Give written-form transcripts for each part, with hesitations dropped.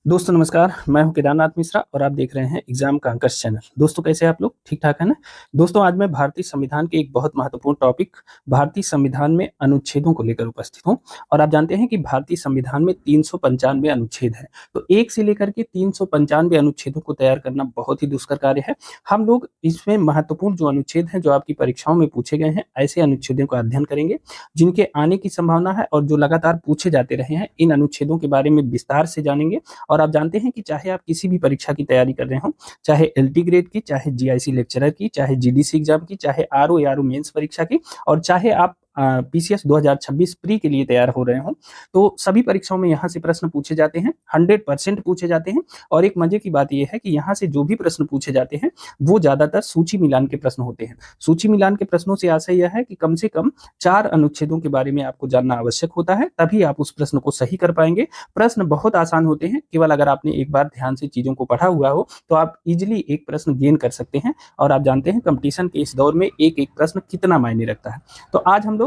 दोस्तों नमस्कार, मैं हूं केदारनाथ मिश्रा और आप देख रहे हैं एग्जाम का अंकश चैनल। दोस्तों कैसे हैं आप लोग? ठीक-ठाक है ना? दोस्तों आज मैं भारतीय संविधान के एक बहुत महत्वपूर्ण टॉपिक भारतीय संविधान में अनुच्छेदों को लेकर उपस्थित हूं और आप जानते हैं कि भारतीय संविधान में 395 अनुच्छेद हैं। तो 1 से लेकर के 395 अनुच्छेदों को तैयार करना बहुत ही दुष्कर कार्य है। हम लोग इसमें महत्वपूर्ण जो अनुच्छेद हैं, जो आपकी परीक्षाओं में पूछे गए हैं, ऐसे अनुच्छेदों का अध्ययन करेंगे, जिनके आने की संभावना है और जो लगातार पूछे जाते रहे हैं। इन अनुच्छेदों के बारे में विस्तार से जानेंगे और आप जानते हैं कि चाहे आप किसी भी परीक्षा की तैयारी कर रहे हो, चाहे एलटी ग्रेड की, चाहे जीआईसी लेक्चरर की, चाहे जीडीसी एग्जाम की, चाहे आरओ या आरओ मेंस परीक्षा की और चाहे आप पीसीएस 2026 प्री के लिए तैयार हो रहे हो, तो सभी परीक्षाओं में यहाँ से प्रश्न पूछे जाते हैं, 100% पूछे जाते हैं। और एक मजे की बात यह है कि यहाँ से जो भी प्रश्न पूछे जाते हैं, वो ज्यादातर सूची मिलान के प्रश्न होते हैं। सूची मिलान के प्रश्नों से आशय यह है कि कम से कम 4 अनुच्छेदों के बारे में आपको जानना आवश्यक होता है, तभी आप उस प्रश्न को सही कर पाएंगे। प्रश्न बहुत आसान होते हैं, केवल अगर आपने एक बार ध्यान से चीजों को पढ़ा हुआ हो तो आप इजीली एक प्रश्न गेन कर सकते हैं। और आप जानते हैं कंपटीशन के इस दौर में एक एक प्रश्न कितना मायने रखता है। तो आज हम लोग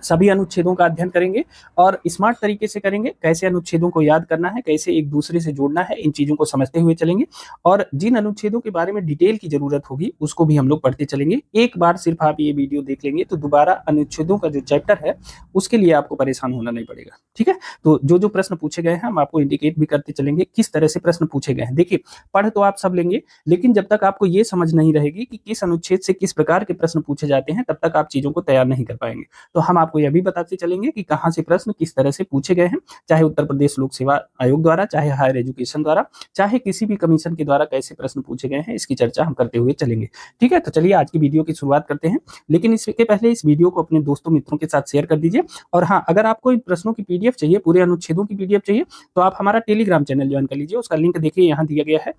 सभी अनुच्छेदों का अध्ययन करेंगे और स्मार्ट तरीके से करेंगे। कैसे अनुच्छेदों को याद करना है, कैसे एक दूसरे से जोड़ना है, इन चीजों को समझते हुए चलेंगे और जिन अनुच्छेदों के बारे में डिटेल की जरूरत होगी उसको भी हम लोग पढ़ते चलेंगे। एक बार सिर्फ आप ये वीडियो देख लेंगे तो दोबारा अनुच्छेदों का जो चैप्टर है उसके लिए आपको परेशान होना नहीं पड़ेगा। ठीक है, तो जो जो प्रश्न पूछे गए हैं हम आपको इंडिकेट भी करते चलेंगे किस तरह से प्रश्न पूछे गए हैं। देखिए, पढ़ तो आप सब लेंगे, लेकिन जब तक आपको ये समझ नहीं रहेगी कि किस अनुच्छेद से किस प्रकार के प्रश्न पूछे जाते हैं, तब तक आप चीजों को तैयार नहीं कर पाएंगे। तो हम आपको यह भी बताते चलेंगे कि कहां से प्रश्न किस तरह से पूछे गए हैं, चाहे उत्तर प्रदेश लोक सेवा आयोग द्वारा, चाहे हायर एजुकेशन द्वारा, चाहे किसी भी कमीशन के द्वारा कैसे प्रश्न पूछे गए हैं, इसकी चर्चा हम करते हुए चलेंगे। ठीक है, तो चलिए आज की वीडियो की शुरुआत करते हैं, लेकिन इसके पहले इस वीडियो को अपने दोस्तों मित्रों के साथ शेयर कर दीजिए। और हाँ, अगर आपको इन प्रश्नों की पीडीएफ चाहिए, पूरे अनुच्छेदों की पीडीएफ चाहिए, तो आप हमारा टेलीग्राम चैनल ज्वाइन कर लीजिए। उसका लिंक देखिए यहाँ दिया गया है,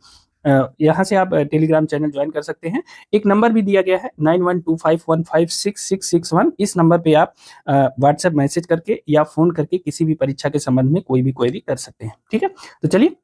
यहाँ से आप टेलीग्राम चैनल ज्वाइन कर सकते हैं। एक नंबर भी दिया गया है 9125156661। इस नंबर पे आप व्हाट्सएप मैसेज करके या फोन करके किसी भी परीक्षा के संबंध में कोई भी क्वेरी कर सकते हैं। ठीक है, तो चलिए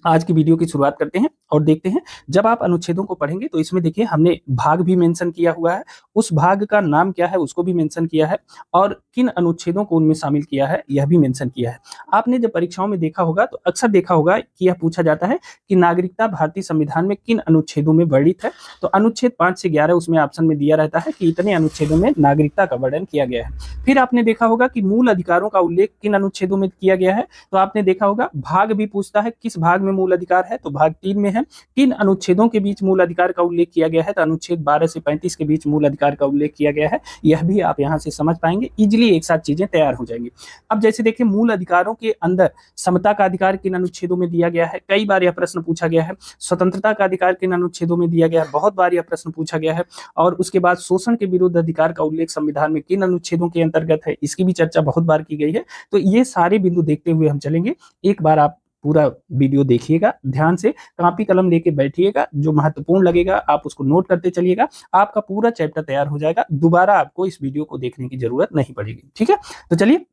आज की वीडियो की शुरुआत करते हैं और देखते हैं। जब आप अनुच्छेदों को पढ़ेंगे तो इसमें देखिए हमने भाग भी मेंशन किया हुआ है, उस भाग का नाम क्या है उसको भी मेंशन किया है और किन अनुच्छेदों को उनमें शामिल किया है यह भी मेंशन किया है। आपने जब परीक्षाओं में देखा होगा तो अक्सर देखा होगा कि यह पूछा जाता है कि नागरिकता भारतीय संविधान में किन अनुच्छेदों में वर्णित है। तो अनुच्छेद 5 से 11 उसमें ऑप्शन में दिया रहता है कि इतने अनुच्छेदों में नागरिकता का वर्णन किया गया है। फिर आपने देखा होगा कि मूल अधिकारों का उल्लेख किन अनुच्छेदों में किया गया है। तो आपने देखा होगा भाग भी पूछता है किस भाग में मूल अधिकार है, तो भाग 3 में है। किन अनुच्छेदों के बीच मूल अधिकार का उल्लेख किया गया है, तो अनुच्छेद 12 से 35 के बीच मूल अधिकार का उल्लेख किया गया है। यह भी आप यहां से समझ पाएंगे, इजीली एक साथ चीजें तैयार हो जाएंगी। अब जैसे देखिए मूल अधिकारों के अंदर समता का अधिकार किन अनुच्छेदों में दिया गया है, कई बार यह प्रश्न पूछा गया है। स्वतंत्रता का अधिकार किन अनुच्छेदों में दिया गया है, बहुत बार यह प्रश्न पूछा गया है। और उसके बाद शोषण के विरुद्ध अधिकार का उल्लेख संविधान में किन अनुच्छेदों के अंतर्गत है, इसकी भी चर्चा बहुत बार की गई है। तो ये सारे बिंदु देखते हुए हम चलेंगे। एक बार आप पूरा वीडियो देखिएगा ध्यान से, कॉपी कलम लेके बैठिएगा, जो महत्वपूर्ण लगेगा आप उसको नोट करते चलिएगा। आपका पूरा चैप्टर तैयार हो जाएगा, दोबारा आपको इस वीडियो को देखने की जरूरत नहीं पड़ेगी। ठीक है, तो चलिए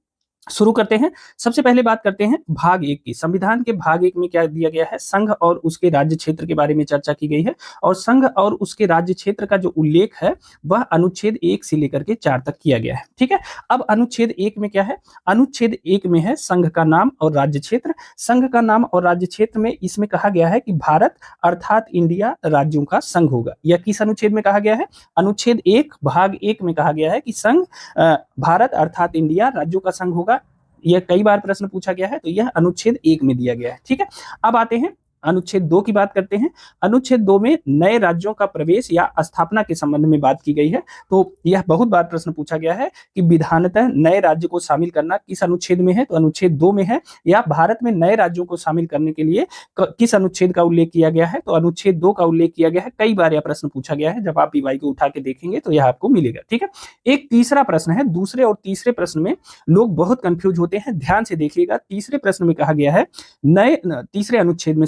शुरू करते हैं। सबसे पहले बात करते हैं भाग 1 की। संविधान के भाग 1 में क्या दिया गया है, संघ और उसके राज्य क्षेत्र के बारे में चर्चा की गई है। और संघ और उसके राज्य क्षेत्र का जो उल्लेख है वह अनुच्छेद 1 से लेकर के 4 तक किया गया है। ठीक है, अब अनुच्छेद 1 में क्या है, अनुच्छेद 1 में है संघ का नाम और राज्य क्षेत्र। संघ का नाम और राज्य क्षेत्र में इसमें कहा गया है कि भारत अर्थात इंडिया राज्यों का संघ होगा। यह किस अनुच्छेद में कहा गया है, अनुच्छेद 1 भाग 1 में कहा गया है कि संघ भारत अर्थात इंडिया राज्यों का संघ होगा। यह कई बार प्रश्न पूछा गया है, तो यह अनुच्छेद 1 में दिया गया है। ठीक है, अब आते हैं अनुच्छेद 2 की बात करते हैं। अनुच्छेद 2 में नए राज्यों का प्रवेश या स्थापना के संबंध में बात की गई है। तो यह बहुत बार प्रश्न पूछा गया है कि विधानतः नए राज्य को शामिल करना किस अनुच्छेद में है, तो अनुच्छेद 2 में है। या भारत में नए राज्यों को शामिल करने के लिए किस अनुच्छेद का उल्लेख किया गया है, तो अनुच्छेद 2 का उल्लेख किया गया है। कई बार यह प्रश्न पूछा गया है, जब आप पीवाई को उठा के देखेंगे तो यह आपको मिलेगा। ठीक है, एक तीसरा प्रश्न है। दूसरे और तीसरे प्रश्न में लोग बहुत कंफ्यूज होते हैं, ध्यान से देखिएगा। तीसरे प्रश्न में कहा गया है तीसरे अनुच्छेद में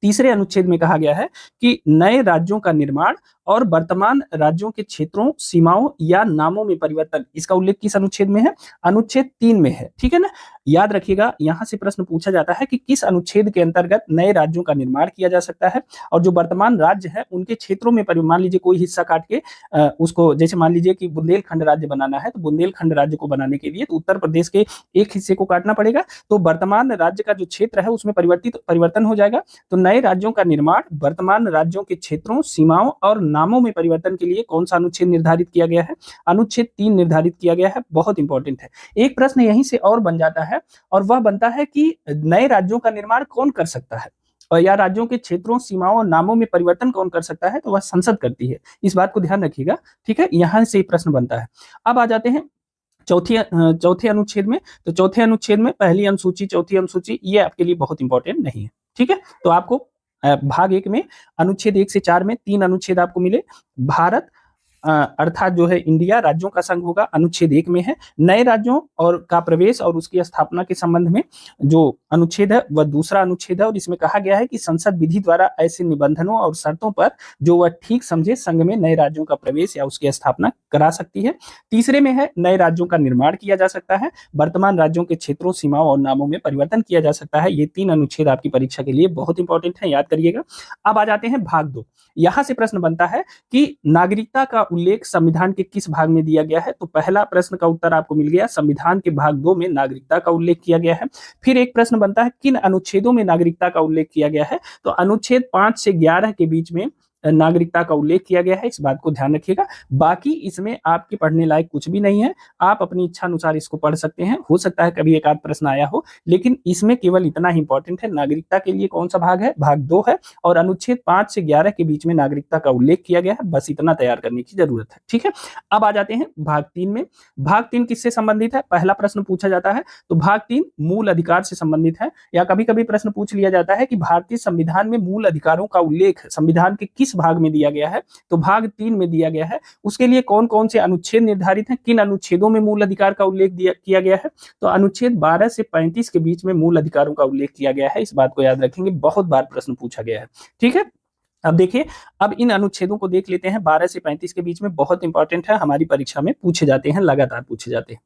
तीसरे अनुच्छेद में कहा गया है कि नए राज्यों का निर्माण और वर्तमान राज्यों के क्षेत्रों, सीमाओं या नामों में परिवर्तन, इसका उल्लेख किस अनुच्छेद में है? अनुच्छेद 3 में है। ठीक है ना? याद रखिएगा, यहां से प्रश्न पूछा जाता है कि किस अनुच्छेद के अंतर्गत नए राज्यों का निर्माण किया जा सकता है और जो वर्तमान राज्य है उनके क्षेत्रों में मान लीजिए कोई हिस्सा काट के उसको, जैसे मान लीजिए कि बुंदेलखंड राज्य बनाना है, तो बुंदेलखंड राज्य को बनाने के लिए तो उत्तर प्रदेश के एक हिस्से को काटना पड़ेगा, तो वर्तमान राज्य का जो क्षेत्र है उसमें परिवर्तन हो जाएगा। तो नए राज्यों का निर्माण, वर्तमान राज्यों के क्षेत्रों, सीमाओं और नामों में परिवर्तन के लिए कौन सा अनुच्छेद निर्धारित किया गया है? अनुच्छेद 3 निर्धारित किया गया है। बहुत इंपॉर्टेंट है। एक प्रश्न यहीं से और बन जाता है और वह बनता है कि नए राज्यों का निर्माण कौन कर सकता है और या राज्यों के क्षेत्रों, सीमाओं और नामों में परिवर्तन कौन कर सकता है? तो वह संसद करती है। इस बात को ध्यान रखिएगा। ठीक है, यहां से प्रश्न बनता है। अब आ जाते हैं चौथे अनुच्छेद में। तो चौथे अनुच्छेद में पहली अनुसूची, चौथी अनुसूची, ये आपके लिए बहुत इंपॉर्टेंट नहीं है। ठीक है, तो आपको भाग 1 में अनुच्छेद 1 से 4 में 3 अनुच्छेद आपको मिले। भारत अर्थात जो है इंडिया राज्यों का संघ होगा, अनुच्छेद 1 में है। नए राज्यों और का प्रवेश और उसकी स्थापना के संबंध में जो अनुच्छेद है वह दूसरा अनुच्छेद है और इसमें कहा गया है कि संसद विधि द्वारा ऐसे निबंधनों और शर्तों पर जो वह ठीक समझे संघ में नए राज्यों का प्रवेश या उसकी स्थापना करा सकती है। तीसरे में है नए राज्यों का निर्माण किया जा सकता है, वर्तमान राज्यों के क्षेत्रों, सीमाओं और नामों में परिवर्तन किया जा सकता है। ये 3 अनुच्छेद आपकी परीक्षा के लिए बहुत इंपॉर्टेंट है, याद करिएगा। अब आ जाते हैं भाग 2। यहां से प्रश्न बनता है कि नागरिकता का उल्लेख संविधान के किस भाग में दिया गया है? तो पहला प्रश्न का उत्तर आपको मिल गया, संविधान के भाग 2 में नागरिकता का उल्लेख किया गया है। फिर एक प्रश्न बनता है किन अनुच्छेदों में नागरिकता का उल्लेख किया गया है? तो अनुच्छेद 5 से 11 के बीच में नागरिकता का उल्लेख किया गया है। इस बात को ध्यान रखिएगा। बाकी इसमें आपके पढ़ने लायक कुछ भी नहीं है, आप अपनी इच्छा अनुसार इसको पढ़ सकते हैं। हो सकता है कभी एक आध प्रश्न आया हो, लेकिन इसमें केवल इतना ही इंपॉर्टेंट है, नागरिकता के लिए कौन सा भाग है? भाग 2 है और अनुच्छेद 5 से 11 के बीच में नागरिकता का उल्लेख किया गया है। बस इतना तैयार करने की जरूरत है। ठीक है, अब आ जाते हैं भाग 3 में। भाग 3 किससे संबंधित है? पहला प्रश्न पूछा जाता है तो भाग 3 मूल अधिकार से संबंधित है, या कभी कभी प्रश्न पूछ लिया जाता है कि भारतीय संविधान में मूल अधिकारों का उल्लेख संविधान के किस भाग में दिया गया है? तो भाग 3 में दिया गया है। उसके लिए कौन कौन से अनुच्छेद निर्धारित हैं, किन अनुच्छेदों में मूल अधिकार का उल्लेख किया गया है? तो अनुच्छेद 12 से 35 के बीच में मूल अधिकारों का उल्लेख किया गया है। इस बात को याद रखेंगे, बहुत बार प्रश्न पूछा गया है। ठीक है, अब देखिए, अब इन अनुच्छेदों को देख लेते हैं। 12 से 35 के बीच में बहुत इंपॉर्टेंट है, हमारी परीक्षा में पूछे जाते हैं, लगातार पूछे जाते हैं।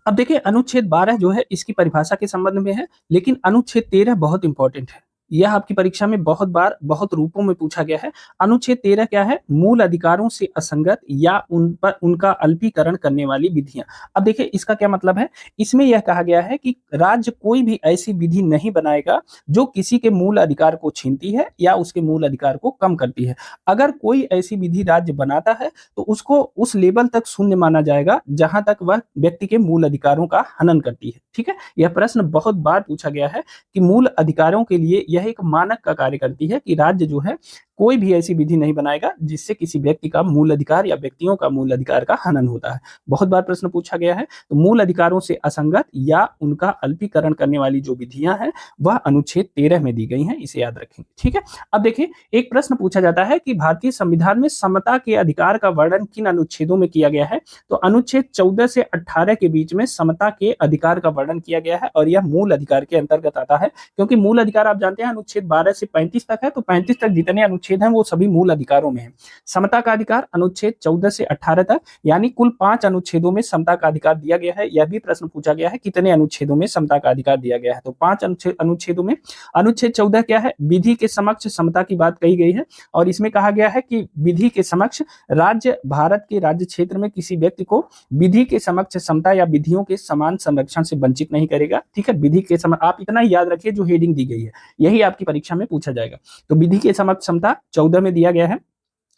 अब देखिए, अनुच्छेद 12 जो है इसकी परिभाषा के संबंध में है, लेकिन अनुच्छेद 13 बहुत इंपॉर्टेंट है। यह आपकी परीक्षा में बहुत बार बहुत रूपों में पूछा गया है। अनुच्छेद 13 क्या है? मूल अधिकारों से असंगत या उन पर उनका अल्पीकरण करने वाली विधियां। अब देखिए, इसका क्या मतलब है? इसमें यह कहा गया है कि राज्य कोई भी ऐसी विधि नहीं बनाएगा जो किसी के मूल अधिकार को छीनती है या उसके मूल अधिकार को कम करती है। अगर कोई ऐसी विधि राज्य बनाता है तो उसको उस लेवल तक शून्य माना जाएगा जहां तक वह व्यक्ति के मूल अधिकारों का हनन करती है। ठीक है, यह प्रश्न बहुत बार पूछा गया है कि मूल अधिकारों के लिए यह एक मानक का कार्य करती है कि राज्य जो है कोई भी ऐसी विधि नहीं बनाएगा जिससे किसी व्यक्ति का मूल अधिकार या व्यक्तियों का मूल अधिकार का हनन होता है। बहुत बार प्रश्न पूछा गया है। तो मूल अधिकारों से असंगत या उनका अल्पीकरण करने वाली जो विधियां हैं वह अनुच्छेद 13 में दी गई हैं, इसे याद रखेंगे। ठीक है, अब देखिए, एक प्रश्न पूछा जाता है कि भारतीय संविधान में समता के अधिकार का वर्णन किन अनुच्छेदों में किया गया है? तो अनुच्छेद 14 से 18 के बीच में समता के अधिकार का वर्णन किया गया है और यह मूल अधिकार के अंतर्गत आता है, क्योंकि मूल अधिकार आप जानते हैं अनुच्छेद 12 से 35 तक है, तो 35 तक जितने अनुच्छेद हैं वो सभी मूल अधिकारों में है। समता का अधिकार अनुच्छेद 14 से 18 तक, यानी कुल 5 अनुच्छेदों में समता का अधिकार दिया गया है। यह भी प्रश्न पूछा गया है कितने अनुच्छेदों में समता का अधिकार दिया गया है? तो 5 अनुच्छेदों में। अनुच्छेद 14 क्या है? विधि के समक्ष समता की बात कही गई है और इसमें कहा गया है कि विधि के समक्ष राज्य भारत के राज्य क्षेत्र में किसी व्यक्ति को विधि के समक्ष समता या विधियों के समान संरक्षण से वंचित नहीं करेगा। ठीक है, विधि के समय आप इतना याद रखिए, जो हेडिंग दी गई है यही आपकी परीक्षा में पूछा जाएगा। तो विधि के समक्ष समता 14 में दिया गया है।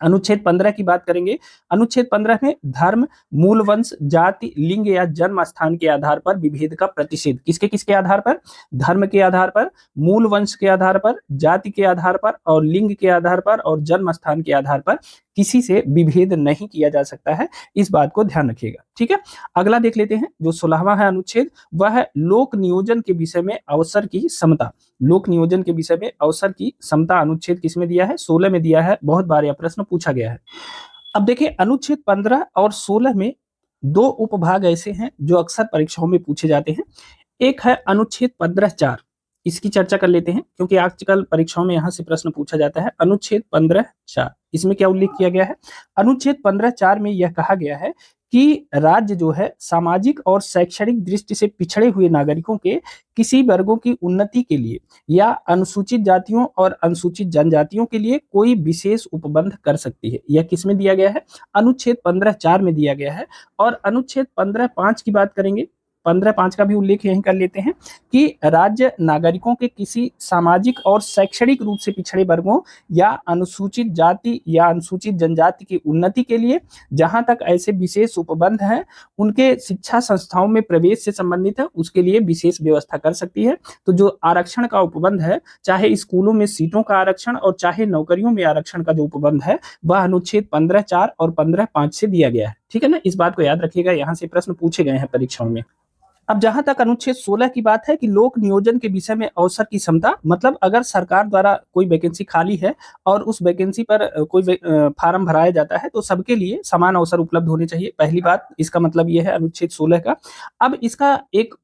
अनुच्छेद 15 की बात करेंगे। अनुच्छेद 15 में धर्म, मूल वंश, जाति, लिंग या जन्म स्थान के आधार पर विभेद का प्रतिषेध। किसके किसके आधार पर? धर्म के आधार पर, मूल वंश के आधार पर, जाति के आधार पर और लिंग के आधार पर और जन्म स्थान के आधार पर किसी से विभेद नहीं किया जा सकता है। इस बात को ध्यान रखिएगा। ठीक है, अगला देख लेते हैं। जो 16वां है अनुच्छेद, वह है लोक नियोजन के विषय में अवसर की समता। लोक नियोजन के विषय में अवसर की समता अनुच्छेद किसमें दिया है? 16 में दिया है। बहुत बार यह प्रश्न पूछा गया है। अब देखिए, अनुच्छेद 15 और 16 में 2 उपभाग ऐसे हैं जो अक्सर परीक्षाओं में पूछे जाते हैं। एक है अनुच्छेद 15(4), इसकी चर्चा कर लेते हैं, क्योंकि आजकल परीक्षाओं में यहाँ से प्रश्न पूछा जाता है। अनुच्छेद 15(4) इसमें क्या उल्लेख किया गया है? अनुच्छेद 15(4) में यह कहा गया है कि राज्य जो है सामाजिक और शैक्षणिक दृष्टि से पिछड़े हुए नागरिकों के किसी वर्गों की उन्नति के लिए या अनुसूचित जातियों और अनुसूचित जनजातियों के लिए कोई विशेष उपबंध कर सकती है। यह किसमें दिया गया है? अनुच्छेद 15(4) में दिया गया है। और अनुच्छेद 15(5) की बात करेंगे, 15(5) का भी उल्लेख यहीं कर लेते हैं कि राज्य नागरिकों के किसी सामाजिक और शैक्षणिक रूप से पिछड़े वर्गों या अनुसूचित जाति या अनुसूचित जनजाति की उन्नति के लिए जहां तक ऐसे विशेष उपबंध हैं, उनके शिक्षा संस्थाओं में प्रवेश से संबंधित है, उसके लिए विशेष व्यवस्था कर सकती है। तो जो आरक्षण का उपबंध है, चाहे स्कूलों में सीटों का आरक्षण और चाहे नौकरियों में आरक्षण का जो उपबंध है, वह अनुच्छेद 15(4) और 15(5) से दिया गया है। ठीक है ना, इस बात को याद रखिएगा, यहाँ से प्रश्न पूछे गए हैं परीक्षाओं में। अब जहां तक अनुच्छेद 16 की बात है कि लोक नियोजन के विषय में अवसर की क्षमता, मतलब अगर सरकार द्वारा कोई वैकेंसी खाली है और उस वैकेंसी पर कोई फार्म भराया जाता है तो सबके लिए समान अवसर उपलब्ध होने चाहिए। पहली बात, इसका मतलब यह है अनुच्छेद 16 का। अब इसका एक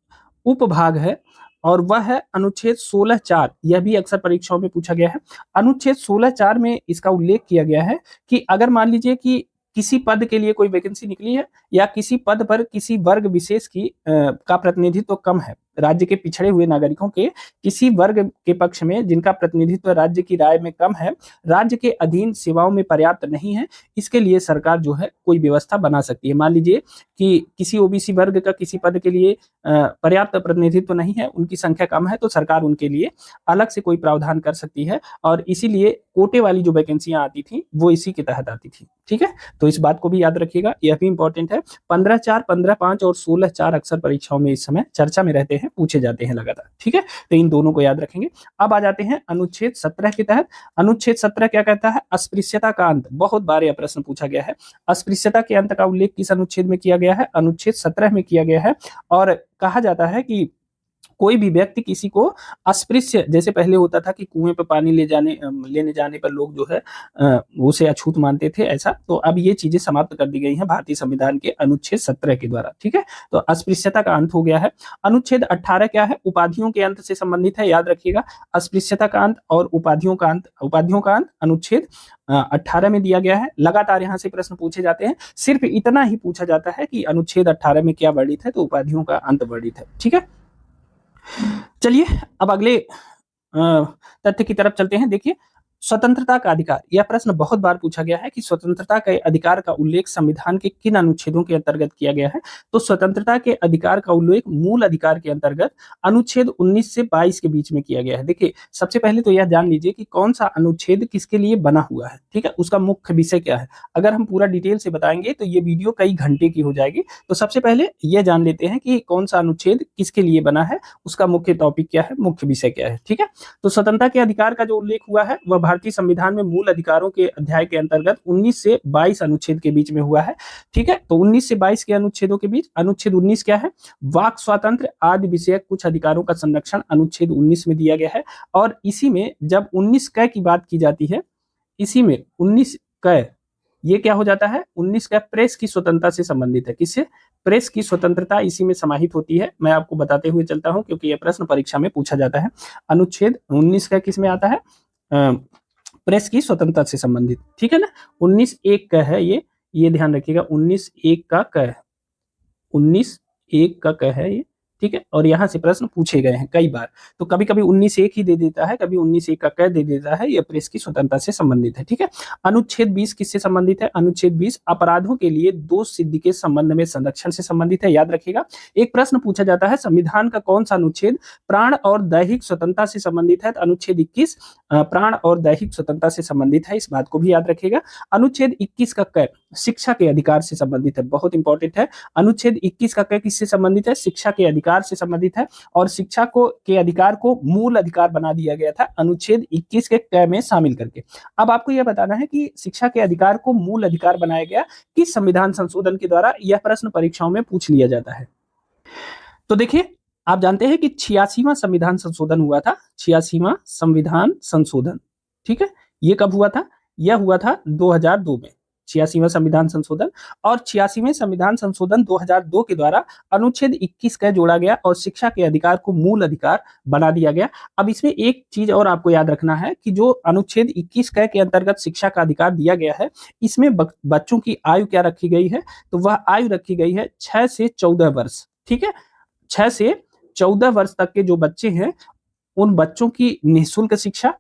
उपभाग है और वह है अनुच्छेद 16(4). यह भी अक्सर परीक्षाओं में पूछा गया है। अनुच्छेद 16(4) में इसका उल्लेख किया गया है कि अगर मान लीजिए कि किसी पद के लिए कोई वैकेंसी निकली है या किसी पद पर किसी वर्ग विशेष का प्रतिनिधित्व कम है, राज्य के पिछड़े हुए नागरिकों के किसी वर्ग के पक्ष में जिनका प्रतिनिधित्व राज्य की राय में कम है, राज्य के अधीन सेवाओं में पर्याप्त नहीं है, इसके लिए सरकार जो है कोई व्यवस्था बना सकती है। मान लीजिए कि किसी ओबीसी वर्ग का किसी पद के लिए पर्याप्त प्रतिनिधित्व नहीं है, उनकी संख्या कम है, तो सरकार उनके लिए अलग से कोई प्रावधान कर सकती है और इसीलिए कोटे वाली जो वैकेंसियां आती थी वो इसी के तहत आती थी। ठीक है, तो इस बात को भी याद रखिएगा, यह भी इंपॉर्टेंट है। 15(4), 15(5) और 16(4) अक्सर परीक्षाओं में इस समय चर्चा में रहते हैं, पूछे जाते हैं लगातार। ठीक है, तो इन दोनों को याद रखेंगे। अब आ जाते हैं अनुच्छेद 17 के तहत। अनुच्छेद 17 क्या कहता है? अस्पृश्यता का अंत। बहुत बार यह प्रश्न पूछा गया है। अस्पृश्यता के अंत का उल्लेख किस अनुच्छेद में किया गया है? अनुच्छेद 17 में किया गया है। और कहा जाता है कि कोई भी व्यक्ति किसी को अस्पृश्य, जैसे पहले होता था कि कुएं पे पानी लेने जाने पर लोग जो है उसे अछूत मानते थे, ऐसा, तो अब ये चीजें समाप्त कर दी गई हैं भारतीय संविधान के अनुच्छेद 17 के द्वारा। ठीक है, तो अस्पृश्यता का अंत हो गया है। अनुच्छेद 18 क्या है? उपाधियों के अंत से संबंधित है, याद रखिएगा। अस्पृश्यता का अंत और उपाधियों का अंत अनुच्छेद 18 में दिया गया है। लगातार यहाँ से प्रश्न पूछे जाते हैं, सिर्फ इतना ही पूछा जाता है कि अनुच्छेद 18 में क्या वर्णित है, तो उपाधियों का अंत वर्णित है। ठीक है, चलिए अब अगले तथ्य की तरफ चलते हैं। देखिए, स्वतंत्रता का अधिकार, यह प्रश्न बहुत बार पूछा गया है कि स्वतंत्रता के अधिकार का उल्लेख संविधान के किन अनुच्छेदों के अंतर्गत किया गया है? तो स्वतंत्रता के अधिकार का उल्लेख मूल अधिकार के अंतर्गत अनुच्छेद 19 से 22 के बीच में किया गया है। देखिए, सबसे पहले तो यह जान लीजिए कि कौन सा अनुच्छेद किसके लिए बना हुआ है। ठीक है, उसका मुख्य विषय क्या है। अगर हम पूरा डिटेल से बताएंगे तो ये वीडियो कई घंटे की हो जाएगी, तो सबसे पहले यह जान लेते हैं कि कौन सा अनुच्छेद किसके लिए बना है, उसका मुख्य टॉपिक क्या है, मुख्य विषय क्या है। ठीक है, तो स्वतंत्रता के अधिकार का जो उल्लेख हुआ है वह भारतीय संविधान में मूल अधिकारों के अध्याय के अंतर्गत 19 से 22 अनुच्छेद के बीच में हुआ है। ठीक है, तो 19 से 22 के अनुच्छेदों के बीच अनुच्छेद 19 क्या है? वाक स्वातंत्र आदि विषयक कुछ अधिकारों का संरक्षण अनुच्छेद 19 में दिया गया है। और इसी में जब 19 क की बात की जाती है, इसी में 19 क ये क्या हो जाता है? 19 का प्रेस की स्वतंत्रता से संबंधित है। किससे? प्रेस की स्वतंत्रता इसी में समाहित होती है। मैं आपको बताते हुए चलता हूं क्योंकि यह प्रश्न परीक्षा में पूछा जाता है। अनुच्छेद 19 का किस में आता है? प्रेस की स्वतंत्रता से संबंधित। ठीक है ना, 19(1) का है ये ध्यान रखिएगा। 19(1) का क है, 19(1) का क है ये। ठीक है, और यहाँ से प्रश्न पूछे गए हैं कई बार, तो कभी कभी 19(1) ही दे देता है, कभी 19(1) का क दे देता है। यह प्रेस की स्वतंत्रता से संबंधित है। ठीक है, अनुच्छेद 20 किससे संबंधित है? अनुच्छेद 20 अपराधों के लिए दोष सिद्धि के संबंध में संरक्षण से संबंधित है। याद रखिएगा, एक प्रश्न पूछा जाता है संविधान का कौन सा अनुच्छेद प्राण और दैहिक स्वतंत्रता से संबंधित है? तो अनुच्छेद 21 प्राण और दैहिक स्वतंत्रता से संबंधित है, इस बात को भी याद रखिएगा। अनुच्छेद 21 का क शिक्षा के अधिकार से संबंधित है, बहुत इंपॉर्टेंट है। अनुच्छेद 21 का क किससे संबंधित है? शिक्षा के अधिकार से संबंधित है, और शिक्षा के अधिकार को मूल अधिकार बना दिया गया था अनुच्छेद 21 के क में शामिल करके। अब आपको यह बताना है कि शिक्षा के अधिकार को मूल अधिकार बनाया गया किस संविधान संशोधन के द्वारा? यह प्रश्न परीक्षाओं में पूछ लिया जाता है। तो देखिए, आप जानते हैं कि 86वां संविधान संशोधन हुआ था, 86वां संविधान संशोधन। ठीक है, ये कब हुआ था? यह हुआ था 2002 में। 86वां संविधान संशोधन, और 86वें संविधान संशोधन 2002 के द्वारा अनुच्छेद 21 का जोड़ा गया और शिक्षा के अधिकार को मूल अधिकार बना दिया गया। अब इसमें एक चीज और आपको याद रखना है कि जो अनुच्छेद 21 के अंतर्गत शिक्षा का अधिकार दिया गया है, इसमें बच्चों की आयु क्या रखी गई है, तो वह आयु रखी गई है 6 से 14 वर्ष। ठीक है, 6 से 14 वर्ष तक के जो बच्चे हैं, उन बच्चों की निःशुल्क शिक्षा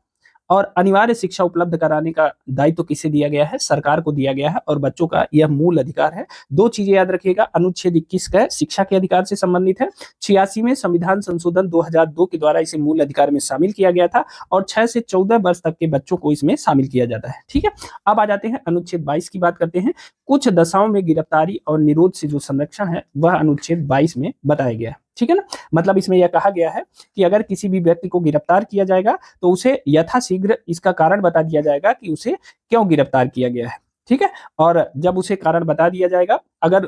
और अनिवार्य शिक्षा उपलब्ध कराने का दायित्व किसे दिया गया है, सरकार को दिया गया है, और बच्चों का यह मूल अधिकार है। दो चीजें याद रखिएगा, अनुच्छेद 21 का शिक्षा के अधिकार से संबंधित है, 86वें संविधान संशोधन 2002 के द्वारा इसे मूल अधिकार में शामिल किया गया था, और 6 से 14 वर्ष तक के बच्चों को इसमें शामिल किया जाता है। ठीक है, अब आ जाते हैं अनुच्छेद 22 की बात करते हैं। कुछ दशाओं में गिरफ्तारी और निरोध से जो संरक्षण है वह अनुच्छेद 22 में बताया गया है। ठीक है ना, मतलब इसमें यह कहा गया है कि अगर किसी भी व्यक्ति को गिरफ्तार किया जाएगा तो उसे यथाशीघ्र इसका कारण बता दिया जाएगा कि उसे क्यों गिरफ्तार किया गया है। ठीक है, और जब उसे कारण बता दिया जाएगा, अगर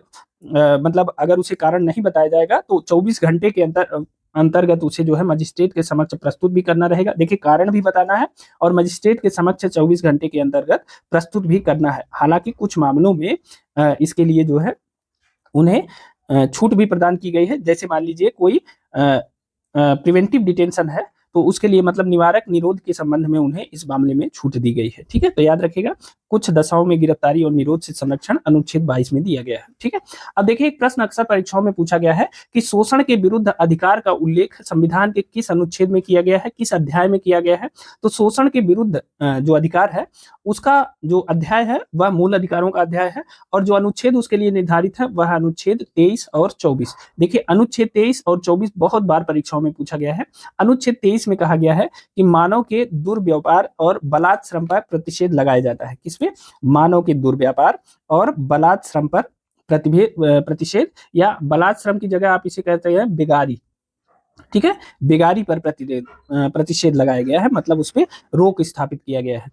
मतलब अगर उसे कारण नहीं बताया जाएगा तो 24 घंटे के अंतर्गत उसे जो है मजिस्ट्रेट के समक्ष प्रस्तुत भी करना रहेगा। देखिए, कारण भी बताना है और मजिस्ट्रेट के समक्ष 24 घंटे के अंतर्गत प्रस्तुत भी करना है। हालांकि कुछ मामलों में इसके लिए जो है उन्हें छूट भी प्रदान की गई है। जैसे मान लीजिए कोई प्रिवेंटिव डिटेंशन है तो उसके लिए मतलब निवारक निरोध के संबंध में उन्हें इस मामले में छूट दी गई है। ठीक है, तो याद रखिएगा, कुछ दशाओं में गिरफ्तारी और निरोध से संरक्षण अनुच्छेद 22 में दिया गया है। ठीक है, अब देखिए, एक प्रश्न अक्सर परीक्षाओं में पूछा गया है कि शोषण के विरुद्ध अधिकार का उल्लेख संविधान के किस अनुच्छेद में किया गया है, किस अध्याय में किया गया है। तो शोषण के विरुद्ध जो अधिकार है उसका जो अध्याय है वह मूल अधिकारों का अध्याय है, और जो अनुच्छेद उसके लिए निर्धारित है वह अनुच्छेद 23 और 24। देखिए, अनुच्छेद 23 और 24 बहुत बार परीक्षाओं में पूछा गया है। अनुच्छेद 23 में कहा गया है कि मानव के दुर्व्यापार और बलात्श्रम पर प्रतिषेध लगाया जाता है। किसपे? मानव के दुर्व्यापार और बलात्श्रम पर प्रतिषेध, या बलात्श्रम की जगह आप इसे कहते हैं बेगारी। ठीक है, बेगारी पर प्रतिषेध लगाया गया है, मतलब उस पर रोक स्थापित किया गया है।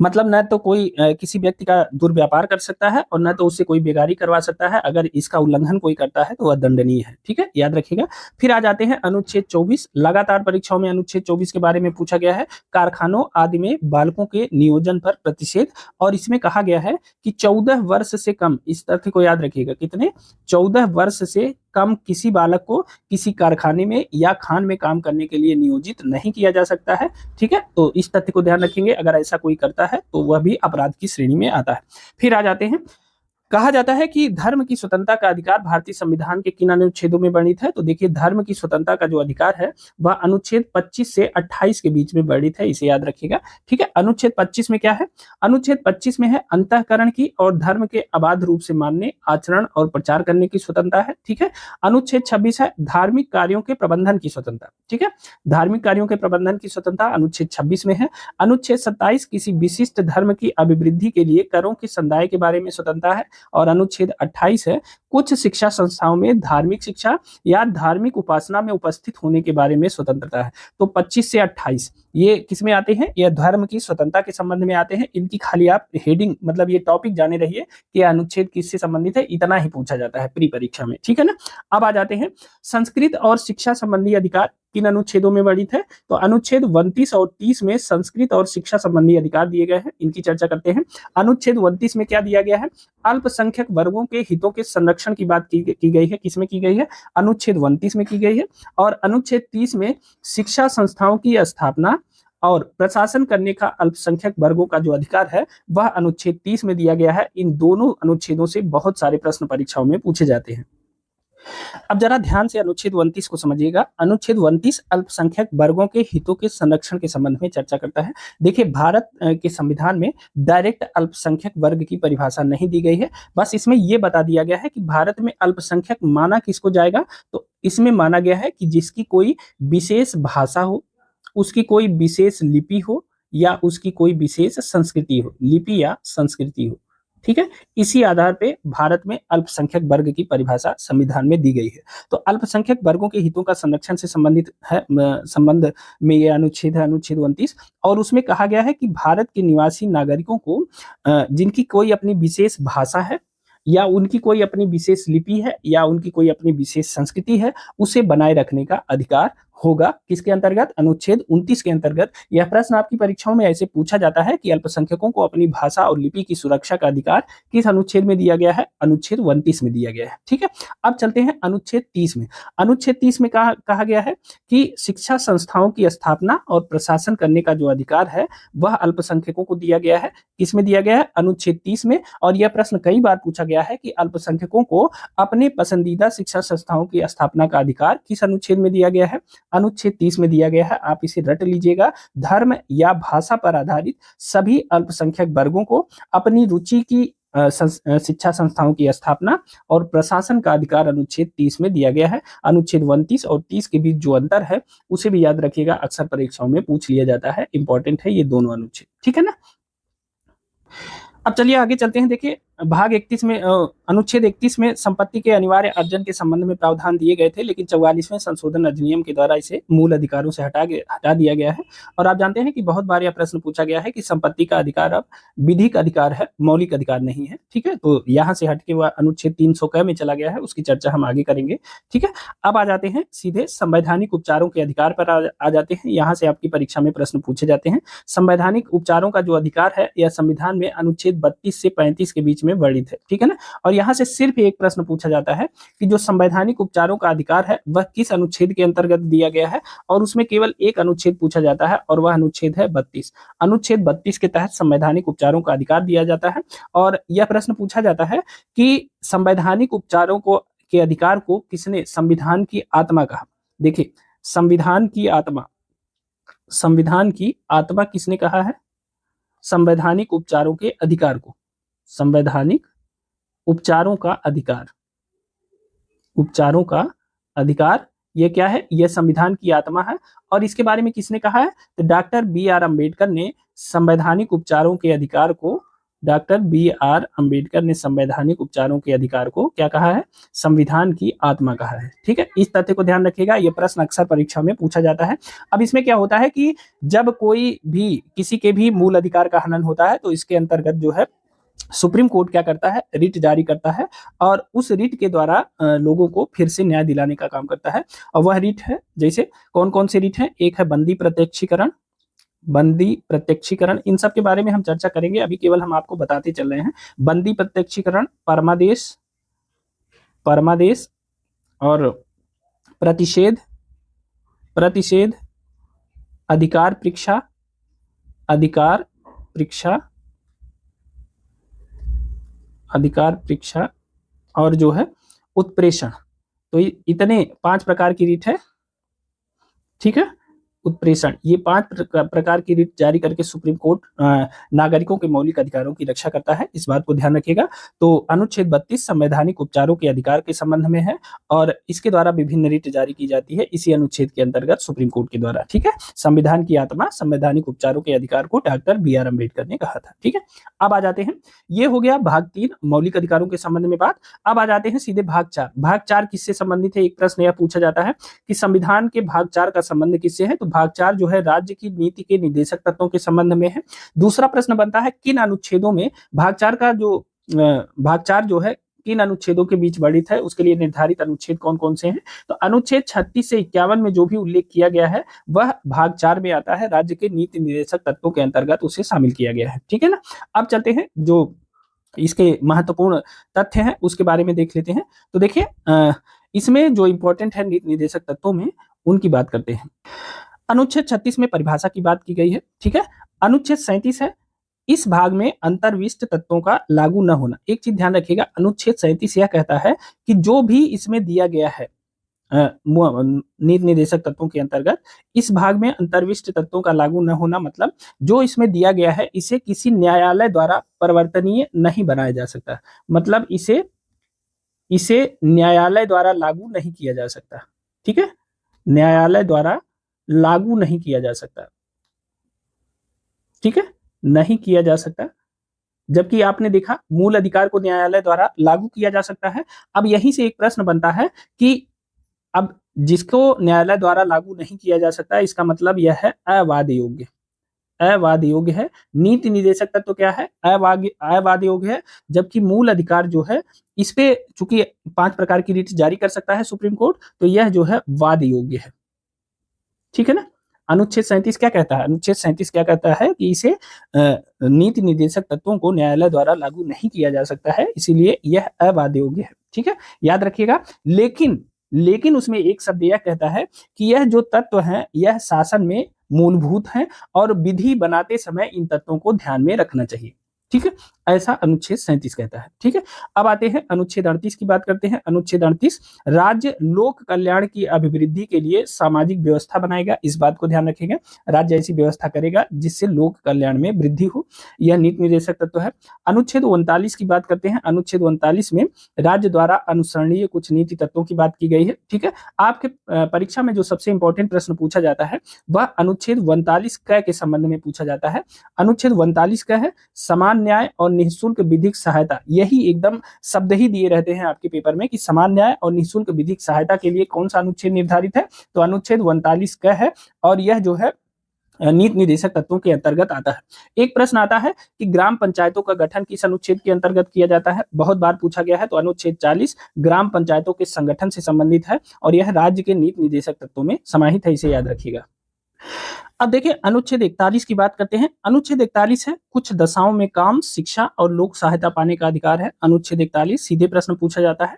मतलब न तो कोई किसी व्यक्ति का दुर्व्यापार कर सकता है और न तो उससे कोई बेगारी करवा सकता है। अगर इसका उल्लंघन कोई करता है तो वह दंडनीय है। ठीक है, याद रखिएगा। फिर आ जाते हैं अनुच्छेद 24। लगातार परीक्षाओं में अनुच्छेद 24 के बारे में पूछा गया है। कारखानों आदि में बालकों के नियोजन पर प्रतिषेध, और इसमें कहा गया है कि 14 वर्ष से कम, इस तथ्य को याद रखिएगा, कितने? 14 वर्ष से कम किसी बालक को किसी कारखाने में या खान में काम करने के लिए नियोजित नहीं किया जा सकता है। ठीक है, तो इस तथ्य को ध्यान रखेंगे। अगर ऐसा कोई करता है तो वह भी अपराध की श्रेणी में आता है। फिर आ जाते हैं, कहा जाता है कि धर्म की स्वतंत्रता का अधिकार भारतीय संविधान के किन अनुच्छेदों में वर्णित है। तो देखिए, धर्म की स्वतंत्रता का जो अधिकार है वह अनुच्छेद 25 से 28 के बीच में वर्णित है, इसे याद रखिएगा। ठीक है, अनुच्छेद 25 में क्या है? अनुच्छेद 25 में है अंतःकरण की और धर्म के अबाध रूप से मानने, आचरण और प्रचार करने की स्वतंत्रता है। ठीक है, अनुच्छेद 26 है धार्मिक कार्यों के प्रबंधन की स्वतंत्रता। ठीक है, धार्मिक कार्यों के प्रबंधन की स्वतंत्रता अनुच्छेद 26 में है। अनुच्छेद 27 किसी विशिष्ट धर्म की अभिवृद्धि के लिए करों के संदाय के बारे में स्वतंत्रता है, और अनुच्छेद 28 है कुछ शिक्षा संस्थाओं में धार्मिक शिक्षा या धार्मिक उपासना में उपस्थित होने के बारे में स्वतंत्रता है। तो 25 से 28 ये किस में आते हैं? ये धर्म की स्वतंत्रता के संबंध में आते हैं। इनकी खाली आप हेडिंग, मतलब ये टॉपिक जाने रहिए कि अनुच्छेद किससे संबंधित है, इतना ही पूछा जाता है प्री परीक्षा में। ठीक है ना। अब आ जाते हैं, संस्कृत और शिक्षा संबंधी अधिकार किन अनुच्छेदों में वर्णित है? तो अनुच्छेद 29 और 30 में संस्कृत और शिक्षा संबंधी अधिकार दिए गए हैं। इनकी चर्चा करते हैं। अनुच्छेद 29 में क्या दिया गया है? अल्पसंख्यक वर्गों के हितों के संरक्षण की बात की गई है। किसमें की गई है? अनुच्छेद 29 में की गई है। और अनुच्छेद 30 में शिक्षा संस्थाओं की स्थापना और प्रशासन करने का अल्पसंख्यक वर्गों का जो अधिकार है वह अनुच्छेद 30 में दिया गया है। इन दोनों अनुच्छेदों से बहुत सारे प्रश्न परीक्षाओं में पूछे जाते हैं। अब जरा ध्यान से अनुच्छेद 29 को समझिएगा। अनुच्छेद 29 अल्पसंख्यक वर्गों के हितों के संरक्षण के संबंध में चर्चा करता है। देखिए, भारत के संविधान में डायरेक्ट अल्पसंख्यक वर्ग की परिभाषा नहीं दी गई है। बस इसमें यह बता दिया गया है कि भारत में अल्पसंख्यक माना किसको जाएगा? तो इसमें माना गया है कि जिसकी कोई विशेष भाषा हो, उसकी कोई विशेष लिपि हो, या उसकी कोई विशेष संस्कृति हो, लिपि या संस्कृति हो। ठीक है, इसी आधार पे भारत में अल्पसंख्यक वर्ग की परिभाषा संविधान में दी गई है। तो अल्पसंख्यक वर्गों के हितों का संरक्षण से संबंधित है, संबंध में यह अनुच्छेद है, अनुच्छेद 29। और उसमें कहा गया है कि भारत के निवासी नागरिकों को जिनकी कोई अपनी विशेष भाषा है, या उनकी कोई अपनी विशेष लिपि है, या उनकी कोई अपनी विशेष संस्कृति है, उसे बनाए रखने का अधिकार होगा किसके अंतर्गत, अनुच्छेद 29 के अंतर्गत। यह प्रश्न आपकी परीक्षाओं में ऐसे पूछा जाता है कि अल्पसंख्यकों को अपनी भाषा और लिपि की सुरक्षा का अधिकार किस अनुच्छेद में दिया गया है, अनुच्छेद 29 में दिया गया है। ठीक है, अब चलते हैं अनुच्छेद 30 में। अनुच्छेद 30 में कहा गया है कि शिक्षा संस्थाओं की स्थापना और प्रशासन करने का जो अधिकार है वह अल्पसंख्यकों को दिया गया है। किसमें दिया गया है, अनुच्छेद 30 में। और यह प्रश्न कई बार पूछा गया है कि अल्पसंख्यकों को अपने पसंदीदा शिक्षा संस्थाओं की स्थापना का अधिकार किस अनुच्छेद में दिया गया है, अनुच्छेद 30 में दिया गया है। आप इसे रट लीजिएगा। धर्म या भाषा पर आधारित सभी अल्पसंख्यक वर्गों को अपनी रुचि की शिक्षा संस्थाओं की स्थापना और प्रशासन का अधिकार अनुच्छेद 30 में दिया गया है। अनुच्छेद 29 और 30 के बीच जो अंतर है उसे भी याद रखिएगा, अक्सर परीक्षाओं में पूछ लिया जाता है, इंपॉर्टेंट है ये दोनों अनुच्छेद। ठीक है ना। अब चलिए आगे चलते हैं। देखिए भाग 31 में अनुच्छेद 31 में संपत्ति के अनिवार्य अर्जन के संबंध में प्रावधान दिए गए थे, लेकिन 44वें संशोधन अधिनियम के द्वारा इसे मूल अधिकारों से हटा दिया गया है। और आप जानते हैं कि बहुत बार यह प्रश्न पूछा गया है कि संपत्ति का अधिकार अब विधिक अधिकार है, मौलिक अधिकार नहीं है। ठीक है, तो यहाँ से हटके वह अनुच्छेद 300 में चला गया है, उसकी चर्चा हम आगे करेंगे। ठीक है, अब आ जाते हैं सीधे संवैधानिक उपचारों के अधिकार पर आ जाते हैं। यहाँ से आपकी परीक्षा में प्रश्न पूछे जाते हैं। संवैधानिक उपचारों का जो अधिकार है यह संविधान में अनुच्छेद 32 से 35 के बीच में वर्णित है। ठीक है ना। और यहाँ से सिर्फ एक प्रश्न पूछा जाता है कि जो संवैधानिक उपचारों का अधिकार है वह किस अनुच्छेद के अंतर्गत दिया गया है, और उसमें केवल एक अनुच्छेद पूछा जाता है और वह अनुच्छेद है 32। अनुच्छेद 32 के तहत संवैधानिक उपचारों का अधिकार दिया जाता है। और यह प्रश्न पूछा जाता है कि संवैधानिक उपचारों को के अधिकार को किसने संविधान की आत्मा कहा। देखिए संविधान की आत्मा किसने कहा है, संवैधानिक उपचारों के अधिकार को, संवैधानिक उपचारों का अधिकार ये क्या है, ये संविधान की आत्मा है। और इसके बारे में किसने कहा है, तो डॉक्टर बी.आर. अम्बेडकर ने संवैधानिक उपचारों के अधिकार को, डॉक्टर बी.आर. अम्बेडकर ने संवैधानिक उपचारों के अधिकार को क्या कहा है, संविधान की आत्मा कहा है। ठीक है, इस तथ्य को ध्यान रखिएगा, यह प्रश्न अक्सर परीक्षा में पूछा जाता है। अब इसमें क्या होता है कि जब कोई भी किसी के भी मूल अधिकार का हनन होता है तो इसके अंतर्गत जो है सुप्रीम कोर्ट क्या करता है, रिट जारी करता है और उस रिट के द्वारा लोगों को फिर से न्याय दिलाने का काम करता है। और वह रिट है, जैसे कौन कौन से रिट है, एक है बंदी प्रत्यक्षीकरण, इन सब के बारे में हम चर्चा करेंगे, अभी केवल हम आपको बताते चल रहे हैं। बंदी प्रत्यक्षीकरण, परमादेश और प्रतिषेध, अधिकार परीक्षा और जो है उत्प्रेषण। तो इतने 5 प्रकार की रिट है। ठीक है, उत्प्रेषण, ये 5 प्रकार की रिट जारी करके सुप्रीम कोर्ट नागरिकों के मौलिक अधिकारों की रक्षा करता है, इस बात को ध्यान रखिएगा। तो अनुच्छेद 32 संवैधानिक उपचारों के अधिकार के संबंध में है और इसके द्वारा विभिन्न रिट जारी की जाती है इसी अनुच्छेद के अंतर्गत सुप्रीम कोर्ट के द्वारा। ठीक है, संविधान की आत्मा संवैधानिक उपचारों के अधिकार को डॉक्टर बी.आर. अम्बेडकर ने कहा था। ठीक है, अब आ जाते हैं, ये हो गया भाग 3 मौलिक अधिकारों के संबंध में बात। अब आ जाते हैं सीधे भाग 4। भाग 4 किससे संबंधित है, एक प्रश्न यह पूछा जाता है कि संविधान के भाग 4 का संबंध किससे है, तो भाग 4 जो है राज्य की नीति के निर्देशक तत्वों के संबंध में है। दूसरा प्रश्न बनता है किन अनुच्छेदों में भाग 4 जो है किन अनुच्छेदों के बीच वर्णित है, उसके लिए निर्धारित अनुच्छेद कौन कौन से हैं। तो अनुच्छेद 36 से 51 में जो भी उल्लेख किया गया है वह भाग 4 में आता है, राज्य के नीति निर्देशक तत्वों के अंतर्गत उसे शामिल किया गया है। ठीक है ना। अब चलते हैं जो इसके महत्वपूर्ण तथ्य हैं उसके बारे में देख लेते हैं। तो देखिए इसमें जो इंपॉर्टेंट है नीति निर्देशक तत्वों में उनकी बात करते हैं। अनुच्छेद 36 में परिभाषा की बात की गई है। ठीक है, अनुच्छेद 37 है, इस भाग में अंतर्विष्ट तत्वों का लागू न होना। एक चीज ध्यान रखिएगा, अनुच्छेद 37 यह कहता है कि जो भी इसमें दिया गया है नीति निर्देशक तत्वों के अंतर्गत, इस भाग में अंतर्विष्ट तत्वों का लागू न होना मतलब जो इसमें दिया गया है इसे किसी न्यायालय द्वारा परिवर्तनीय नहीं बनाया जा सकता, मतलब इसे न्यायालय द्वारा लागू नहीं किया जा सकता। ठीक है, न्यायालय द्वारा लागू नहीं किया जा सकता। ठीक है, नहीं किया जा सकता, जबकि आपने देखा मूल अधिकार को न्यायालय द्वारा लागू किया जा सकता है। अब यहीं से एक प्रश्न बनता है कि अब जिसको न्यायालय द्वारा लागू नहीं किया जा सकता इसका मतलब यह है अवाद योग्य है। नीति निर्देशक तत्व क्या है, अवाद योग्य है, जबकि मूल अधिकार जो है इस पे चूंकि 5 प्रकार की रिट जारी कर सकता है सुप्रीम कोर्ट, तो यह जो है वाद योग्य है। ठीक है ना। अनुच्छेद 37 क्या कहता है? अनुच्छेद 37 क्या कहता है कि इसे नीति निर्देशक तत्वों को न्यायालय द्वारा लागू नहीं किया जा सकता है, इसीलिए यह अबाध्य योग्य है। ठीक है, याद रखिएगा। लेकिन उसमें एक शब्द यह कहता है कि यह जो तत्व हैं यह शासन में मूलभूत हैं और विधि बनाते समय इन तत्वों को ध्यान में रखना चाहिए। ठीक है, ऐसा अनुच्छेद 37 कहता है। ठीक है, अब आते हैं अनुच्छेद 38 की बात करते हैं। अनुच्छेद 38, राज्य लोक कल्याण की अभिवृद्धि के लिए सामाजिक व्यवस्था बनाएगा। इस बात को ध्यान रखेंगे, राज्य ऐसी व्यवस्था करेगा जिससे लोक कल्याण में वृद्धि हो। यह नीति निर्देशक तत्व है। अनुच्छेद 39 की बात करते हैं। अनुच्छेद 39 में राज्य द्वारा अनुसरणीय कुछ नीति तत्वों की बात की गई है। ठीक है, आपके परीक्षा में जो सबसे इंपॉर्टेंट प्रश्न पूछा जाता है वह अनुच्छेद 39 क के संबंध में पूछा जाता है। अनुच्छेद 39 क है समान न्याय और निःशुल्क विधिक सहायता। यही एकदम शब्द ही दिए रहते हैं आपके पेपर में कि समान न्याय और निःशुल्क विधिक सहायता के लिए कौन सा अनुच्छेद निर्धारित है, तो अनुच्छेद 39 क है और यह जो है नीति निर्देशक तत्वों के अंतर्गत आता है। एक प्रश्न आता है कि ग्राम पंचायतों का गठन किस अनुच्छेद के अंतर्गत किया जाता है? बहुत बार पूछा गया है, तो अनुच्छेद 40 ग्राम पंचायतों के संगठन से संबंधित है और यह राज्य के नीति निर्देशक तत्वों में समाहित है, इसे याद रखिएगा। अब देखिए अनुच्छेद 41 की बात करते हैं। अनुच्छेद 41 है कुछ दशाओं में काम, शिक्षा और लोक सहायता पाने का अधिकार है। अनुच्छेद 41 सीधे प्रश्न पूछा जाता है।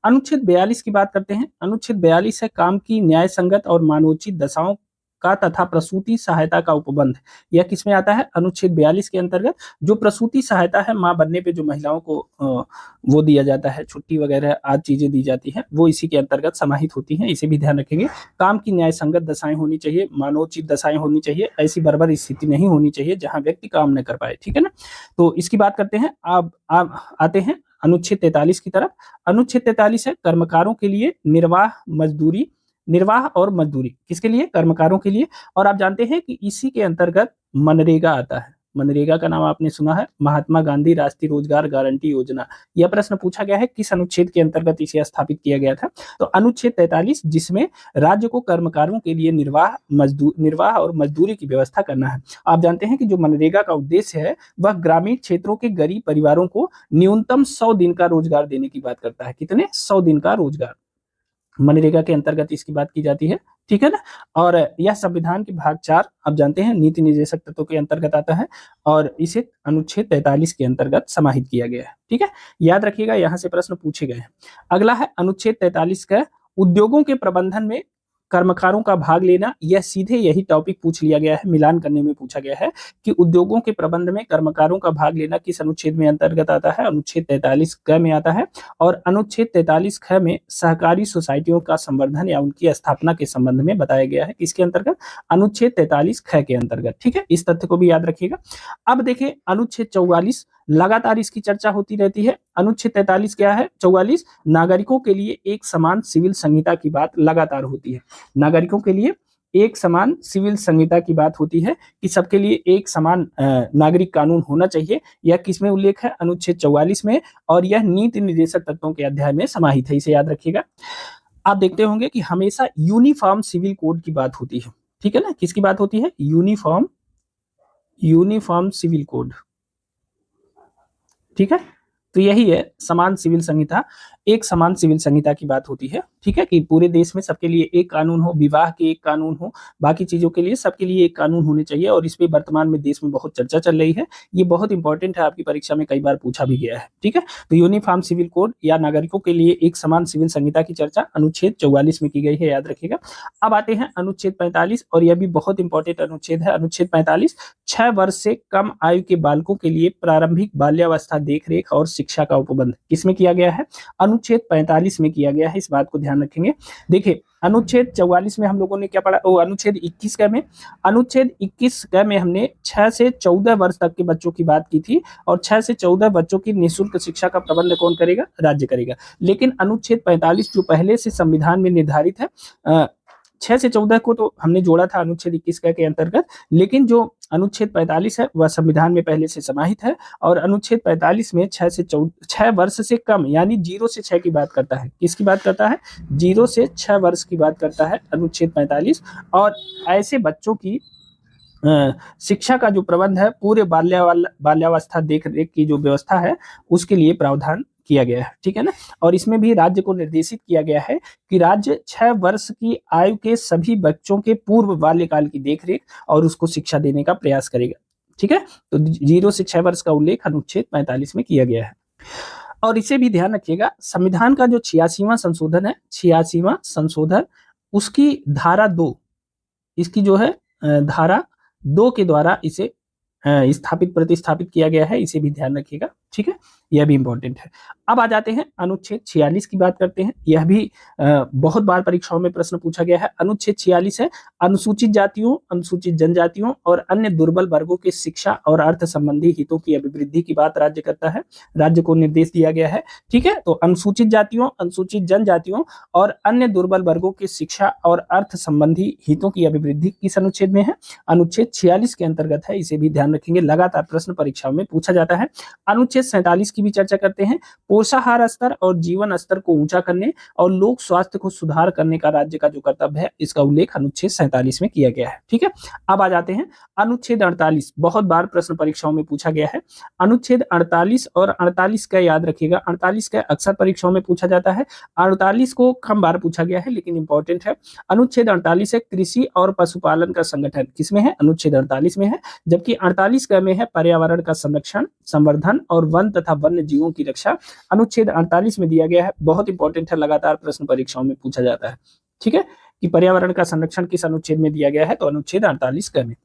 अनुच्छेद 42 की बात करते हैं। अनुच्छेद 42 है काम की न्याय संगत और मानवोचित दशाओं का तथा प्रसूति सहायता का उपबंध। यह किसमें आता है? अनुच्छेद 42 के अंतर्गत। जो प्रसूति सहायता है, मां बनने पे जो महिलाओं को वो दिया जाता है, छुट्टी वगैरह आदि चीजें दी जाती हैं, वो इसी के अंतर्गत समाहित होती हैं, इसे भी ध्यान रखेंगे। काम की न्याय संगत दशाएं होनी चाहिए, मानवोचित दशाएं होनी चाहिए, ऐसी बर्बर स्थिति नहीं होनी चाहिए जहां व्यक्ति काम न कर पाए। ठीक है ना, तो इसकी बात करते हैं। अब आते हैं अनुच्छेद 43 की तरफ। अनुच्छेद 43 है कर्मकारों के लिए निर्वाह और मजदूरी। किसके लिए? कर्मकारों के लिए। और आप जानते हैं कि इसी के अंतर्गत मनरेगा आता है। मनरेगा का नाम आपने सुना है, महात्मा गांधी राष्ट्रीय रोजगार गारंटी योजना। यह प्रश्न पूछा गया है किस अनुच्छेद के अंतर्गत इसे स्थापित किया गया था, तो अनुच्छेद 43, जिसमें राज्य को कर्मकारों के लिए निर्वाह और मजदूरी की व्यवस्था करना है। आप जानते हैं कि जो मनरेगा का उद्देश्य है वह ग्रामीण क्षेत्रों के गरीब परिवारों को न्यूनतम 100 दिन का रोजगार देने की बात करता है। कितने? 100 दिन का रोजगार मनरेगा के अंतर्गत इसकी बात की जाती है। ठीक है ना, और यह संविधान के भाग 4 आप जानते हैं नीति निर्देशक तत्वों के अंतर्गत आता है और इसे अनुच्छेद 43 के अंतर्गत समाहित किया गया है। ठीक है, याद रखिएगा, यहां से प्रश्न पूछे गए हैं। अगला है अनुच्छेद 43 का उद्योगों के प्रबंधन में कर्मकारों का भाग लेना। यह सीधे यही टॉपिक पूछ लिया गया है, मिलान करने में पूछा गया है कि उद्योगों के प्रबंध में कर्मकारों का भाग लेना किस अनुच्छेद में अंतर्गत आता है? अनुच्छेद 43 क में आता है। और अनुच्छेद 43 ख में सहकारी सोसाइटियों का संवर्धन या उनकी स्थापना के संबंध में बताया गया है। किसके अंतर्गत? अनुच्छेद 43 ख के अंतर्गत। ठीक है, इस तथ्य को भी याद रखिएगा। अब देखिए अनुच्छेद 44, लगातार इसकी चर्चा होती रहती है। अनुच्छेद 43 क्या है? 44 नागरिकों के लिए एक समान सिविल संहिता की बात लगातार होती है। नागरिकों के लिए एक समान सिविल संहिता की बात होती है कि सबके लिए एक समान नागरिक कानून होना चाहिए। यह किसमें उल्लेख है? अनुच्छेद 44 में, और यह नीति निर्देशक तत्वों के अध्याय में समाहित है, इसे याद रखिएगा। आप देखते होंगे कि हमेशा यूनिफॉर्म सिविल कोड की बात होती है। ठीक है ना, किसकी बात होती है? Uniform civil code. ठीक है, तो यही है समान सिविल संहिता, एक समान सिविल संहिता की बात होती है। ठीक है, कि पूरे देश में सबके लिए एक कानून हो, विवाह के एक कानून हो, बाकी चीजों के लिए सबके लिए एक कानून होने चाहिए, और इस पे वर्तमान में देश में बहुत चर्चा चल रही है। ये बहुत इंपॉर्टेंट है, आपकी परीक्षा में कई बार पूछा भी गया है। ठीक है, तो यूनिफॉर्म सिविल कोड या नागरिकों के लिए एक समान सिविल संहिता की चर्चा अनुच्छेद 44 में की गई है, याद रखिएगा। अब आते हैं अनुच्छेद 45, और यह भी बहुत इंपॉर्टेंट अनुच्छेद है। अनुच्छेद 45, 6 वर्ष से कम आयु के बालकों के लिए प्रारंभिक बाल्यावस्था देखरेख और शिक्षा का उपबंध। किसमें किया गया है? अनुच्छेद 45 में किया गया है, इस बात को ध्यान रखेंगे। देखिए अनुच्छेद 44 में हम लोगों ने क्या पढ़ा? अनुच्छेद 21 क में, अनुच्छेद 21 क में हमने 6 से 14 वर्ष तक के बच्चों की बात की थी, और 6 से 14 बच्चों की निःशुल्क शिक्षा का प्रबंध कौन करेगा? राज्य करेगा। लेकिन अनुच्छेद 45 जो पहले से संविधान में निर्धारित है, 6 से 14 को तो हमने जोड़ा था अनुच्छेद 21 के अंतर्गत, लेकिन जो अनुच्छेद 45 है वह संविधान में पहले से समाहित है, और अनुच्छेद 45 में 6 वर्ष से कम यानी 0 से 6 की बात करता है। किसकी बात करता है? 0 से 6 वर्ष की बात करता है अनुच्छेद 45, और ऐसे बच्चों की शिक्षा का जो प्रबंध है, पूरे बाल्यावस्था देख रेख की जो व्यवस्था है, उसके लिए प्रावधान किया गया है, ठीक है ना। और इसमें भी राज्य को निर्देशित किया गया है कि राज्य 6 वर्ष की आयु के सभी बच्चों के पूर्व बाल्यकाल की देखरेख और उसको शिक्षा देने का प्रयास करेगा, ठीक है। तो 0 से 6 वर्ष का उल्लेख अनुच्छेद 45 में किया गया है। और इसे भी ध्यान रखिएगा, संविधान का जो 86वां संशोधन है, 86वां संशोधन, उसकी धारा 2, इसकी जो है धारा 2 के द्वारा इसे स्थापित प्रतिस्थापित किया गया है, इसे भी ध्यान रखिएगा, ठीक है, यह भी इंपॉर्टेंट है। अब आ जाते हैं अनुच्छेद 46 की बात करते हैं। यह भी बहुत बार परीक्षाओं में प्रश्न पूछा गया है। अनुच्छेद 46 है अनुसूचित जातियों, अनुसूचित जनजातियों और अन्य दुर्बल वर्गों के शिक्षा और अर्थ संबंधी हितों की अभिवृद्धि की बात राज्य करता है, राज्य को निर्देश दिया गया है, ठीक है। तो अनुसूचित जातियों, अनुसूचित जनजातियों और अन्य दुर्बल वर्गों के शिक्षा और अर्थ संबंधी हितों की अभिवृद्धि किस अनुच्छेद में है? अनुच्छेद 46 के अंतर्गत है, इसे भी ध्यान रखेंगे, लगातार प्रश्न परीक्षाओं में पूछा जाता है। अनुच्छेद 47 की भी चर्चा करते हैं। पोषाहार स्तर और जीवन स्तर को ऊंचा करने और लोक स्वास्थ्य को सुधार करने का राज्य का जो कर्तव्य है, इसका उल्लेख अनुच्छेद 47 में किया गया है, ठीक है। अब आ जाते हैं अनुच्छेद 48, बहुत बार प्रश्न परीक्षाओं में पूछा गया है। अनुच्छेद 48 और 48 का याद रखिएगा, 48 का अक्सर परीक्षाओं में पूछा जाता है, 48 को कम बार पूछा गया है लेकिन इंपॉर्टेंट है। अनुच्छेद 48 है कृषि और पशुपालन का संगठन, किसमें है? अनुच्छेद 48 में है। जबकि 48 में है पर्यावरण का संरक्षण, संवर्धन और वन तथा वन्य जीवों की रक्षा, अनुच्छेद 48 में दिया गया है। बहुत इंपॉर्टेंट है, लगातार प्रश्न परीक्षाओं में पूछा जाता है, ठीक है, कि पर्यावरण का संरक्षण किस अनुच्छेद में दिया गया है? तो अनुच्छेद 48 में,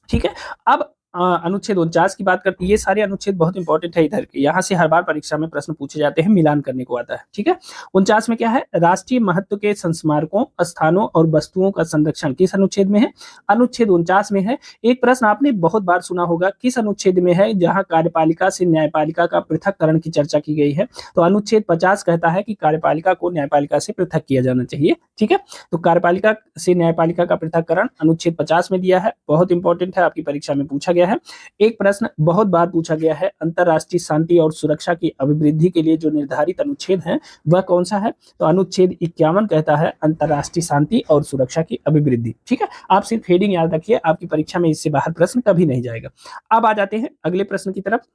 ठीक है। अब अनुच्छेद 49 की बात करते हैं। ये सारे अनुच्छेद बहुत इंपॉर्टेंट है इधर के, यहाँ से हर बार परीक्षा में प्रश्न पूछे जाते हैं, मिलान करने को आता है, ठीक है। 49 में क्या है? राष्ट्रीय महत्व के संस्मारकों, स्थानों और वस्तुओं का संरक्षण किस अनुच्छेद में है? अनुच्छेद 49 में है। एक प्रश्न आपने बहुत बार सुना होगा, किस अनुच्छेद में है जहां कार्यपालिका से न्यायपालिका का पृथककरण की चर्चा की गई है? तो अनुच्छेद 50 कहता है कि कार्यपालिका को न्यायपालिका से पृथक किया जाना चाहिए, ठीक है। तो कार्यपालिका से न्यायपालिका का पृथककरण अनुच्छेद 50 में दिया है, बहुत इंपॉर्टेंट है, आपकी परीक्षा में पूछा गया है। एक प्रश्न बहुत बार पूछा गया है, अंतरराष्ट्रीय शांति और सुरक्षा की अभिवृद्धि के लिए जो निर्धारित अनुच्छेद है वह कौन सा है? तो अनुच्छेद 51 कहता है अंतरराष्ट्रीय शांति और सुरक्षा की अभिवृद्धि, ठीक है। आप सिर्फ हेडिंग याद रखिए, आपकी परीक्षा में इससे बाहर प्रश्न कभी नहीं जाएगा। अब आ जाते हैं अगले प्रश्न की तरफ।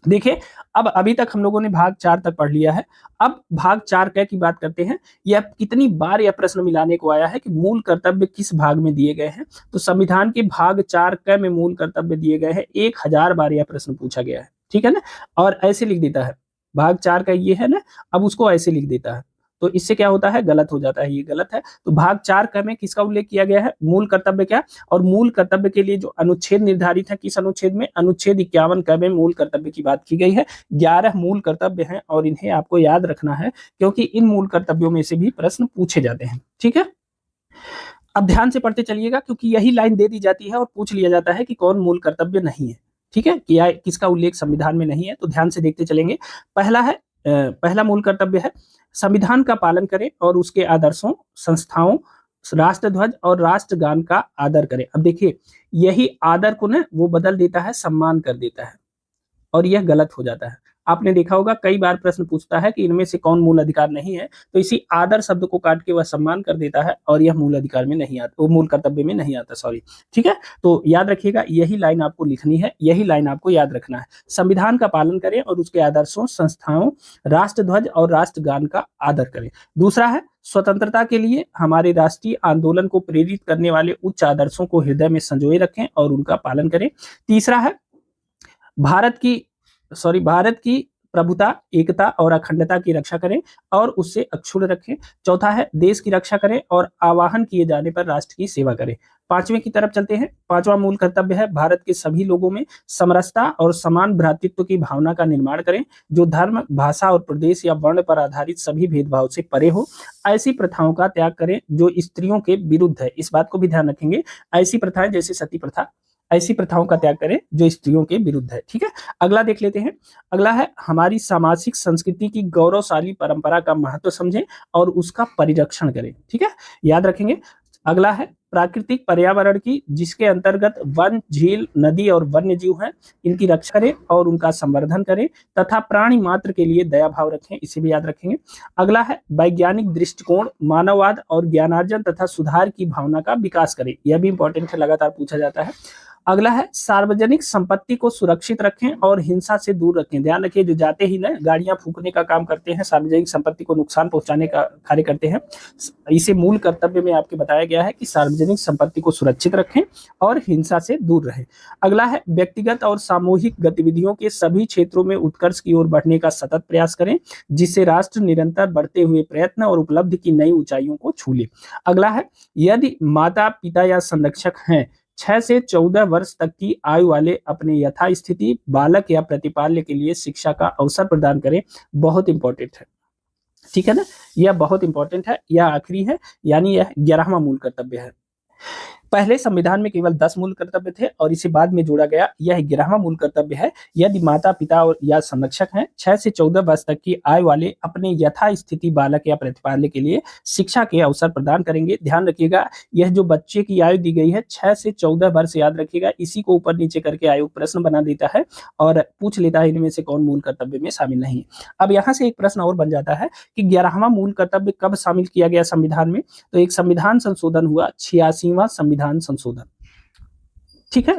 देखिए, अब अभी तक हम लोगों ने भाग 4 तक पढ़ लिया है। अब भाग 4 क की बात करते हैं। यह कितनी बार यह प्रश्न मिलाने को आया है कि मूल कर्तव्य किस भाग में दिए गए हैं? तो संविधान के भाग 4 क में मूल कर्तव्य दिए गए हैं। 1000 बार यह प्रश्न पूछा गया है, ठीक है ना। और ऐसे लिख देता है, भाग 4 का ये है ना, अब उसको ऐसे लिख देता है, तो इससे क्या होता है? गलत हो जाता है, ये गलत है। तो भाग 4 क में किसका उल्लेख किया गया है? मूल कर्तव्य क्या? और मूल कर्तव्य के लिए जो अनुच्छेद निर्धारित है, किस अनुच्छेद में? अनुच्छेद 51 क में मूल कर्तव्य की बात की गई है। 11 मूल कर्तव्य हैं और इन्हें आपको याद रखना है, क्योंकि इन मूल कर्तव्यों में से भी प्रश्न पूछे जाते हैं, ठीक है। अब ध्यान से पढ़ते चलिएगा, क्योंकि यही लाइन दे दी जाती है और पूछ लिया जाता है कि कौन मूल कर्तव्य नहीं है, ठीक है, कि किसका उल्लेख संविधान में नहीं है। तो ध्यान से देखते चलेंगे। पहला मूल कर्तव्य है संविधान का पालन करें और उसके आदर्शों, संस्थाओं, राष्ट्रध्वज और राष्ट्रगान का आदर करें। अब देखिए, यही आदर को ना वो बदल देता है, सम्मान कर देता है, और यह गलत हो जाता है। आपने देखा होगा कई बार प्रश्न पूछता है कि इनमें से कौन मूल अधिकार नहीं है, तो इसी आदर शब्द को काट के वह सम्मान कर देता है और यह मूल अधिकार में नहीं आता, वो मूल कर्तव्य में नहीं आता, सॉरी, ठीक है। तो याद रखिएगा, यही लाइन आपको लिखनी है, यही लाइन आपको याद रखना है। संविधान का पालन करें और उसके आदर्शों, संस्थाओं, राष्ट्रध्वज और राष्ट्रगान का आदर करें। दूसरा है स्वतंत्रता के लिए हमारे राष्ट्रीय आंदोलन को प्रेरित करने वाले उच्च आदर्शों को हृदय में संजोए रखें और उनका पालन करें। तीसरा है भारत की प्रभुता, एकता और अखंडता की रक्षा करें और उससे अक्षुण्ण रखें। चौथा है देश की रक्षा करें और आवाहन किए जाने पर राष्ट्र की सेवा करें। पांचवें की तरफ चलते हैं। पांचवा मूल कर्तव्य है भारत के सभी लोगों में समरसता और समान भ्रातृत्व की भावना का निर्माण करें, जो धर्म, भाषा और प्रदेश या वर्ण पर आधारित सभी भेदभाव से परे हो। ऐसी प्रथाओं का त्याग करें जो स्त्रियों के विरुद्ध है, इस बात को भी ध्यान रखेंगे। ऐसी प्रथाएं जैसे सती प्रथा, ऐसी प्रथाओं का त्याग करें जो स्त्रियों के विरुद्ध है, ठीक है। अगला देख लेते हैं। अगला है हमारी सामाजिक संस्कृति की गौरवशाली परंपरा का महत्व समझें और उसका परिरक्षण करें, ठीक है, याद रखेंगे। अगला है प्राकृतिक पर्यावरण की, जिसके अंतर्गत वन, झील, नदी और वन्य जीव हैं, इनकी रक्षा करें और उनका संवर्धन करें तथा प्राणी मात्र के लिए दया भाव रखें, इसे भी याद रखेंगे। अगला है वैज्ञानिक दृष्टिकोण, मानववाद और ज्ञानार्जन तथा सुधार की भावना का विकास करें, यह भी इंपॉर्टेंट है, लगातार पूछा जाता है। अगला है सार्वजनिक संपत्ति को सुरक्षित रखें और हिंसा से दूर रखें। ध्यान रखिए, जो जाते ही ना गाड़ियां फूकने का काम करते हैं, सार्वजनिक संपत्ति को नुकसान पहुंचाने का कार्य करते हैं, इसे मूल कर्तव्य में आपके बताया गया है कि सार्वजनिक संपत्ति को सुरक्षित रखें और हिंसा से दूर रहें। अगला है व्यक्तिगत और सामूहिक गतिविधियों के सभी क्षेत्रों में उत्कर्ष की ओर बढ़ने का सतत प्रयास करें, जिससे राष्ट्र निरंतर बढ़ते हुए प्रयत्न और उपलब्धि की नई ऊंचाइयों को छू ले। अगला है यदि माता पिता या संरक्षक हैं 6 से 14 वर्ष तक की आयु वाले अपने यथास्थिति बालक या प्रतिपाल्य के लिए शिक्षा का अवसर प्रदान करें। बहुत इंपॉर्टेंट है, ठीक है ना, यह बहुत इंपॉर्टेंट है, यह आखिरी है, यानी यह 11वां मूल कर्तव्य है। पहले संविधान में केवल 10 मूल कर्तव्य थे और इसे बाद में जोड़ा गया, यह 11वां मूल कर्तव्य है। यदि माता पिता और या संरक्षक हैं 6 से 14 वर्ष तक की आयु वाले अपने यथास्थिति बालक या प्रतिपाल्य के लिए शिक्षा के अवसर प्रदान करेंगे। ध्यान रखिएगा, यह जो बच्चे की आयु दी गई है 6 से 14 वर्ष, याद रखिएगा, इसी को ऊपर नीचे करके आयोग प्रश्न बना देता है और पूछ लेता है इनमें से कौन मूल कर्तव्य में शामिल नहीं है। अब यहाँ से एक प्रश्न और बन जाता है कि 11वां मूल कर्तव्य कब शामिल किया गया संविधान में? तो एक संविधान संशोधन हुआ, 86वां संविधान संशोधन, ठीक है,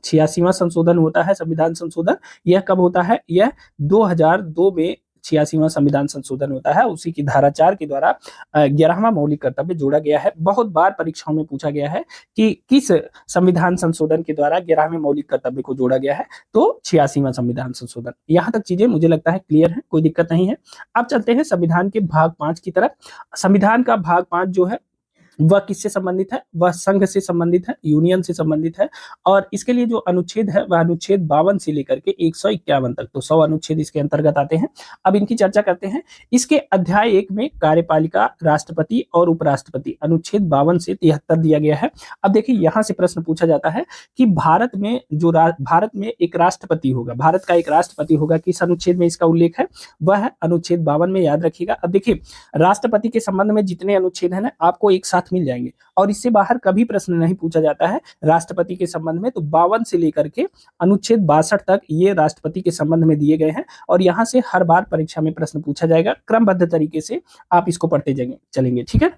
86वां संशोधन होता है संविधान संशोधन। यह कब होता है? यह 2002 में 86वां संविधान संशोधन होता है। उसी की धारा 4 के द्वारा 11वां मौलिक कर्तव्य जोड़ा गया है। बहुत बार परीक्षाओं में पूछा गया है कि किस संविधान संशोधन के द्वारा 11वें मौलिक कर्तव्य को जोड़ा गया है, तो 86वां संविधान संशोधन। यहाँ तक चीजें मुझे लगता है क्लियर है, कोई दिक्कत नहीं है। अब चलते हैं संविधान के भाग 5 की तरफ। संविधान का भाग 5 जो है वह किससे संबंधित है? वह संघ से संबंधित है, यूनियन से संबंधित है, और इसके लिए जो अनुच्छेद है वह अनुच्छेद 52 से लेकर के 151 तक, तो 100 अनुच्छेद इसके अंतर्गत आते हैं। अब इनकी चर्चा करते हैं। इसके अध्याय 1 में कार्यपालिका, राष्ट्रपति और उपराष्ट्रपति, अनुच्छेद 52 से 73 दिया गया है। अब देखिए, यहां से प्रश्न पूछा जाता है कि भारत में एक राष्ट्रपति होगा, भारत का एक राष्ट्रपति होगा, किस अनुच्छेद में इसका उल्लेख है? वह है अनुच्छेद 52 में, याद रखिएगा। अब देखिए, राष्ट्रपति के संबंध में जितने अनुच्छेद है ना, आपको एक साथ मिल जाएंगे और इससे बाहर कभी प्रश्न नहीं पूछा जाता है राष्ट्रपति के संबंध में। तो 52 से लेकर के अनुच्छेद 62 तक ये राष्ट्रपति के संबंध में दिए गए हैं और यहां से हर बार परीक्षा में प्रश्न पूछा जाएगा। क्रमबद्ध तरीके से आप इसको पढ़ते चलेंगे, ठीक है।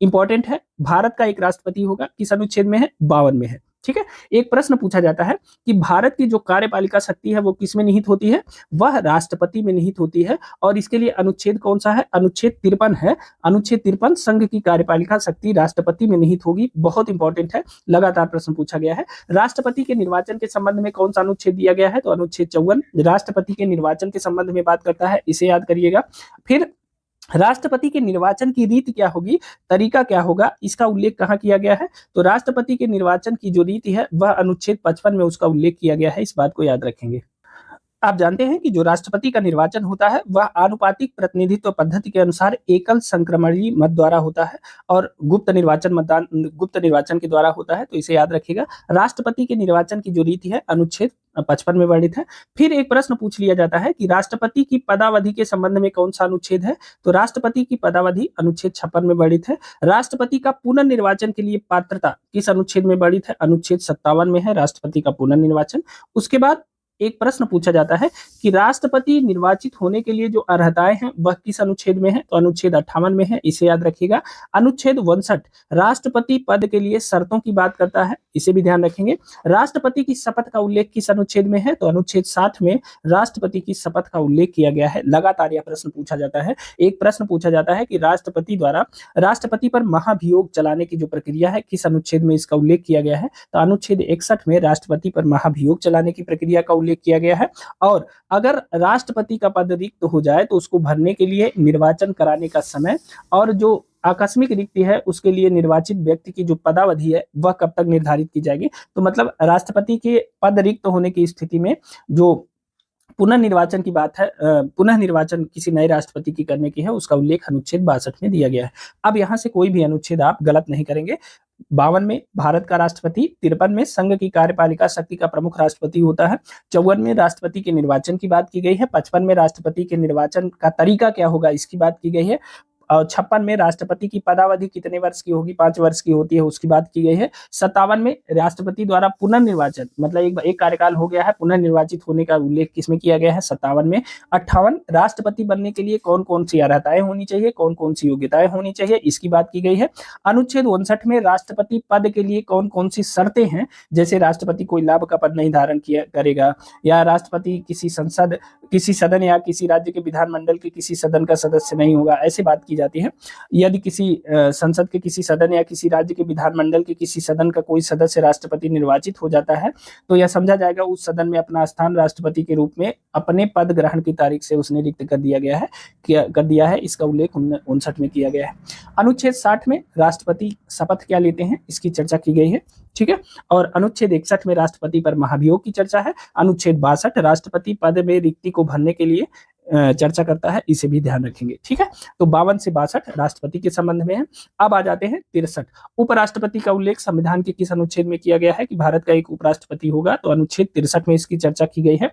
इंपॉर्टेंट है, भारत का एक राष्ट्रपति होगा, किस अनुच्छेद में है? 52 में है, ठीक है। एक प्रश्न पूछा जाता है कि भारत की जो कार्यपालिका शक्ति है वो किस में निहित होती है? वह राष्ट्रपति में निहित होती है और इसके लिए अनुच्छेद कौन सा है? अनुच्छेद 53 है। अनुच्छेद 53, संघ की कार्यपालिका शक्ति राष्ट्रपति में निहित होगी। बहुत इंपॉर्टेंट है, लगातार प्रश्न पूछा गया है। राष्ट्रपति के निर्वाचन के संबंध में कौन सा अनुच्छेद दिया गया है? तो अनुच्छेद 54 राष्ट्रपति के निर्वाचन के संबंध में बात करता है, इसे याद करिएगा। फिर राष्ट्रपति के निर्वाचन की रीति क्या होगी, तरीका क्या होगा, इसका उल्लेख कहाँ किया गया है? तो राष्ट्रपति के निर्वाचन की जो रीति है वह अनुच्छेद 55 में उसका उल्लेख किया गया है, इस बात को याद रखेंगे। आप जानते हैं कि जो राष्ट्रपति का निर्वाचन होता है वह आनुपातिक प्रतिनिधित्व पद्धति के अनुसार एकल संक्रमणीय मत द्वारा होता है और गुप्त निर्वाचन के द्वारा होता है, तो इसे याद रखिएगा। राष्ट्रपति के निर्वाचन की जो रीति है अनुच्छेद 55 में वर्णित है। फिर एक प्रश्न पूछ लिया जाता है कि राष्ट्रपति की पदावधि के संबंध में कौन सा अनुच्छेद है? तो राष्ट्रपति की पदावधि अनुच्छेद 56 में वर्णित है। राष्ट्रपति का पुनर्निर्वाचन के लिए पात्रता किस अनुच्छेद में वर्णित है? अनुच्छेद 57 में है राष्ट्रपति का पुनर्निर्वाचन। उसके बाद एक प्रश्न पूछा जाता है कि राष्ट्रपति निर्वाचित होने के लिए जो अर्हताएं हैं वह किस अनुच्छेद में है? तो अनुच्छेद 58 में है, इसे याद रखिएगा। अनुच्छेद 59 राष्ट्रपति पद के लिए शर्तों की बात करता है, इसे भी ध्यान रखेंगे। राष्ट्रपति की शपथ का उल्लेख किस अनुच्छेद में है? तो अनुच्छेद 60 में राष्ट्रपति की शपथ का उल्लेख किया गया है। लगातार यह प्रश्न पूछा जाता है। एक प्रश्न पूछा जाता है कि राष्ट्रपति द्वारा राष्ट्रपति पर महाभियोग चलाने की जो प्रक्रिया है किस अनुच्छेद में इसका उल्लेख किया गया है? तो अनुच्छेद 61 में राष्ट्रपति पर महाभियोग चलाने की प्रक्रिया का किया गया है। और अगर राष्ट्रपति का पद रिक्त हो जाए तो उसको भरने के लिए निर्वाचन कराने का समय और जो आकस्मिक रिक्ति है उसके लिए निर्वाचित व्यक्ति की जो पदावधि है वह कब तक निर्धारित की जाएगी। तो मतलब राष्ट्रपति के पद रिक्त होने की स्थिति में जो पुनर्निर्वाचन की बात है, पुनर्निर्वाचन किसी नए राष्ट्रपति की करने की है, उसका उल्लेख अनुच्छेद 62 में दिया गया है। अब यहाँ से कोई भी अनुच्छेद आप गलत नहीं करेंगे। 52 में भारत का राष्ट्रपति, 53 में संघ की कार्यपालिका शक्ति का प्रमुख राष्ट्रपति होता है, 54 में राष्ट्रपति के निर्वाचन की बात की गई है, 55 में राष्ट्रपति के निर्वाचन का तरीका क्या होगा इसकी बात की गई है, और 56 में राष्ट्रपति की पदावधि कितने वर्ष की होगी, 5 वर्ष की होती है, उसकी बात की गई है। 57 में राष्ट्रपति द्वारा पुनर्निर्वाचन, मतलब एक कार्यकाल हो गया है, पुनर्निर्वाचित होने का उल्लेख किसमें किया गया है, 57 में। 58 राष्ट्रपति बनने के लिए कौन कौन सी अर्हताएं होनी चाहिए, कौन कौन सी योग्यताएं होनी चाहिए, इसकी बात की गई है। अनुच्छेद 59 में राष्ट्रपति पद के लिए कौन कौन सी शर्तें हैं, जैसे राष्ट्रपति कोई लाभ का पद नहीं धारण किया करेगा, या राष्ट्रपति किसी सदन या किसी राज्य के विधानमंडल के किसी सदन का सदस्य नहीं होगा, ऐसी बात की जाती है। यदि किसी संसद के किसी सदन या किसी राज्य के विधानमंडल के किसी सदन का कोई सदस्य राष्ट्रपति निर्वाचित हो जाता है तो यह समझा जाएगा उस सदन में अपना स्थान राष्ट्रपति के रूप में अपने पद ग्रहण की तारीख से उसने रिक्त कर दिया है। इसका उल्लेख 59 में किया गया है। अनुच्छेद 60 में राष्ट्रपति शपथ क्या लेते हैं, इसकी चर्चा की गई है, ठीक है। और अनुच्छेद 61 में राष्ट्रपति पर महाभियोग की चर्चा है। अनुच्छेद 62 राष्ट्रपति पद में रिक्ति को भरने के लिए चर्चा करता है, इसे भी ध्यान रखेंगे, ठीक है। तो 52 से 62 राष्ट्रपति के संबंध में है। अब आ जाते हैं 63, उपराष्ट्रपति का उल्लेख संविधान के किस अनुच्छेद में किया गया है कि भारत का एक उपराष्ट्रपति होगा, तो अनुच्छेद 63 में इसकी चर्चा की गई है।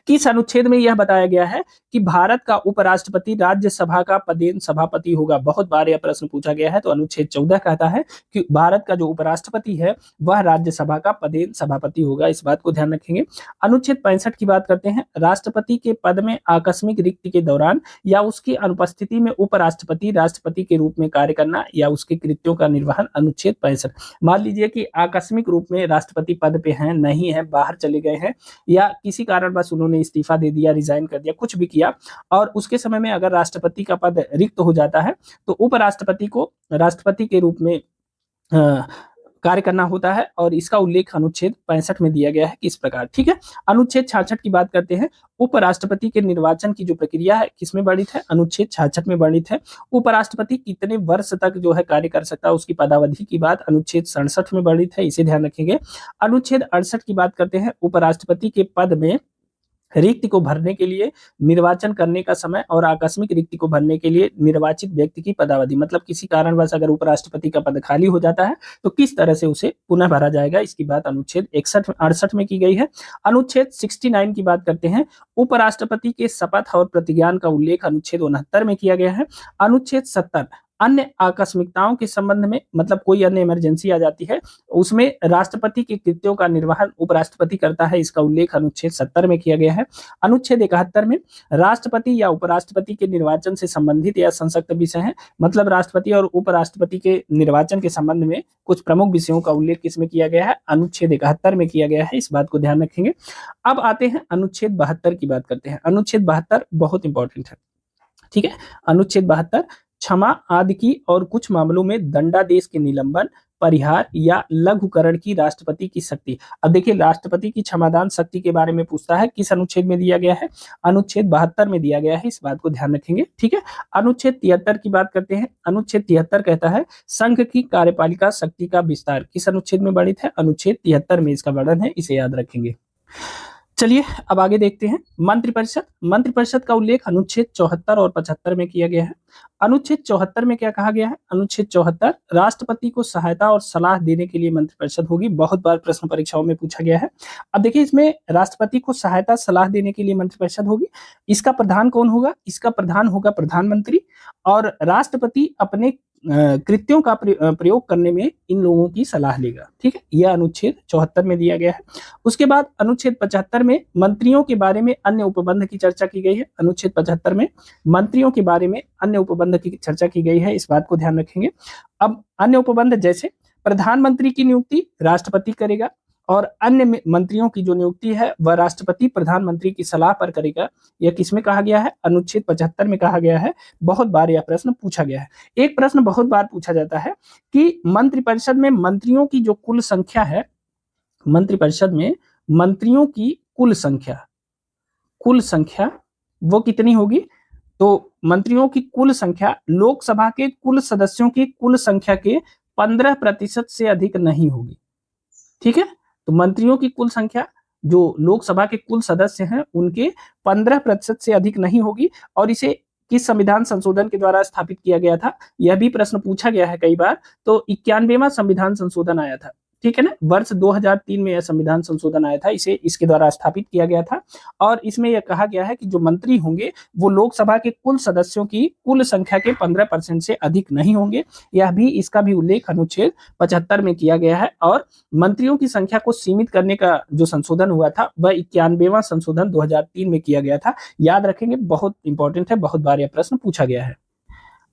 किस अनुच्छेद में यह बताया गया है कि भारत का उपराष्ट्रपति राज्यसभा का पदेन सभापति होगा, बहुत बार यह प्रश्न पूछा गया है। तो अनुच्छेद 14 कहता है कि भारत का जो उपराष्ट्रपति है वह राज्यसभा का पदेन सभापति होगा, इस बात को ध्यान रखेंगे। अनुच्छेद 65 की बात करते हैं, राष्ट्रपति के पद में आकस्मिक रिक्ति के दौरान या उसकी अनुपस्थिति में उपराष्ट्रपति राष्ट्रपति के रूप में कार्य करना या उसके कृत्यों का निर्वहन। अनुच्छेद 65, मान लीजिए कि आकस्मिक रूप में राष्ट्रपति पद पे हैं, नहीं है, बाहर चले गए हैं, या किसी कारण उन्होंने इस्तीफा दे दिया, रिजाइन कर दिया, कुछ भी किया, और उसके समय में अगर राष्ट्रपति का पद रिक्त हो जाता है तो उपराष्ट्रपति को राष्ट्रपति के रूप में कार्य करना होता है, और इसका उल्लेख अनुच्छेद 65 में दिया गया है किस प्रकार, ठीक है। अनुच्छेद 66 की बात करते हैं, उपराष्ट्रपति के निर्वाचन की जो प्रक्रिया है किसमें वर्णित है, अनुच्छेद 66 में वर्णित है। उपराष्ट्रपति कितने वर्ष तक जो है कार्य कर सकता है, उसकी पदावधि की बात अनुच्छेद 67 में वर्णित है, इसे ध्यान रखेंगे। अनुच्छेद 68 की बात करते हैं, उपराष्ट्रपति के पद में रिक्ति को भरने के लिए निर्वाचन करने का समय और आकस्मिक रिक्ति को भरने के लिए निर्वाचित व्यक्ति की पदावधि, मतलब किसी कारणवश अगर उपराष्ट्रपति का पद खाली हो जाता है तो किस तरह से उसे पुनः भरा जाएगा, इसकी बात अनुच्छेद 68 में की गई है। अनुच्छेद 69 की बात करते हैं, उपराष्ट्रपति के शपथ और प्रतिज्ञान का उल्लेख अनुच्छेद 69 में किया गया है। अनुच्छेद 70 अन्य आकस्मिकताओं के संबंध में, मतलब कोई अन्य इमरजेंसी आ जाती है उसमें राष्ट्रपति के कृत्यों का निर्वहन उपराष्ट्रपति करता है, इसका उल्लेख अनुच्छेद 70 में किया गया है। अनुच्छेद 71 में राष्ट्रपति या उपराष्ट्रपति के निर्वाचन से संबंधित या संसक्त विषय है, मतलब राष्ट्रपति और उपराष्ट्रपति के निर्वाचन के संबंध में कुछ प्रमुख विषयों का उल्लेख किसमें किया गया है, अनुच्छेद 71 में किया गया है, इस बात को ध्यान रखेंगे। अब आते हैं अनुच्छेद 72 की बात करते हैं। अनुच्छेद 72 बहुत इंपॉर्टेंट है, ठीक है। अनुच्छेद 72 क्षमा आदि की और कुछ मामलों में दंडादेश के निलंबन, परिहार या लघुकरण की राष्ट्रपति की शक्ति। अब देखिए, राष्ट्रपति की क्षमादान शक्ति के बारे में पूछता है, किस अनुच्छेद में दिया गया है, अनुच्छेद 72 में दिया गया है, इस बात को ध्यान रखेंगे, ठीक है। अनुच्छेद 73 की बात करते हैं। अनुच्छेद 73 कहता है संघ की कार्यपालिका शक्ति का विस्तार, किस अनुच्छेद में वर्णित है, अनुच्छेद 73 में इसका वर्णन है, इसे याद रखेंगे। चलिए अब आगे देखते हैं मंत्रिपरिषद। मंत्रिपरिषद का उल्लेख अनुच्छेद 74 और 75 में किया गया है। अनुच्छेद 74 में क्या कहा गया है, अनुच्छेद 74 राष्ट्रपति को सहायता और सलाह देने के लिए मंत्रिपरिषद होगी, बहुत बार प्रश्न परीक्षाओं में पूछा गया है। अब देखिए, इसमें राष्ट्रपति को सहायता सलाह देने के लिए मंत्रिपरिषद होगी, इसका प्रधान कौन होगा, इसका प्रधान होगा प्रधानमंत्री, और राष्ट्रपति अपने कृत्यों का प्रयोग करने में इन लोगों की सलाह लेगा, ठीक है। यह अनुच्छेद 74 में दिया गया है। उसके बाद अनुच्छेद 75 में मंत्रियों के बारे में अन्य उपबंध की चर्चा की गई है। अनुच्छेद 75 में मंत्रियों के बारे में अन्य उपबंध की चर्चा की गई है, इस बात को ध्यान रखेंगे। अब अन्य उपबंध जैसे प्रधानमंत्री की नियुक्ति राष्ट्रपति करेगा, और अन्य मंत्रियों की जो नियुक्ति है वह राष्ट्रपति प्रधानमंत्री की सलाह पर करेगा। यह किसमें कहा गया है, अनुच्छेद 75 में कहा गया है। बहुत बार यह प्रश्न पूछा गया है। एक प्रश्न बहुत बार पूछा जाता है कि मंत्रिपरिषद में मंत्रियों की जो कुल संख्या है, मंत्रिपरिषद में मंत्रियों की कुल संख्या वो कितनी होगी, तो मंत्रियों की कुल संख्या लोकसभा के कुल सदस्यों की कुल संख्या के 15% से अधिक नहीं होगी, ठीक है। तो मंत्रियों की कुल संख्या जो लोकसभा के कुल सदस्य हैं उनके 15% से अधिक नहीं होगी। और इसे किस संविधान संशोधन के द्वारा स्थापित किया गया था, यह भी प्रश्न पूछा गया है कई बार। तो 91वां संविधान संशोधन आया था, ठीक है ना। वर्ष 2003 में यह संविधान संशोधन आया था, इसे इसके द्वारा स्थापित किया गया था। और इसमें यह कहा गया है कि जो मंत्री होंगे वो लोकसभा के कुल सदस्यों की कुल संख्या के 15% से अधिक नहीं होंगे। यह भी, इसका भी उल्लेख अनुच्छेद 75 में किया गया है। और मंत्रियों की संख्या को सीमित करने का जो संशोधन हुआ था वह 91वां संशोधन 2003 में किया गया था। याद रखेंगे, बहुत इंपॉर्टेंट है, बहुत बार यह प्रश्न पूछा गया है।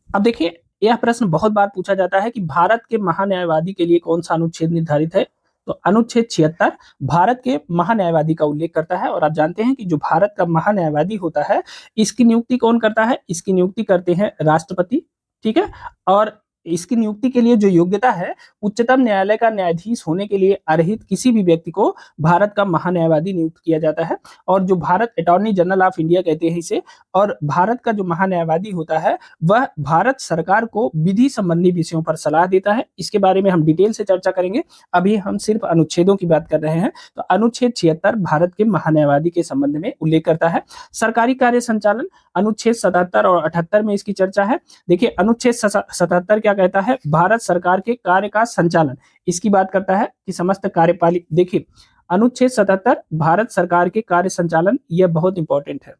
अब देखिए, यह प्रश्न बहुत बार पूछा जाता है कि भारत के महान्यायवादी के लिए कौन सा अनुच्छेद निर्धारित है। तो अनुच्छेद 76 भारत के महान्यायवादी का उल्लेख करता है। और आप जानते हैं कि जो भारत का महान्यायवादी होता है, इसकी नियुक्ति कौन करता है? इसकी नियुक्ति करते हैं राष्ट्रपति, ठीक है। और इसकी नियुक्ति के लिए जो योग्यता है, उच्चतम न्यायालय का न्यायाधीश होने के लिए अर्हित किसी भी व्यक्ति को भारत का महान्यायवादी नियुक्त किया जाता है। और जो Bharat attorney general of India कहते हैं इसे। और भारत का जो महान्यायवादी होता है वह भारत सरकार को विधि संबंधी विषयों पर सलाह देता है। इसके बारे में हम डिटेल से चर्चा करेंगे, अभी हम सिर्फ अनुच्छेदों की बात कर रहे हैं। तो अनुच्छेद 76 भारत के महान्यायवादी के संबंध में उल्लेख करता है। सरकारी कार्य संचालन, अनुच्छेद 77 और 78 में इसकी चर्चा है। देखिए, अनुच्छेद 77 क्या कहता है? भारत सरकार के कार्य का संचालन, इसकी बात करता है कि समस्त कार्यपालिक। देखिए, अनुच्छेद 77 भारत सरकार के कार्य संचालन, यह बहुत इंपॉर्टेंट है।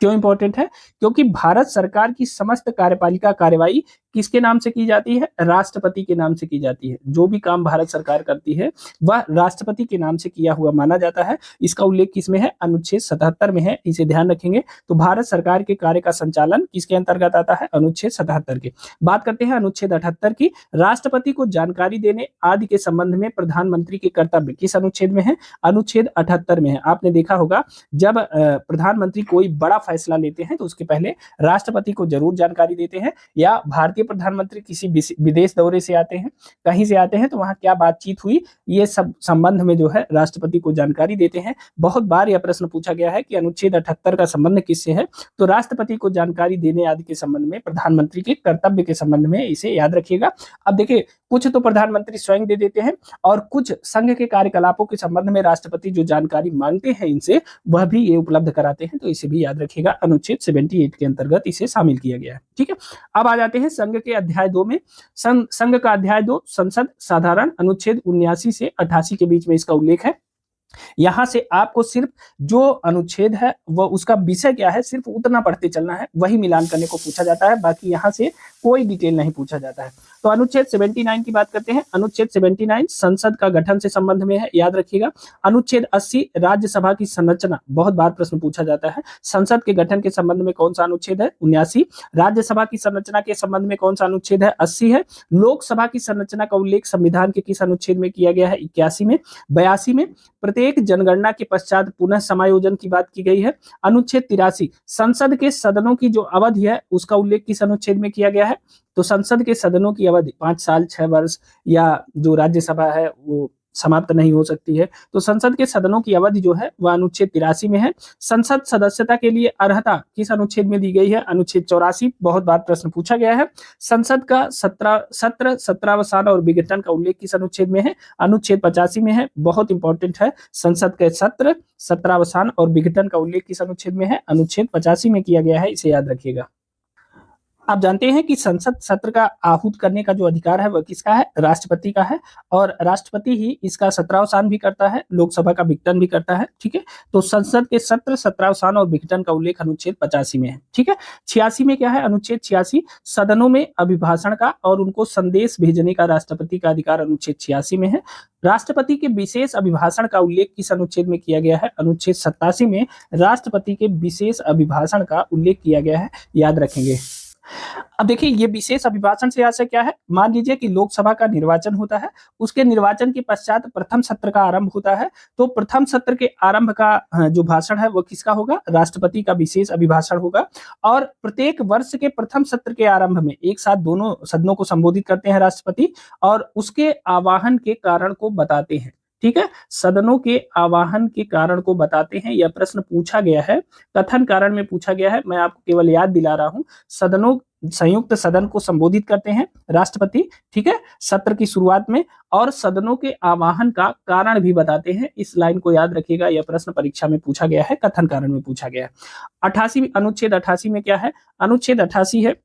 क्यों इंपॉर्टेंट है? क्योंकि भारत सरकार की समस्त कार्यपालिका कार्यवाही किसके नाम से की जाती है? राष्ट्रपति के नाम से की जाती है। जो भी काम भारत सरकार करती है वह राष्ट्रपति के नाम से किया हुआ माना जाता है। इसका उल्लेख किसमें है? अनुच्छेद 77 में है, इसे ध्यान रखेंगे। तो भारत सरकार के कार्य का संचालन किसके अंतर्गत आता है? अनुच्छेद 77 के। बात करते हैं अनुच्छेद 78 की। राष्ट्रपति को जानकारी देने आदि के संबंध में प्रधानमंत्री के कर्तव्य किस अनुच्छेद में है? अनुच्छेद 78 में है। आपने देखा होगा, जब प्रधानमंत्री कोई बड़ा फैसला लेते हैं तो उसके पहले राष्ट्रपति को जरूर जानकारी देते हैं। या भारतीय प्रधानमंत्री किसी विदेश दौरे से आते हैं, कहीं से आते हैं, तो वहां क्या बातचीत हुई, ये सब संबंध में जो है राष्ट्रपति को जानकारी देते हैं। बहुत बार यह प्रश्न पूछा गया है कि अनुच्छेद 78 का संबंध किससे है? तो राष्ट्रपति को जानकारी देने आदि के संबंध में, प्रधानमंत्री के कर्तव्य के संबंध में, इसे याद रखिएगा। अब देखिए, कुछ तो प्रधानमंत्री स्वयं दे देते हैं और कुछ संघ के कार्यकलापों के संबंध में राष्ट्रपति जो जानकारी मांगते हैं इनसे, वह भी ये उपलब्ध कराते हैं। तो इसे भी याद रखिएगा, अनुच्छेद 78 के अंतर्गत इसे शामिल किया गया है। ठीक है, अब आ जाते हैं संघ के अध्याय 2 में। संघ का अध्याय 2 संसद साधारण, अनुच्छेद 79 से 88 के बीच में इसका उल्लेख है। यहां से आपको सिर्फ जो अनुच्छेद है वह उसका विषय क्या है, सिर्फ उतना पढ़ते चलना है, वही मिलान करने को पूछा जाता है। बाकी यहां से कोई डिटेल नहीं पूछा जाता है। तो अनुच्छेद 79 की बात करते हैं। अनुच्छेद 79 संसद का गठन से संबंध में है, याद रखिएगा। अनुच्छेद 80 राज्यसभा की संरचना, बहुत बार प्रश्न पूछा जाता है। संसद के गठन के संबंध में कौन सा अनुच्छेद है? 79। राज्यसभा की संरचना के संबंध में कौन सा अनुच्छेद है? 80 है। लोकसभा की संरचना का उल्लेख संविधान के किस अनुच्छेद में किया गया है? 81 में। 82 में प्रत्येक जनगणना के पश्चात पुनः समायोजन की बात की गई है। अनुच्छेद 83 संसद के सदनों की जो अवधि है उसका उल्लेख किस अनुच्छेद में किया गया है? तो संसद के सदनों की अवधि 5 साल, 6 वर्ष, या जो राज्यसभा है वो समाप्त नहीं हो सकती है। तो संसद के सदनों की अवधि जो है वह अनुच्छेद 83 में है। संसद सदस्यता के लिए अर्हता किस अनुच्छेद में दी गई है? अनुच्छेद 84, बहुत बार प्रश्न पूछा गया है। संसद का सत्र, सत्रावसान और विघटन का उल्लेख किस अनुच्छेद में है? अनुच्छेद 85 में है, बहुत इंपॉर्टेंट है। संसद के सत्र, सत्रावसान और विघटन का उल्लेख किस अनुच्छेद में है? अनुच्छेद 85 में किया गया है, इसे याद रखिएगा। आप जानते हैं कि संसद सत्र का आहूत करने का जो अधिकार है वह किसका है? राष्ट्रपति का है। और राष्ट्रपति ही इसका सत्रावसान भी करता है, लोकसभा का विघटन भी करता है। ठीक है, तो संसद के सत्र, सत्रावसान और विघटन का उल्लेख अनुच्छेद 85 में है। ठीक है, 86 में क्या है? अनुच्छेद 86 सदनों में अभिभाषण का और उनको संदेश भेजने का राष्ट्रपति का अधिकार अनुच्छेद 86 में है। राष्ट्रपति के विशेष अभिभाषण का उल्लेख किस अनुच्छेद में किया गया है? अनुच्छेद 87 में राष्ट्रपति के विशेष अभिभाषण का उल्लेख किया गया है, याद रखेंगे। अब देखिए, ये विशेष अभिभाषण से आशय क्या है? मान लीजिए कि लोकसभा का निर्वाचन होता है, उसके निर्वाचन के पश्चात प्रथम सत्र का आरंभ होता है। तो प्रथम सत्र के आरंभ का जो भाषण है वो किसका होगा? राष्ट्रपति का विशेष अभिभाषण होगा। और प्रत्येक वर्ष के प्रथम सत्र के आरंभ में एक साथ दोनों सदनों को संबोधित करते हैं राष्ट्रपति, और उसके आवाहन के कारण को बताते हैं। ठीक है, सदनों के आवाहन के कारण को बताते हैं। यह प्रश्न पूछा गया है, कथन कारण में पूछा गया है। मैं आपको केवल याद दिला रहा हूं। सदनों, संयुक्त सदन को संबोधित करते हैं राष्ट्रपति, ठीक है, सत्र की शुरुआत में, और सदनों के आवाहन का कारण भी बताते हैं। इस लाइन को याद रखिएगा, यह प्रश्न परीक्षा में पूछा गया है, कथन कारण में पूछा गया है। 88 अनुच्छेद 88 में क्या है? अनुच्छेद 88 है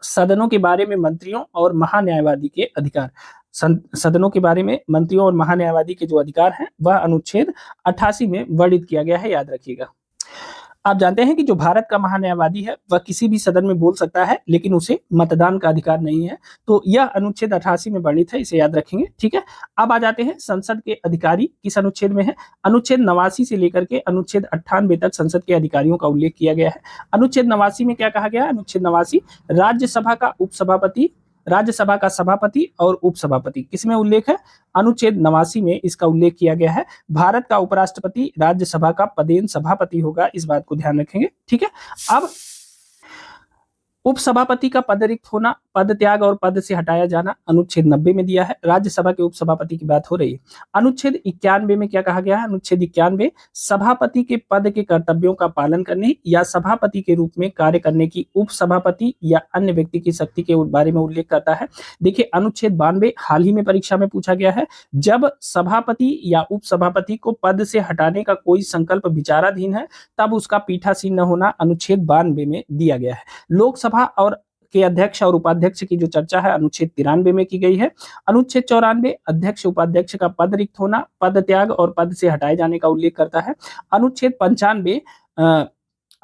सदनों के बारे में मंत्रियों और महान्यायवादी के अधिकार। सदनों के बारे में मंत्रियों और महान्यायवादी के जो अधिकार हैं वह अनुच्छेद 88 में वर्णित किया गया है, याद रखिएगा। आप जानते हैं कि जो भारत का महान्यायवादी है वह किसी भी सदन में बोल सकता है, लेकिन उसे मतदान का अधिकार नहीं है। तो यह अनुच्छेद 88 में वर्णित है, इसे याद रखेंगे, ठीक है। अब आ जाते हैं संसद के अधिकारी किस अनुच्छेद में है। अनुच्छेद 89 से लेकर के अनुच्छेद 98 तक संसद के अधिकारियों का उल्लेख किया गया है। अनुच्छेद 89 में क्या कहा गया है? अनुच्छेद 89 राज्यसभा का उपसभापति, राज्यसभा का सभापति और उपसभापति, किसमें उल्लेख है? अनुच्छेद 89 में इसका उल्लेख किया गया है। भारत का उपराष्ट्रपति राज्यसभा का पदेन सभापति होगा, इस बात को ध्यान रखेंगे, ठीक है। अब उपसभापति का पद रिक्त होना, पद त्याग और पद से हटाया जाना अनुच्छेद 90 में दिया है। राज्यसभा के उपसभापति की बात हो रही है। अनुच्छेद 91 में क्या कहा गया है? अनुच्छेद 91 सभापति के पद के कर्तव्यों का पालन करने या सभापति के रूप में कार्य करने की उपसभापति या अन्य व्यक्ति की शक्ति के बारे में उल्लेख करता है। देखिए अनुच्छेद 92 हाल ही में परीक्षा में पूछा गया है। जब सभापति या उपसभापति को पद से हटाने का कोई संकल्प विचाराधीन है तब उसका पीठासीन न होना अनुच्छेद 92 में दिया गया है। लोकसभा और के अध्यक्ष और उपाध्यक्ष की जो चर्चा है अनुच्छेद 93 में की गई है। अनुच्छेद 94 अध्यक्ष उपाध्यक्ष का पद रिक्त होना, पद त्याग और पद से हटाए जाने का उल्लेख करता है। अनुच्छेद 95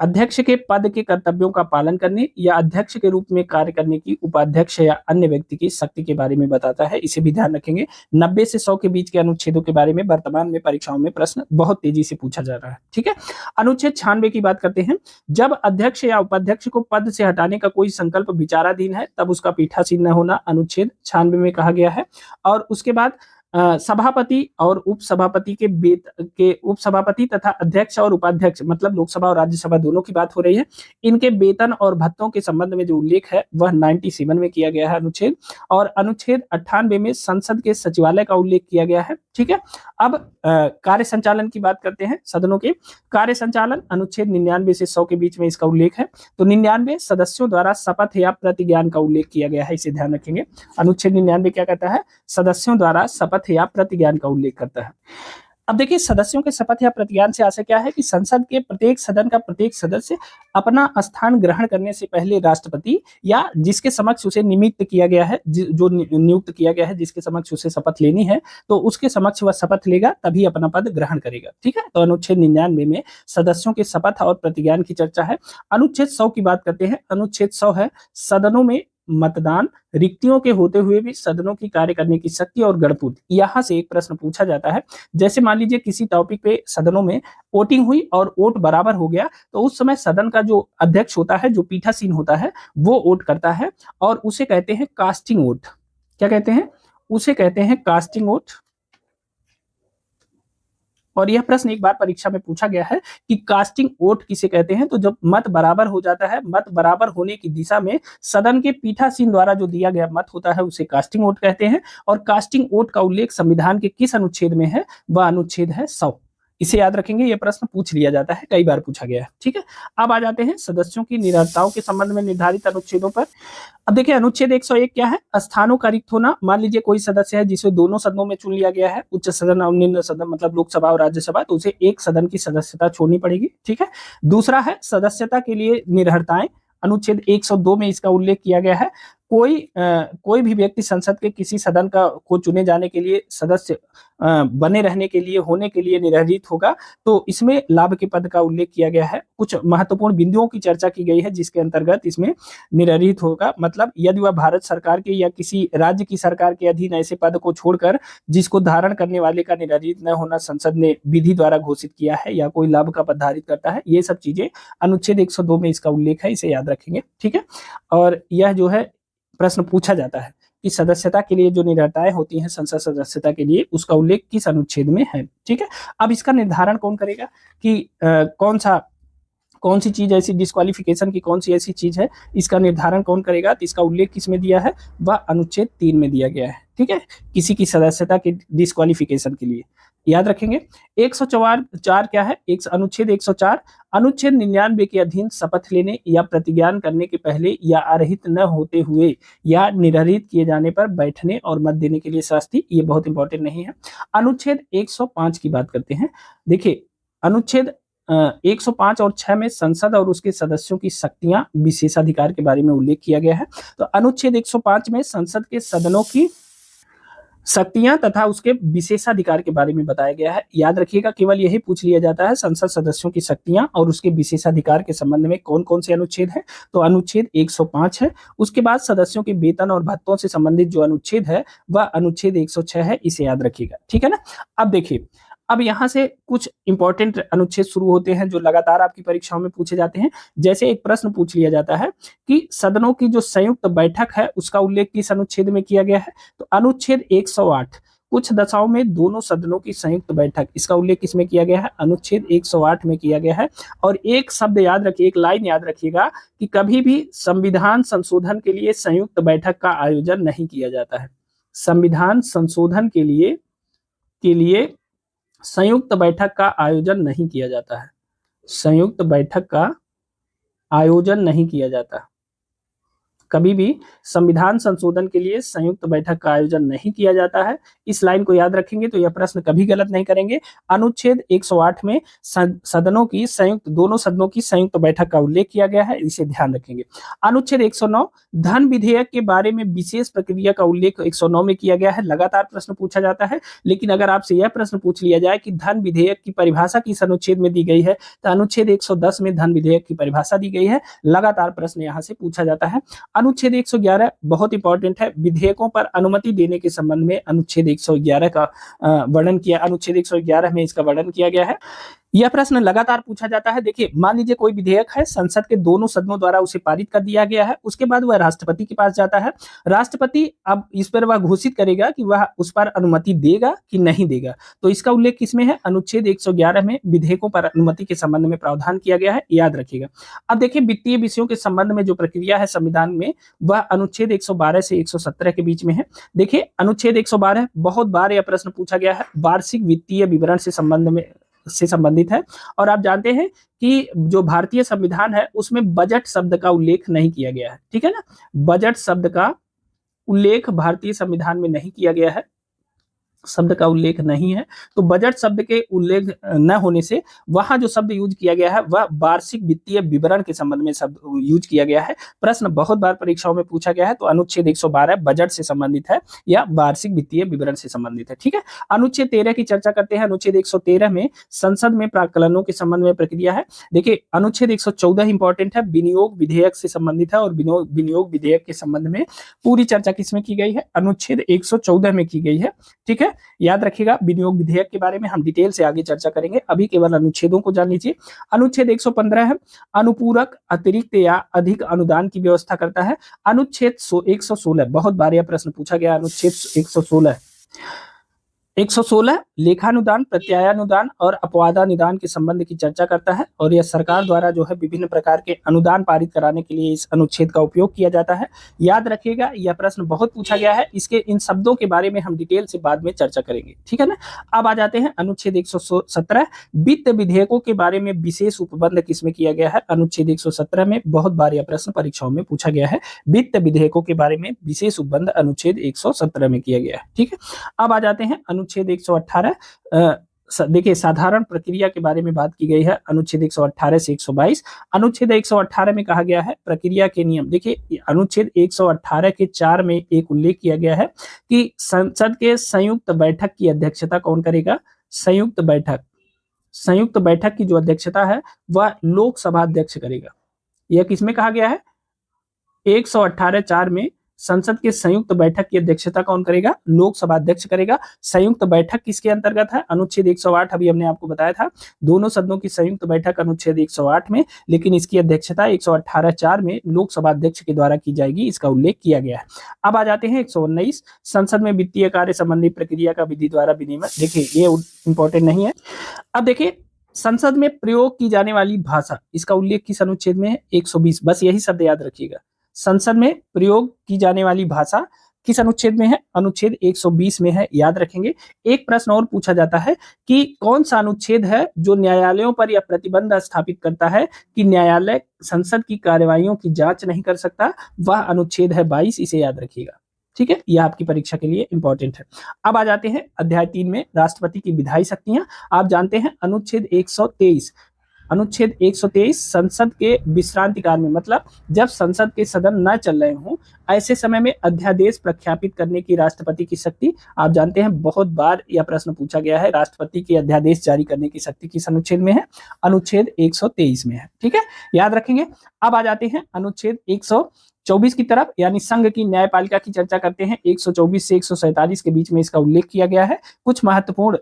अध्यक्ष के पद के कर्तव्यों का पालन करने या अध्यक्ष के रूप में कार्य करने की उपाध्यक्ष या अन्य व्यक्ति की शक्ति के बारे में बताता है, इसे भी ध्यान रखेंगे। 90 से 100 के बीच के अनुच्छेदों के बारे में वर्तमान में परीक्षाओं में प्रश्न बहुत तेजी से पूछा जा रहा है, ठीक है। अनुच्छेद 96 की बात करते हैं। जब अध्यक्ष या उपाध्यक्ष को पद से हटाने का कोई संकल्प विचाराधीन है तब उसका पीठासीन न होना अनुच्छेद 96 में कहा गया है। और उसके बाद सभापति और उपसभापति के उपसभापति तथा अध्यक्ष और उपाध्यक्ष मतलब लोकसभा और राज्यसभा दोनों की बात हो रही है। इनके वेतन और भत्तों के संबंध में जो उल्लेख है वह 97 में किया गया है अनुच्छेद। और अनुच्छेद 98 में संसद के सचिवालय का उल्लेख किया गया है, ठीक है। अब कार्य संचालन की बात करते हैं। सदनों के कार्य संचालन अनुच्छेद 99 से 100 के बीच में इसका उल्लेख है। तो 99 सदस्यों द्वारा शपथ या प्रतिज्ञान का उल्लेख किया गया है, इसे ध्यान रखेंगे। अनुच्छेद 99 क्या कहता है? सदस्यों द्वारा शपथ या प्रतिज्ञान का उल्लेख करता है। अब देखिए सदस्यों के शपथ या प्रतिज्ञान से आशय क्या है कि संसद के प्रत्येक सदन का प्रत्येक सदस्य अपना स्थान ग्रहण करने से पहले राष्ट्रपति या जिसके समक्ष उसे निमित्त किया गया है, जो नियुक्त किया गया है, जिसके समक्ष उसे शपथ लेनी है, तो उसके समक्ष वह शपथ लेगा तभी अपना पद ग्रहण करेगा, ठीक है। तो अनुच्छेद 99 में सदस्यों के शपथ और प्रतिज्ञान की चर्चा है। अनुच्छेद 100 की बात करते हैं। अनुच्छेद 100 है सदनों में मतदान, रिक्तियों के होते हुए भी सदनों की कार्य करने की शक्ति और गणपूर्ति। यहां से एक प्रश्न पूछा जाता है, जैसे मान लीजिए किसी टॉपिक पे सदनों में वोटिंग हुई और वोट बराबर हो गया, तो उस समय सदन का जो अध्यक्ष होता है, जो पीठासीन होता है, वो वोट करता है और उसे कहते हैं कास्टिंग वोट। क्या कहते हैं? उसे कहते हैं कास्टिंग वोट। और यह प्रश्न एक बार परीक्षा में पूछा गया है कि कास्टिंग वोट किसे कहते हैं? तो जब मत बराबर हो जाता है, मत बराबर होने की दिशा में सदन के पीठासीन द्वारा जो दिया गया मत होता है उसे कास्टिंग वोट कहते हैं। और कास्टिंग वोट का उल्लेख संविधान के किस अनुच्छेद में है? वह अनुच्छेद है 100। इसे याद रखेंगे, यह प्रश्न पूछ लिया जाता है, कई बार पूछा गया है, ठीक है। अब आ जाते हैं सदस्यों की निरर्थताओं के संबंध में निर्धारित अनुच्छेदों पर। अब देखिए अनुच्छेद 101 क्या है? स्थानों का रिक्त होना। मान लीजिए कोई सदस्य है जिसे दोनों सदनों में चुन लिया गया है, उच्च सदन और निम्न सदन मतलब लोकसभा और राज्यसभा, तो उसे एक सदन की सदस्यता छोड़नी पड़ेगी, ठीक है। दूसरा है सदस्यता के लिए निरर्थताएं। अनुच्छेद 102 में इसका उल्लेख किया गया है। कोई भी व्यक्ति संसद के किसी सदन को चुने जाने के लिए सदस्य बने रहने के लिए होने के लिए निरर्हित होगा, तो इसमें लाभ के पद का उल्लेख किया गया है। कुछ महत्वपूर्ण बिंदुओं की चर्चा की गई है जिसके अंतर्गत इसमें निरर्हित होगा, मतलब यदि वह भारत सरकार के या किसी राज्य की सरकार के अधीन ऐसे पद को छोड़कर जिसको धारण करने वाले का निरर्हित न होना संसद ने विधि द्वारा घोषित किया है, या कोई लाभ का पद धारित करता है, ये सब चीजें अनुच्छेद 102 में इसका उल्लेख है, इसे याद रखेंगे, ठीक है। और यह जो है प्रश्न पूछा जाता है कि सदस्यता के लिए जो निरर्थताएं होती हैं संसद सदस्यता के लिए, उसका उल्लेख किस अनुच्छेद में है, ठीक है। अब इसका निर्धारण कौन करेगा कि कौन सी चीज ऐसी डिस्क्वालिफिकेशन की कौन सी ऐसी चीज है, इसका निर्धारण कौन करेगा? तो इसका उल्लेख किसमें दिया है? वह अनुच्छेद 3 में दिया गया है, ठीक है, किसी की सदस्यता की डिस्क्वालिफिकेशन के लिए, याद रखेंगे। 104 क्या है? अनुच्छेद 104 अनुच्छेद 99 के अधीन शपथ लेने या प्रतिज्ञान करने के पहले या अर्हित न होते हुए या निरर्हित किए जाने पर बैठने और मत देने के लिए शास्ति, ये बहुत इंपॉर्टेंट नहीं है। अनुच्छेद 105 की बात करते हैं। देखिए अनुच्छेद 105 और 6 में संसद और उसके सदस्यों की शक्तियां, विशेषाधिकार के बारे में उल्लेख किया गया है। तो अनुच्छेद 105 में संसद के सदनों की शक्तियां तथा उसके विशेषाधिकार के बारे में बताया गया है। याद रखिएगा, केवल यही पूछ लिया जाता है संसद सदस्यों की शक्तियां और उसके विशेषाधिकार के संबंध में कौन कौन से अनुच्छेद हैं। तो अनुच्छेद 105 है। उसके बाद सदस्यों के वेतन और भत्तों से संबंधित जो अनुच्छेद है वह अनुच्छेद 106 है। इसे याद रखिएगा, ठीक है ना। अब देखिए, अब यहां से कुछ इंपॉर्टेंट अनुच्छेद शुरू होते हैं जो लगातार आपकी परीक्षाओं में पूछे जाते हैं। जैसे एक प्रश्न पूछ लिया जाता है कि सदनों की जो संयुक्त बैठक है उसका उल्लेख किस अनुच्छेद में किया गया है। तो अनुच्छेद 108, कुछ दशाओं में दोनों सदनों की संयुक्त बैठक, इसका उल्लेख किसमें किया गया है, अनुच्छेद 108 में किया गया है। और एक शब्द याद रखिए, एक लाइन याद रखिएगा कि कभी भी संविधान संशोधन के लिए संयुक्त बैठक का आयोजन नहीं किया जाता है। संविधान संशोधन के लिए संयुक्त बैठक का आयोजन नहीं किया जाता है। संयुक्त बैठक का आयोजन नहीं किया जाता। कभी भी संविधान संशोधन के लिए संयुक्त बैठक का आयोजन नहीं किया जाता है। इस लाइन को याद रखेंगे तो यह प्रश्न कभी गलत नहीं करेंगे। अनुच्छेद 108 में सदनों की संयुक्त, दोनों सदनों की संयुक्त बैठक का उल्लेख किया गया है, इसे ध्यान रखेंगे। अनुच्छेद 109, धन विधेयक के बारे में विशेष प्रक्रिया का उल्लेख 109 में किया गया है। लगातार प्रश्न पूछा जाता है, लेकिन अगर आपसे यह प्रश्न पूछ लिया जाए कि धन विधेयक की परिभाषा किस अनुच्छेद में दी गई है, तो अनुच्छेद 110 में धन विधेयक की परिभाषा दी गई है। लगातार प्रश्न यहां से पूछा जाता है। अनुच्छेद 111 बहुत इंपॉर्टेंट है, विधेयकों पर अनुमति देने के संबंध में अनुच्छेद 111 का वर्णन किया, अनुच्छेद 111 में इसका वर्णन किया गया है। यह प्रश्न लगातार पूछा जाता है। देखिए, मान लीजिए कोई विधेयक है, संसद के दोनों सदनों द्वारा उसे पारित कर दिया गया है, उसके बाद वह राष्ट्रपति के पास जाता है। राष्ट्रपति अब इस पर वह घोषित करेगा कि वह उस पर अनुमति देगा कि नहीं देगा। तो इसका उल्लेख किसमें है, अनुच्छेद 111 में विधेयकों पर अनुमति के संबंध में प्रावधान किया गया है, याद रखिएगा। अब देखिए, वित्तीय विषयों के संबंध में जो प्रक्रिया है संविधान में, वह अनुच्छेद 112 से 117 के बीच में है। देखिए, अनुच्छेद 112 बहुत बार यह प्रश्न पूछा गया है, वार्षिक वित्तीय विवरण से संबंधित है। और आप जानते हैं कि जो भारतीय संविधान है उसमें बजट शब्द का उल्लेख नहीं किया गया है, ठीक है ना। बजट शब्द का उल्लेख भारतीय संविधान में नहीं किया गया है, शब्द का उल्लेख नहीं है। तो बजट शब्द के उल्लेख न होने से वहां जो शब्द यूज किया गया है वह वार्षिक वित्तीय विवरण के संबंध में शब्द यूज किया गया है। प्रश्न बहुत बार परीक्षाओं में पूछा गया है। तो अनुच्छेद 112 बजट से संबंधित है या वार्षिक वित्तीय विवरण से संबंधित है, ठीक है। अनुच्छेद 13 की चर्चा करते हैं। अनुच्छेद 113 में संसद में प्राक्कलनों के संबंध में प्रक्रिया है। देखिए, अनुच्छेद 114 इंपॉर्टेंट है, विनियोग विधेयक से संबंधित है और विनियोग विधेयक के संबंध में पूरी चर्चा किसमें की गई है, अनुच्छेद 114 में की गई है, ठीक है। याद रखिएगा, विनियोग विधेयक के बारे में हम डिटेल से आगे चर्चा करेंगे, अभी केवल अनुच्छेदों को जान लीजिए। अनुच्छेद 115 है, अनुपूरक अतिरिक्त या अधिक अनुदान की व्यवस्था करता है। अनुच्छेद 116, बहुत बार यह प्रश्न पूछा गया, अनुच्छेद 116 लेखानुदान, प्रत्यायानुदान और अपवादानुदान के संबंध की चर्चा करता है। और यह सरकार द्वारा जो है विभिन्न प्रकार के अनुदान पारित कराने के लिए इस अनुच्छेद का उपयोग किया जाता है। याद रखिएगा, यह प्रश्न बहुत पूछा गया है, इसके इन शब्दों के बारे में हम डिटेल से बाद में चर्चा करेंगे, ठीक है ना। अब आ जाते हैं अनुच्छेद 117, वित्त विधेयकों के बारे में विशेष उपबंध किसमें किया गया है, अनुच्छेद 117 में। बहुत बार यह प्रश्न परीक्षाओं में पूछा गया है, वित्त विधेयकों के बारे में विशेष उपबंध अनुच्छेद 117 में किया गया है, ठीक है। अब आ जाते हैं अनुच्छेद 118, देखिए साधारण प्रक्रिया के बारे में बात की गई है, अनुच्छेद 118 से 122। अनुच्छेद 118 में कहा गया है प्रक्रिया के नियम। देखिए, अनुच्छेद 118 के 4 में एक उल्लेख किया गया है कि संसद के संयुक्त बैठक की अध्यक्षता कौन करेगा, संयुक्त बैठक की जो अध्यक्षता है वह लोकसभा अध्यक्ष करेगा। यह किसमें कहा गया है, 118(4) में संसद के संयुक्त बैठक की अध्यक्षता कौन करेगा, लोकसभा अध्यक्ष करेगा। संयुक्त बैठक किसके अंतर्गत है, अनुच्छेद 108, अभी हमने आपको बताया था, दोनों सदनों की संयुक्त बैठक अनुच्छेद 108 में, लेकिन इसकी अध्यक्षता 118(4) में लोकसभा अध्यक्ष के द्वारा की जाएगी, इसका उल्लेख किया गया है। अब आ जाते हैं 119, संसद में वित्तीय कार्य संबंधी प्रक्रिया का विधि द्वारा विनियमन। देखिए, ये इंपॉर्टेंट नहीं है। अब देखिए, संसद में प्रयोग की जाने वाली भाषा, इसका उल्लेख किस अनुच्छेद में है, 120। बस यही शब्द याद रखिएगा, संसद में प्रयोग की जाने वाली भाषा किस अनुच्छेद में है, अनुच्छेद 120 में है, याद रखेंगे। एक प्रश्न और पूछा जाता है कि कौन सा अनुच्छेद है जो न्यायालयों पर यह प्रतिबंध स्थापित करता है कि न्यायालय संसद की कार्यवाहियों की जांच नहीं कर सकता, वह अनुच्छेद है 22, इसे याद रखिएगा, ठीक है। यह आपकी परीक्षा के लिए इंपॉर्टेंट है। अब आ जाते हैं अध्याय 3 में राष्ट्रपति की विधायी शक्तियां। आप जानते हैं अनुच्छेद 123 अनुच्छेद 123 संसद के विश्रांति काल में, मतलब जब संसद के सदन न चल रहे हों ऐसे समय में अध्यादेश प्रख्यापित करने की राष्ट्रपति की शक्ति। आप जानते हैं बहुत बार यह प्रश्न पूछा गया है, राष्ट्रपति की अध्यादेश जारी करने की शक्ति किस अनुच्छेद में है? अनुच्छेद 123 में है। ठीक है, याद रखेंगे। अब आ जाते हैं अनुच्छेद 124 की तरफ, यानी संघ की न्यायपालिका की चर्चा करते हैं। 124 से 147 के बीच में इसका उल्लेख किया गया है। कुछ महत्वपूर्ण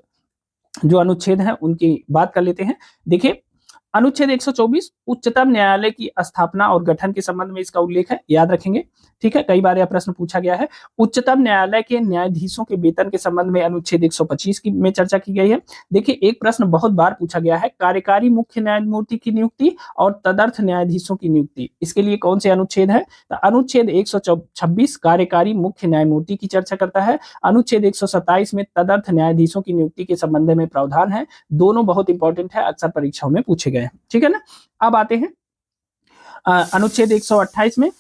जो अनुच्छेद हैं उनकी बात कर लेते हैं। देखिए, अनुच्छेद 124 उच्चतम न्यायालय की स्थापना और गठन के संबंध में इसका उल्लेख है, याद रखेंगे। ठीक है, कई बार यह प्रश्न पूछा गया है। उच्चतम न्यायालय के न्यायाधीशों के वेतन के संबंध में अनुच्छेद 125 में चर्चा की गई है। देखिए, एक प्रश्न बहुत बार पूछा गया है, कार्यकारी मुख्य न्यायमूर्ति की नियुक्ति और तदर्थ न्यायाधीशों की नियुक्ति, इसके लिए कौन से अनुच्छेद है? तो अनुच्छेद 126 कार्यकारी मुख्य न्यायमूर्ति की चर्चा करता है। अनुच्छेद 127 में तदर्थ न्यायाधीशों की नियुक्ति के संबंध में प्रावधान है। दोनों बहुत इंपॉर्टेंट है, अक्सर परीक्षाओं में पूछे गए हैं। ठीक है ना। अब आते हैं अनुच्छेद 128 में।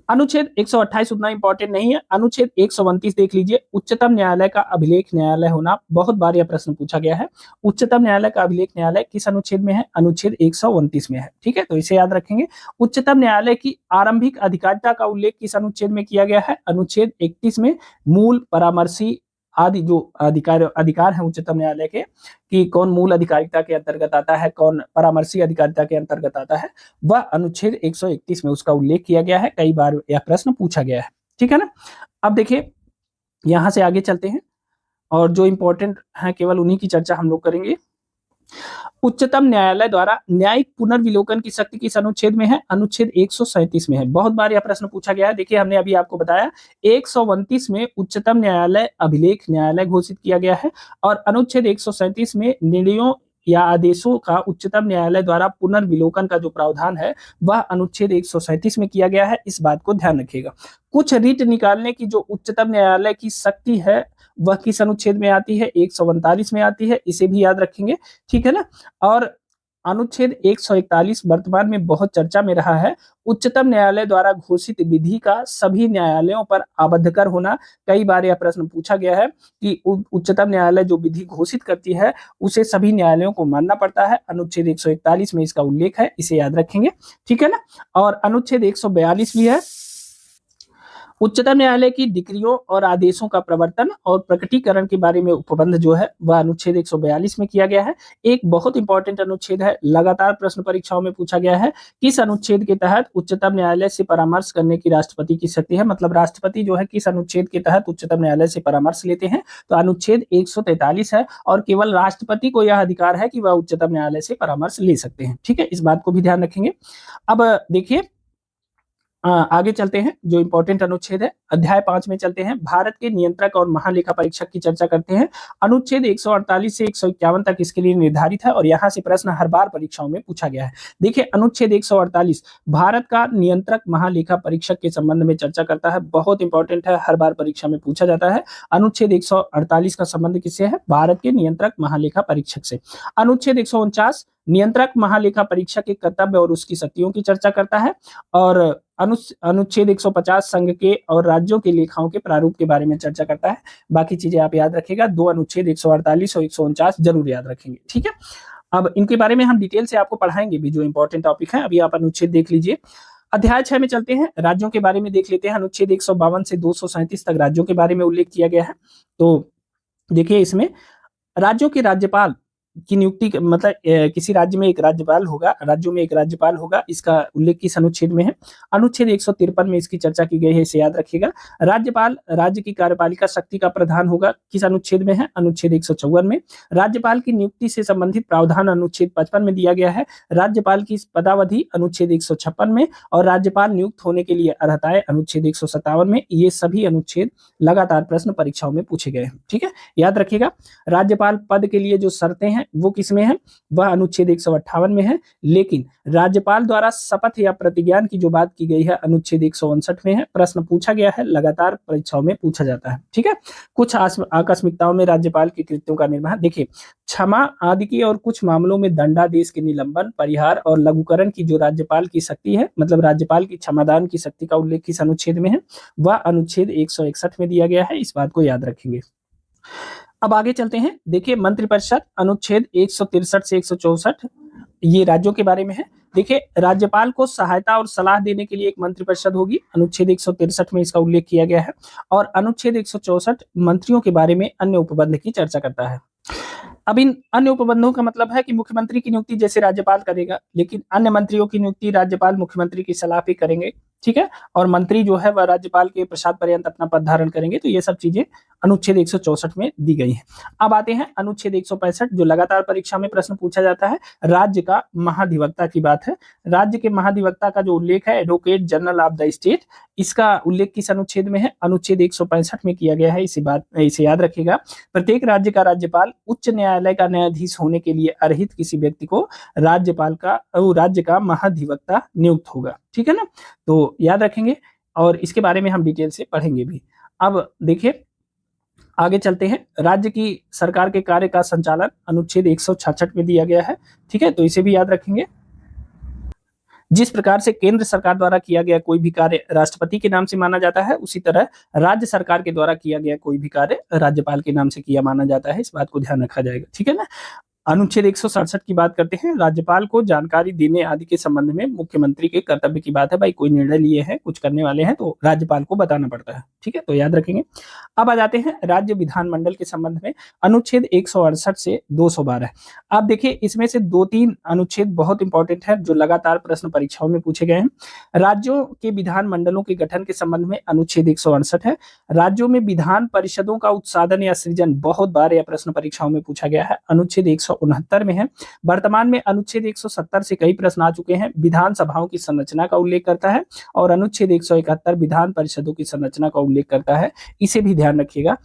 अनुच्छेद 128 उतना इंपॉर्टेंट नहीं है। अनुच्छेद 129 देख लीजिए, उच्चतम न्यायालय का अभिलेख न्यायालय होना। बहुत बार यह प्रश्न पूछा गया है। उच्चतम न्यायालय का अभिलेख न्यायालय किस अनुच्छेद में है? अनुच्छेद 129 में है। ठीक है, तो इसे याद रखेंगे। उच्चतम न्यायालय की आरंभिक अधिकारिता का उल्लेख किस अनुच्छेद में किया गया है? अनुच्छेद 31 में। मूल, परामर्शी आदि जो अधिकार है उच्चतम न्यायालय के, कि कौन मूल अधिकारिता के अंतर्गत आता है, कौन परामर्शी अधिकारिता के अंतर्गत आता है, वह अनुच्छेद 131 में उसका उल्लेख किया गया है। कई बार यह प्रश्न पूछा गया है। ठीक है ना। अब देखिए, यहां से आगे चलते हैं और जो इंपॉर्टेंट है केवल उन्हीं की चर्चा हम लोग करेंगे। उच्चतम न्यायालय द्वारा न्यायिक पुनर्विलोकन की शक्ति किस अनुच्छेद में है? अनुच्छेद 137 में है। बहुत बार यह प्रश्न पूछा गया है। देखिए, हमने अभी आपको बताया 129 में उच्चतम न्यायालय अभिलेख न्यायालय घोषित किया गया है और अनुच्छेद 137 में निर्णयों या आदेशों का उच्चतम न्यायालय द्वारा पुनर्विलोकन का जो प्रावधान है वह अनुच्छेद 137 में किया गया है। इस बात को ध्यान रखिएगा। कुछ रिट निकालने की जो उच्चतम न्यायालय की शक्ति है वह किस अनुच्छेद में आती है? 139 में आती है। इसे भी याद रखेंगे। ठीक है ना। और अनुच्छेद 141 वर्तमान में बहुत चर्चा में रहा है। उच्चतम न्यायालय द्वारा घोषित विधि का सभी न्यायालयों पर आबद्धकर होना। कई बार यह प्रश्न पूछा गया है कि उच्चतम न्यायालय जो विधि घोषित करती है उसे सभी न्यायालयों को मानना पड़ता है। अनुच्छेद 141 में इसका उल्लेख है, इसे याद रखेंगे। ठीक है ना। और अनुच्छेद 142 भी है। उच्चतम न्यायालय की डिक्रियों और आदेशों का प्रवर्तन और प्रकटीकरण के बारे में उपबंध जो है वह अनुच्छेद 142 में किया गया है। एक बहुत इंपॉर्टेंट अनुच्छेद है, लगातार प्रश्न परीक्षाओं में पूछा गया है। किस अनुच्छेद के तहत उच्चतम न्यायालय से परामर्श करने की राष्ट्रपति की शक्ति है? मतलब राष्ट्रपति जो है किस अनुच्छेद के तहत उच्चतम न्यायालय से परामर्श लेते हैं? तो अनुच्छेद 143 है और केवल राष्ट्रपति को यह अधिकार है कि वह उच्चतम न्यायालय से परामर्श ले सकते हैं। ठीक है, इस बात को भी ध्यान रखेंगे। अब देखिए, आगे चलते हैं। जो इंपॉर्टेंट अनुच्छेद है अध्याय 5 में चलते हैं। भारत के नियंत्रक और महालेखा परीक्षक की चर्चा करते हैं। अनुच्छेद 148 से 151 तक इसके लिए निर्धारित है और यहाँ से प्रश्न हर बार परीक्षाओं में पूछा गया है। देखिए, अनुच्छेद 148 भारत का नियंत्रक महालेखा परीक्षक के संबंध में चर्चा करता है। बहुत इंपॉर्टेंट है, हर बार परीक्षा में पूछा जाता है। अनुच्छेद 148 का संबंध किससे है? भारत के नियंत्रक महालेखा परीक्षक से। अनुच्छेद 149 नियंत्रक महालेखा परीक्षक के कर्तव्य और उसकी शक्तियों की चर्चा करता है और अनुच्छेद 150 संघ के और राज्यों के लेखाओं के प्रारूप के बारे में चर्चा करता है। बाकी चीजें आप याद रखिएगा। दो अनुच्छेद 148 और 149 जरूर याद रखेंगे। ठीक है, अब इनके बारे में हम डिटेल से आपको पढ़ाएंगे भी, जो इंपॉर्टेंट टॉपिक है। अभी आप अनुच्छेद देख लीजिए। अध्याय 6 में चलते हैं, राज्यों के बारे में देख लेते हैं। अनुच्छेद 152 से 237 तक राज्यों के बारे में उल्लेख किया गया है। तो देखिए, इसमें राज्यों के राज्यपाल की नियुक्ति, मतलब किसी राज्य में एक राज्यपाल होगा, राज्यों में एक राज्यपाल होगा, इसका उल्लेख किस अनुच्छेद में है? अनुच्छेद 153 में इसकी चर्चा की गई है, इसे याद रखिएगा। राज्यपाल राज्य की कार्यपालिका शक्ति का प्रधान होगा, किस अनुच्छेद में है? अनुच्छेद 154 में। राज्यपाल की नियुक्ति से संबंधित प्रावधान अनुच्छेद 55 में दिया गया है। राज्यपाल की पदावधि अनुच्छेद 156 में और राज्यपाल नियुक्त होने के लिए अर्हताएं अनुच्छेद 157 में। ये सभी अनुच्छेद लगातार प्रश्न परीक्षाओं में पूछे गए हैं। ठीक है, याद रखिएगा। राज्यपाल पद के लिए जो शर्तें हैं वो किसमें है? वह अनुच्छेद 158 में है। लेकिन राज्यपाल द्वारा शपथ या प्रतिज्ञान की जो बात की गई है अनुच्छेद 159 में है। प्रश्न पूछा गया है, लगातार परीक्षाओं में पूछा जाता है। ठीक है, कुछ आकस्मिकताओं में राज्यपाल के कृत्यों का निर्वहन, देखिए, क्षमा आदि की और कुछ मामलों में दंडादेश के निलंबन, परिहार और लघुकरण की जो राज्यपाल की शक्ति है, मतलब राज्यपाल की क्षमादान की शक्ति का उल्लेख किस अनुच्छेद में है? वह अनुच्छेद 161 में दिया गया है। इस बात को याद रखेंगे। अब आगे चलते हैं। देखिए, मंत्रिपरिषद अनुच्छेद 163 से 164 ये राज्यों के बारे में है। देखिए, राज्यपाल को सहायता और सलाह देने के लिए एक मंत्रिपरिषद होगी, अनुच्छेद 163 में इसका उल्लेख किया गया है। और अनुच्छेद 164 मंत्रियों के बारे में अन्य उपबंध की चर्चा करता है। अब इन अन्य उपबंधों का मतलब है कि मुख्यमंत्री की नियुक्ति जैसे राज्यपाल करेगा, लेकिन अन्य मंत्रियों की नियुक्ति राज्यपाल मुख्यमंत्री की सलाह पे करेंगे, ठीक है। और मंत्री जो है वह राज्यपाल के प्रसाद पर्यंत अपना पद धारण करेंगे। तो ये सब चीजें अनुच्छेद 164 में दी गई हैं। अब आते हैं अनुच्छेद 165, जो लगातार परीक्षा में प्रश्न पूछा जाता है। राज्य का महाधिवक्ता की बात है। राज्य के महाधिवक्ता का जो उल्लेख है, advocate general of the state, इसका उल्लेख किस अनुच्छेद में है? अनुच्छेद 165 में किया गया है। इसे याद रखिएगा। प्रत्येक राज्य का राज्यपाल उच्च न्यायालय का न्यायाधीश होने के लिए अर्हित किसी व्यक्ति को राज्य का महाधिवक्ता नियुक्त होगा, ठीक है ना। तो याद रखेंगे और इसके बारे में हम डिटेल से पढ़ेंगे भी। अब देखिए, आगे चलते हैं। राज्य की सरकार के कार्य का संचालन अनुच्छेद 166 में दिया गया है, ठीक है। तो इसे भी याद रखेंगे। जिस प्रकार से केंद्र सरकार द्वारा किया गया कोई भी कार्य राष्ट्रपति के नाम से माना जाता है, उसी तरह राज्य सरकार के द्वारा किया गया कोई भी कार्य राज्यपाल के नाम से किया माना जाता है। इस बात को ध्यान रखा जाएगा, ठीक है ना। अनुच्छेद 167 की बात करते हैं। राज्यपाल को जानकारी देने आदि के संबंध में मुख्यमंत्री के कर्तव्य की बात है। भाई, कोई निर्णय लिए हैं, कुछ करने वाले हैं, तो राज्यपाल को बताना पड़ता है, ठीक है। तो याद रखेंगे। अब आ जाते हैं राज्य विधानमंडल के संबंध में, अनुच्छेद 168 से 212। आप देखिए, इसमें से 2-3 अनुच्छेद बहुत इंपॉर्टेंट है, जो लगातार प्रश्न परीक्षाओं में पूछे गए हैं। राज्यों के विधानमंडलों के गठन के संबंध में अनुच्छेद 168 है। राज्यों में विधान परिषदों का उत्साधन या सृजन, बहुत बार यह प्रश्न परीक्षाओं में पूछा गया है, अनुच्छेद 169 में है। वर्तमान में अनुच्छेद 170 से कई प्रश्न आ चुके हैं। विधानसभाओं की संरचना का उल्लेख करता है। और अनुच्छेद 171 विधान परिषदों की संरचना का उल्लेख करता है। इसे भी ध्यान रखिएगा,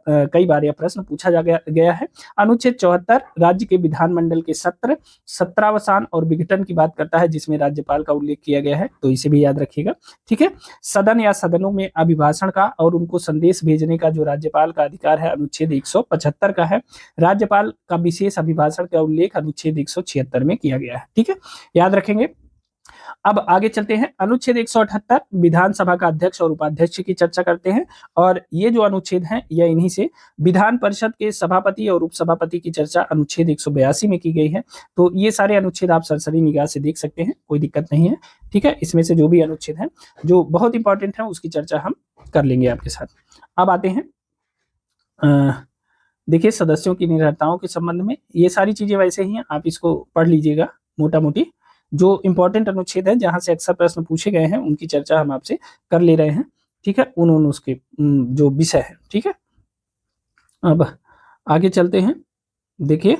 कई बार यह प्रश्न पूछा गया है। अनुच्छेद 74 राज्य के विधानमंडल के सत्र, सत्रावसान और विघटन की बात करता है, जिसमें राज्यपाल का उल्लेख किया गया है। तो इसे भी याद रखिएगा, ठीक है। सदन या सदनों में अभिभाषण का और उनको संदेश भेजने का जो राज्यपाल का अधिकार है, अनुच्छेद 175 का है। राज्यपाल का विशेष अभिभाषण का उल्लेख अनुच्छेद 176 में किया गया है, ठीक है। याद रखेंगे। अब आगे चलते हैं। अनुच्छेद 178 विधानसभा का अध्यक्ष और उपाध्यक्ष की चर्चा करते हैं। और ये जो अनुच्छेद हैं, यह इन्हीं से विधान परिषद के सभापति और उपसभापति की चर्चा अनुच्छेद 182 में की गई है। तो ये सारे अनुच्छेद आप सरसरी निगाह से देख सकते हैं, कोई दिक्कत नहीं है, ठीक है। इसमें से जो भी अनुच्छेद हैं जो बहुत इंपॉर्टेंट है, उसकी चर्चा हम कर लेंगे आपके साथ। अब आते हैं, देखिए, सदस्यों की निर्भरताओं के संबंध में ये सारी चीजें वैसे ही हैं, आप इसको पढ़ लीजिएगा मोटा मोटी। जो इंपॉर्टेंट अनुच्छेद है, जहां से अक्सर प्रश्न पूछे गए हैं, उनकी चर्चा हम आपसे कर ले रहे हैं, ठीक है। उन उसके जो विषय है, ठीक है। अब आगे चलते हैं। देखिए,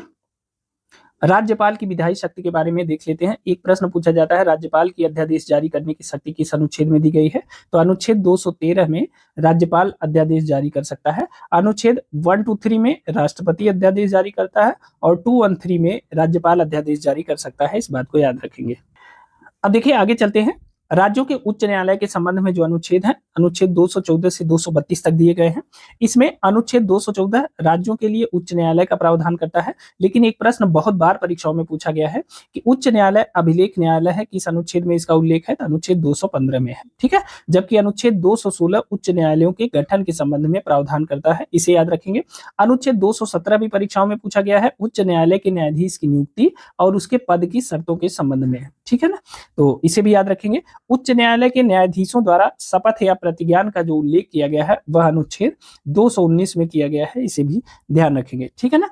राज्यपाल की विधायी शक्ति के बारे में देख लेते हैं। एक प्रश्न पूछा जाता है, राज्यपाल की अध्यादेश जारी करने की शक्ति किस अनुच्छेद में दी गई है? तो अनुच्छेद 213 में राज्यपाल अध्यादेश जारी कर सकता है। अनुच्छेद 123 में राष्ट्रपति अध्यादेश जारी करता है और 213 में राज्यपाल अध्यादेश जारी कर सकता है। इस बात को याद रखेंगे। अब देखिए, आगे चलते हैं। राज्यों के उच्च न्यायालय के संबंध में जो अनुच्छेद है, अनुच्छेद 214 से 232 तक दिए गए हैं। इसमें अनुच्छेद 214 राज्यों के लिए उच्च न्यायालय का प्रावधान करता है। लेकिन एक प्रश्न बहुत बार परीक्षाओं में पूछा गया है कि उच्च न्यायालय अभिलेख न्यायालय है, किस अनुच्छेद में इसका उल्लेख है? तो अनुच्छेद 215 में है, ठीक है। जबकि अनुच्छेद 216 उच्च न्यायालयों के गठन के संबंध में प्रावधान करता है, इसे याद रखेंगे। अनुच्छेद 217 भी परीक्षाओं में पूछा गया है, उच्च न्यायालय के न्यायाधीश की नियुक्ति और उसके पद की शर्तों के संबंध में है, ठीक है ना। तो इसे भी याद रखेंगे। उच्च न्यायालय के न्यायाधीशों द्वारा शपथ या प्रतिज्ञान का जो उल्लेख किया गया है, वह अनुच्छेद 219 में किया गया है, इसे भी ध्यान रखेंगे, ठीक है ना।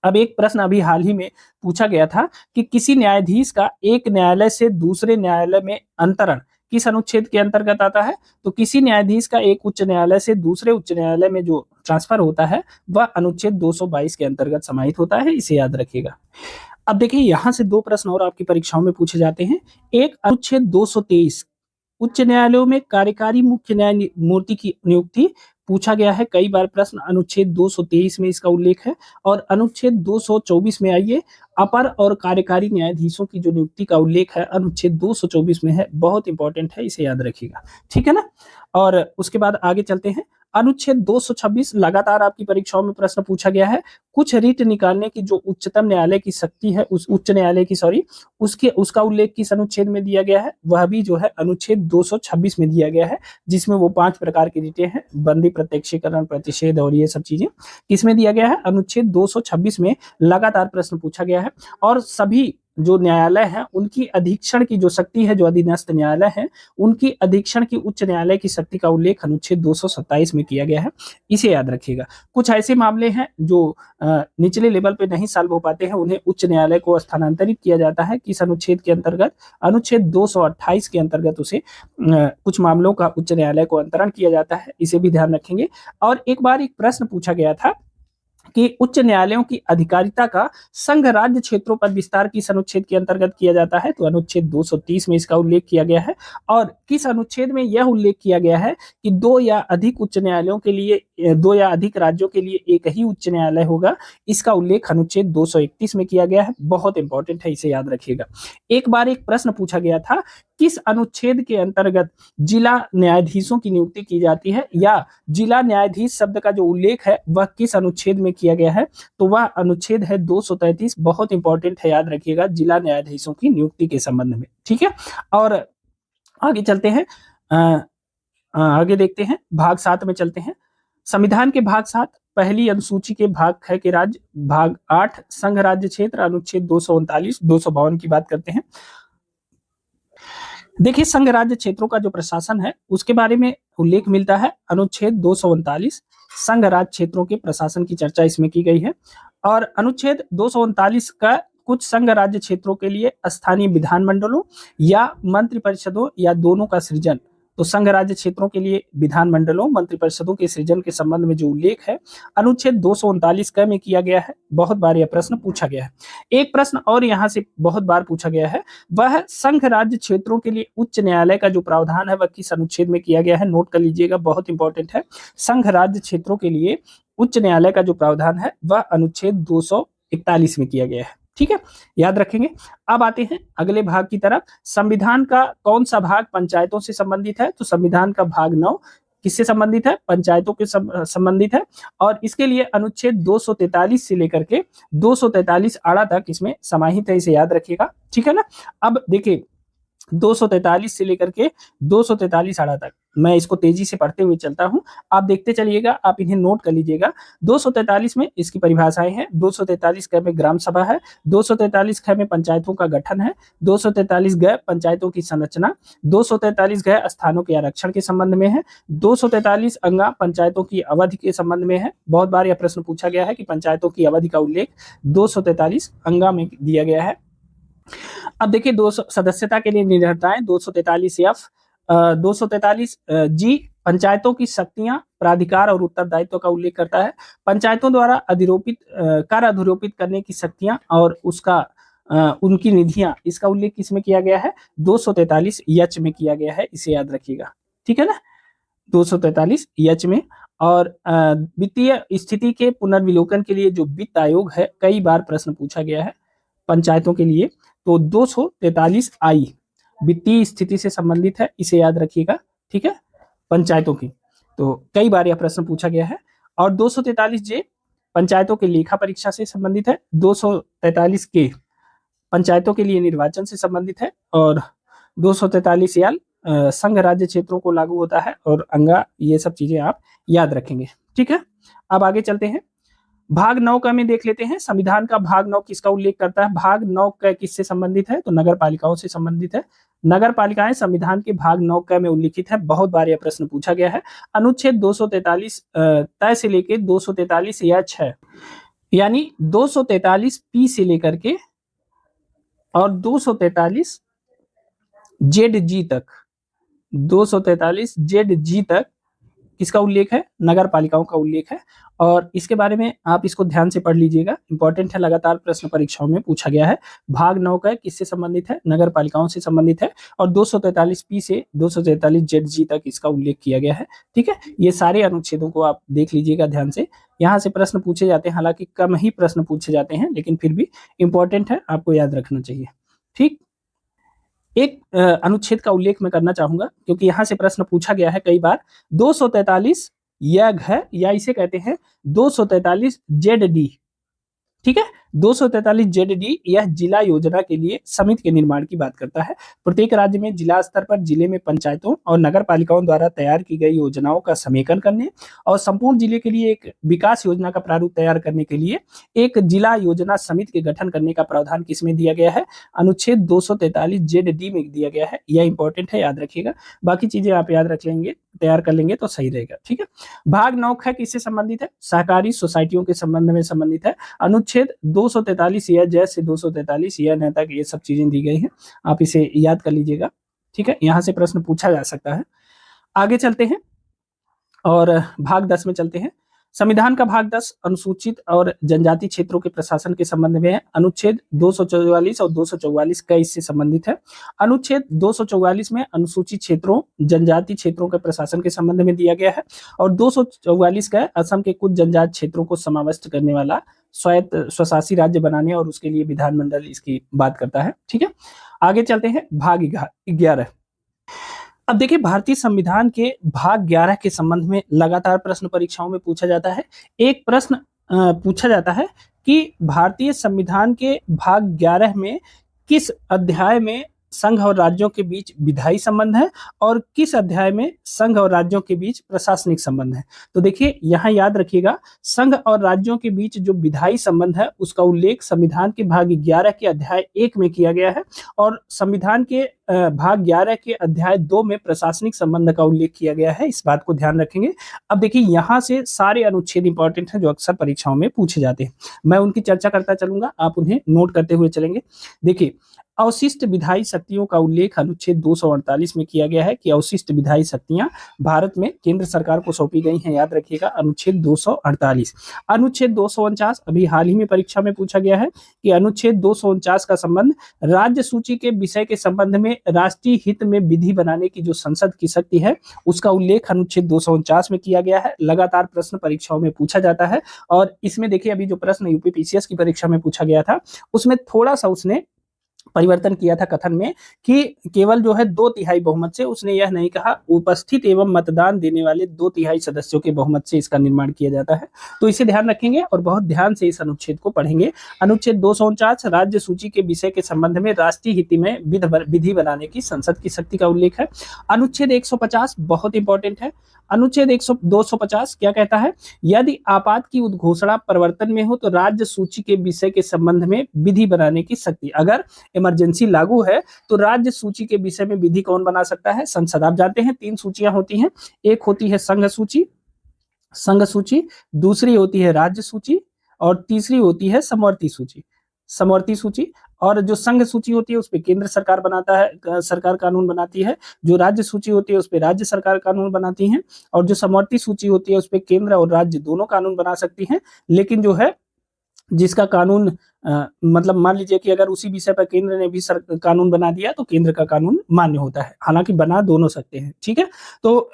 अब एक प्रश्न अभी हाल ही में पूछा गया था कि किसी न्यायाधीश का एक न्यायालय से दूसरे न्यायालय में अंतरण किस अनुच्छेद के अंतर्गत आता है? तो किसी न्यायाधीश का एक उच्च न्यायालय से दूसरे उच्च न्यायालय में जो ट्रांसफर होता है, वह अनुच्छेद 222 के अंतर्गत समाहित होता है, इसे याद रखिएगा। अब देखिए, यहां से 2 प्रश्न और आपकी परीक्षाओं में पूछे जाते हैं। एक, अनुच्छेद 223 उच्च न्यायालयों में कार्यकारी मुख्य न्यायमूर्ति की नियुक्ति पूछा गया है, कई बार प्रश्न। अनुच्छेद 223 में इसका उल्लेख है। और अनुच्छेद 224 में आइए, अपर और कार्यकारी न्यायाधीशों की जो नियुक्ति का उल्लेख है, अनुच्छेद 224 में है, बहुत इंपॉर्टेंट है, इसे याद रखिएगा, ठीक है ना। और उसके बाद आगे चलते हैं। अनुच्छेद 226 लगातार आपकी परीक्षाओं में प्रश्न पूछा गया है। कुछ रीट निकालने की जो उच्चतम न्यायालय की शक्ति है, उस उच्च न्यायालय की उसका उल्लेख किस अनुच्छेद में दिया गया है, वह भी जो है अनुच्छेद 226 में दिया गया है, जिसमें वो 5 प्रकार की रीटें हैं, बंदी, प्रत्यक्षीकरण, प्रतिषेध और ये सब चीजें किसमें दिया गया है, अनुच्छेद 226 में लगातार प्रश्न पूछा गया है। और सभी जो न्यायालय है उनकी अधीक्षण की जो शक्ति है, जो अधीनस्थ न्यायालय है उनकी अधीक्षण की उच्च न्यायालय की शक्ति का उल्लेख अनुच्छेद 227 में किया गया है, इसे याद रखिएगा। कुछ ऐसे मामले हैं जो निचले लेवल पे नहीं सॉल्व हो पाते हैं, उन्हें उच्च न्यायालय को स्थानांतरित किया जाता है किस अनुच्छेद के अंतर्गत, अनुच्छेद 228 के अंतर्गत उसे कुछ मामलों का उच्च न्यायालय को अंतरण किया जाता है, इसे भी ध्यान रखेंगे। और एक बार एक प्रश्न पूछा गया था कि उच्च न्यायालयों की अधिकारिता का संघ राज्य क्षेत्रों पर विस्तार किस अनुच्छेद के अंतर्गत किया जाता है, तो अनुच्छेद 230 में इसका उल्लेख किया गया है। और किस अनुच्छेद में यह उल्लेख किया गया है कि दो या अधिक उच्च न्यायालयों के लिए, दो या अधिक राज्यों के लिए एक ही उच्च न्यायालय होगा, इसका उल्लेख अनुच्छेद 231 में किया गया है। बहुत इंपॉर्टेंट है, इसे याद रखिएगा। एक बार एक प्रश्न पूछा गया था, किस अनुच्छेद के अंतर्गत जिला न्यायाधीशों की नियुक्ति की जाती है, या जिला न्यायाधीश शब्द का जो उल्लेख है वह किस अनुच्छेद में किया गया है, तो वह अनुच्छेद है 233। बहुत इंपॉर्टेंट है, याद रखिएगा, जिला न्यायाधीशों की नियुक्ति के संबंध में। ठीक है, और आगे चलते हैं, आगे देखते हैं, भाग 7 में चलते हैं। संविधान के भाग 7 पहली अनुसूची के भाग 6 के राज्य, भाग 8 संघ राज्य क्षेत्र, अनुच्छेद 239 252 की बात करते हैं। देखिए, संघ राज्य क्षेत्रों का जो प्रशासन है उसके बारे में उल्लेख मिलता है अनुच्छेद 239। संघ राज्य क्षेत्रों के प्रशासन की चर्चा इसमें की गई है। और अनुच्छेद 239 का कुछ संघ राज्य क्षेत्रों के लिए स्थानीय विधानमंडलों या मंत्रिपरिषदों या दोनों का सृजन, तो संघ राज्य क्षेत्रों के लिए विधानमंडलों, मंत्रिपरिषदों के सृजन के संबंध में जो उल्लेख है अनुच्छेद 239 क में किया गया है। बहुत बार यह प्रश्न पूछा गया है। एक प्रश्न और यहाँ से बहुत बार पूछा गया है, वह संघ राज्य क्षेत्रों के लिए उच्च न्यायालय का जो प्रावधान है वह किस अनुच्छेद में किया गया है, नोट कर लीजिएगा, बहुत इंपॉर्टेंट है। संघ राज्य क्षेत्रों के लिए उच्च न्यायालय का जो प्रावधान है वह अनुच्छेद 241 में किया गया है। ठीक है, याद रखेंगे। अब आते हैं अगले भाग की तरफ। संविधान का कौन सा भाग पंचायतों से संबंधित है, तो संविधान का भाग 9 किससे संबंधित है, पंचायतों के संबंधित है। और इसके लिए अनुच्छेद 243 से लेकर के 243 आड़ा तक इसमें समाहित है, इसे याद रखिएगा। ठीक है ना। अब देखिए, 243 से लेकर के 243 आड़ा तक मैं इसको तेजी से पढ़ते हुए चलता हूं, आप देखते चलिएगा, आप इन्हें नोट कर लीजिएगा। 243 में इसकी परिभाषाएं हैं। 243 क में ग्राम सभा है, 243 ख में पंचायतों का गठन है, 243 ग पंचायतों की संरचना, 243 ग स्थानों के आरक्षण के संबंध में है, 243 अंगा पंचायतों की अवधि के संबंध में है। बहुत बार यह प्रश्न पूछा गया है कि पंचायतों की अवधि का उल्लेख 243 अंगा में दिया गया है। अब देखिए, 200 सदस्यता के लिए निर्धारताएं 243 एफ, 243 जी पंचायतों की शक्तियां, प्राधिकार और उत्तरदायित्व का उल्लेख करता है। पंचायतों द्वारा कर अधिरोपित करने की शक्तियां और उसका उनकी निधियां, इसका उल्लेख किसमें किया गया है, 243 एच में किया गया है, इसे याद रखिएगा। ठीक है ना, 243 एच में। और वित्तीय स्थिति के पुनर्विलोकन के लिए जो वित्त आयोग है, कई बार प्रश्न पूछा गया है पंचायतों के लिए, तो 243 आई वित्तीय स्थिति से संबंधित है, इसे याद रखिएगा। ठीक है, पंचायतों की, तो कई बार यह प्रश्न पूछा गया है। और 243 जे पंचायतों के लेखा परीक्षा से संबंधित है, 243 के पंचायतों के लिए निर्वाचन से संबंधित है, और 243 याल संघ राज्य क्षेत्रों को लागू होता है, और अंगा, ये सब चीजें आप याद रखेंगे। ठीक है, अब आगे चलते हैं। भाग 9 का में देख लेते हैं। संविधान का भाग 9 किसका उल्लेख करता है, भाग 9 का किससे संबंधित है, तो नगर पालिकाओं से संबंधित है। नगर पालिकाएं संविधान के भाग 9 का में उल्लिखित है। बहुत बार यह प्रश्न पूछा गया है। अनुच्छेद 243 तय से लेकर 243 एच है, यानी 243 पी से लेकर के और 243 जेड जी तक, 243 जेड जी तक किसका उल्लेख है, नगर पालिकाओं का उल्लेख है। और इसके बारे में आप इसको ध्यान से पढ़ लीजिएगा, इंपॉर्टेंट है, लगातार प्रश्न परीक्षाओं में पूछा गया है। भाग 9 का किससे संबंधित है, नगर पालिकाओं से संबंधित है, और 243 पी से 243 जेड जी तक इसका उल्लेख किया गया है। ठीक है, ये सारे अनुच्छेदों को आप देख लीजिएगा ध्यान से। यहाँ से प्रश्न पूछे जाते हैं, हालांकि कम ही प्रश्न पूछे जाते हैं, लेकिन फिर भी इंपॉर्टेंट है, आपको याद रखना चाहिए। ठीक, एक अनुच्छेद का उल्लेख मैं करना चाहूंगा, क्योंकि यहां से प्रश्न पूछा गया है कई बार। 243 यह है, या इसे कहते हैं 243 ZD। ठीक है, 243 ZD यह जिला योजना के लिए समिति के निर्माण की बात करता है। प्रत्येक राज्य में जिला स्तर पर जिले में पंचायतों और नगर पालिकाओं द्वारा तैयार की गई योजनाओं का समेकन करने और संपूर्ण जिले के लिए एक विकास योजना का प्रारूप तैयार करने के लिए एक जिला योजना समिति के गठन करने का प्रावधान किसमें दिया गया है? अनुच्छेद 243 ZD में दिया गया है। यह इंपॉर्टेंट है, याद रखिएगा। बाकी चीजें आप याद रख लेंगे, तैयार कर लेंगे तो सही रहेगा। ठीक है, भाग 9 है किससे संबंधित है? सहकारी सोसाइटियों के संबंध में संबंधित है। अनुच्छेद 243 यह जैसे 243 यह न तक ये सब चीजें दी गई हैं, आप इसे याद कर लीजिएगा। ठीक है, यहां से प्रश्न पूछा जा सकता है। आगे चलते हैं और भाग 10 में चलते हैं। संविधान का भाग 10 अनुसूचित और जनजाति क्षेत्रों के प्रशासन के संबंध में है। अनुच्छेद 244 और 244 का इससे संबंधित है। अनुच्छेद 244 में अनुसूचित क्षेत्रों, जनजाति क्षेत्रों के प्रशासन के संबंध में दिया गया है और 244 का असम के कुछ जनजाति क्षेत्रों को समाविष्ट करने वाला स्वायत्त स्वशासी राज्य बनाने और उसके लिए विधानमंडल इसकी बात करता है। ठीक है, आगे चलते हैं भाग 11। अब देखिए, भारतीय संविधान के भाग 11 के संबंध में लगातार प्रश्न परीक्षाओं में पूछा जाता है। एक प्रश्न पूछा जाता है कि भारतीय संविधान के भाग 11 में किस अध्याय में संघ और राज्यों के बीच विधायी संबंध है और किस अध्याय में संघ और राज्यों के बीच प्रशासनिक संबंध है? तो देखिए, यहाँ याद रखिएगा, संघ और राज्यों के बीच जो विधायी संबंध है उसका उल्लेख संविधान के भाग 11 के अध्याय 1 में किया गया है और संविधान के भाग 11 के अध्याय 2 में प्रशासनिक संबंध का उल्लेख किया गया है। इस बात को ध्यान रखेंगे। अब देखिए, यहाँ से सारे अनुच्छेद इंपॉर्टेंट हैं जो अक्सर परीक्षाओं में पूछे जाते हैं। मैं उनकी चर्चा करता चलूंगा, आप उन्हें नोट करते हुए चलेंगे। देखिए, अवशिष्ट विधायी शक्तियों का उल्लेख अनुच्छेद 248 में किया गया है कि अवशिष्ट विधायी शक्तियां भारत में केंद्र सरकार को सौंपी गई हैं। याद रखिएगा, अनुच्छेद 248। अनुच्छेद 249 अभी हाल ही में परीक्षा में पूछा गया है कि अनुच्छेद 249 का संबंध राज्य सूची के विषय के संबंध में राष्ट्रीय हित में विधि बनाने की जो संसद की शक्ति है उसका उल्लेख अनुच्छेद 249 में किया गया है। लगातार प्रश्न परीक्षाओं में पूछा जाता है और इसमें देखिए, अभी जो प्रश्न यूपी पीसीएस की परीक्षा में पूछा गया था उसमें थोड़ा सा उसने परिवर्तन किया था कथन में कि केवल जो है 2/3 बहुमत से, उसने यह नहीं कहा उपस्थित एवं मतदान देने वाले 2/3 सदस्यों के बहुमत से इसका निर्माण किया जाता है। तो इसे ध्यान रखेंगे और बहुत ध्यान से इस अनुच्छेद को पढ़ेंगे। अनुच्छेद 249 राज्य सूची के विषय के संबंध में राष्ट्रीय हित में विधि बनाने की संसद की शक्ति का उल्लेख है। अनुच्छेद 150 बहुत इंपॉर्टेंट है। अनुच्छेद 250 क्या कहता है? यदि आपात की उद्घोषणा प्रवर्तन में हो तो राज्य सूची के विषय के संबंध में विधि बनाने की शक्ति, अगर इमरजेंसी लागू है तो राज्य सूची के विषय में विधि कौन बना सकता है? संसद। आप जानते हैं 3 सूचियां होती हैं, एक होती है संघ सूची, दूसरी होती है राज्य सूची और तीसरी होती है समवर्ती सूची। और जो संघ सूची होती है उस पे केंद्र सरकार बनाता है, सरकार कानून बनाती है। जो राज्य सूची होती है उस पे राज्य सरकार कानून बनाती है और जो समवर्ती सूची होती है उस पे केंद्र और राज्य दोनों कानून बना सकती हैं। लेकिन जो है जिसका कानून मतलब मान लीजिए कि अगर उसी विषय पर केंद्र ने भी कानून बना दिया तो केंद्र का कानून मान्य होता है, हालांकि बना दोनों सकते हैं। ठीक है, तो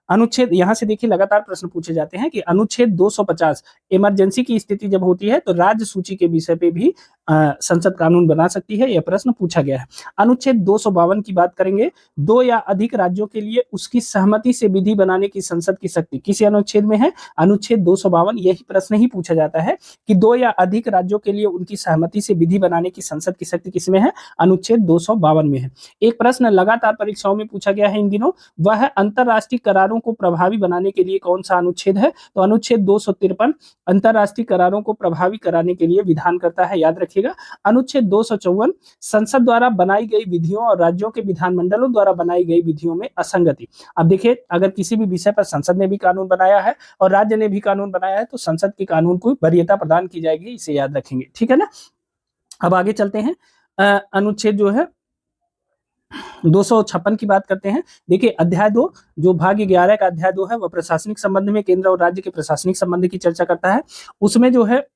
अनुच्छेद, यहां से देखिए लगातार प्रश्न पूछे जाते हैं कि अनुच्छेद 250 इमरजेंसी की स्थिति जब होती है तो राज्य सूची के विषय पे भी संसद कानून बना सकती है, यह प्रश्न पूछा गया है। अनुच्छेद 252 की बात करेंगे, 2 या अधिक राज्यों के लिए उसकी सहमति से विधि बनाने की संसद की शक्ति किसी अनुच्छेद में है? अनुच्छेद 252। यही प्रश्न ही पूछा जाता है कि 2 या अधिक राज्यों के लिए उनकी सहमति से विधि बनाने की संसद की शक्ति किसमें है? अनुच्छेद 252 में है। एक प्रश्न लगातार परीक्षाओं में पूछा गया है इन दिनों, वह है अंतरराष्ट्रीय करारों को प्रभावी बनाने के लिए कौन सा अनुच्छेद है? तो अनुच्छेद 253 अंतरराष्ट्रीय करारों को प्रभावी कराने के लिए विधान करता है। याद रखिएगा। अनुच्छेद 254 संसद द्वारा बनाई गई विधियों और राज्यों के विधानमंडलों द्वारा बनाई गई विधियों में असंगति। अब देखिए, अगर किसी भी विषय पर संसद ने भी कानून बनाया है और राज्य ने भी कानून बनाया है तो संसद के कानून को वरीयता प्रदान की जाएगी, इसे याद रखेंगे। ठीक है ना। अब आगे चलते हैं, अनुच्छेद जो है 256 की बात करते हैं। देखिए, अध्याय 2 जो भाग 11 का अध्याय 2 है वह प्रशासनिक संबंध में केंद्र और राज्य के प्रशासनिक संबंध की चर्चा करता है। उसमें जो है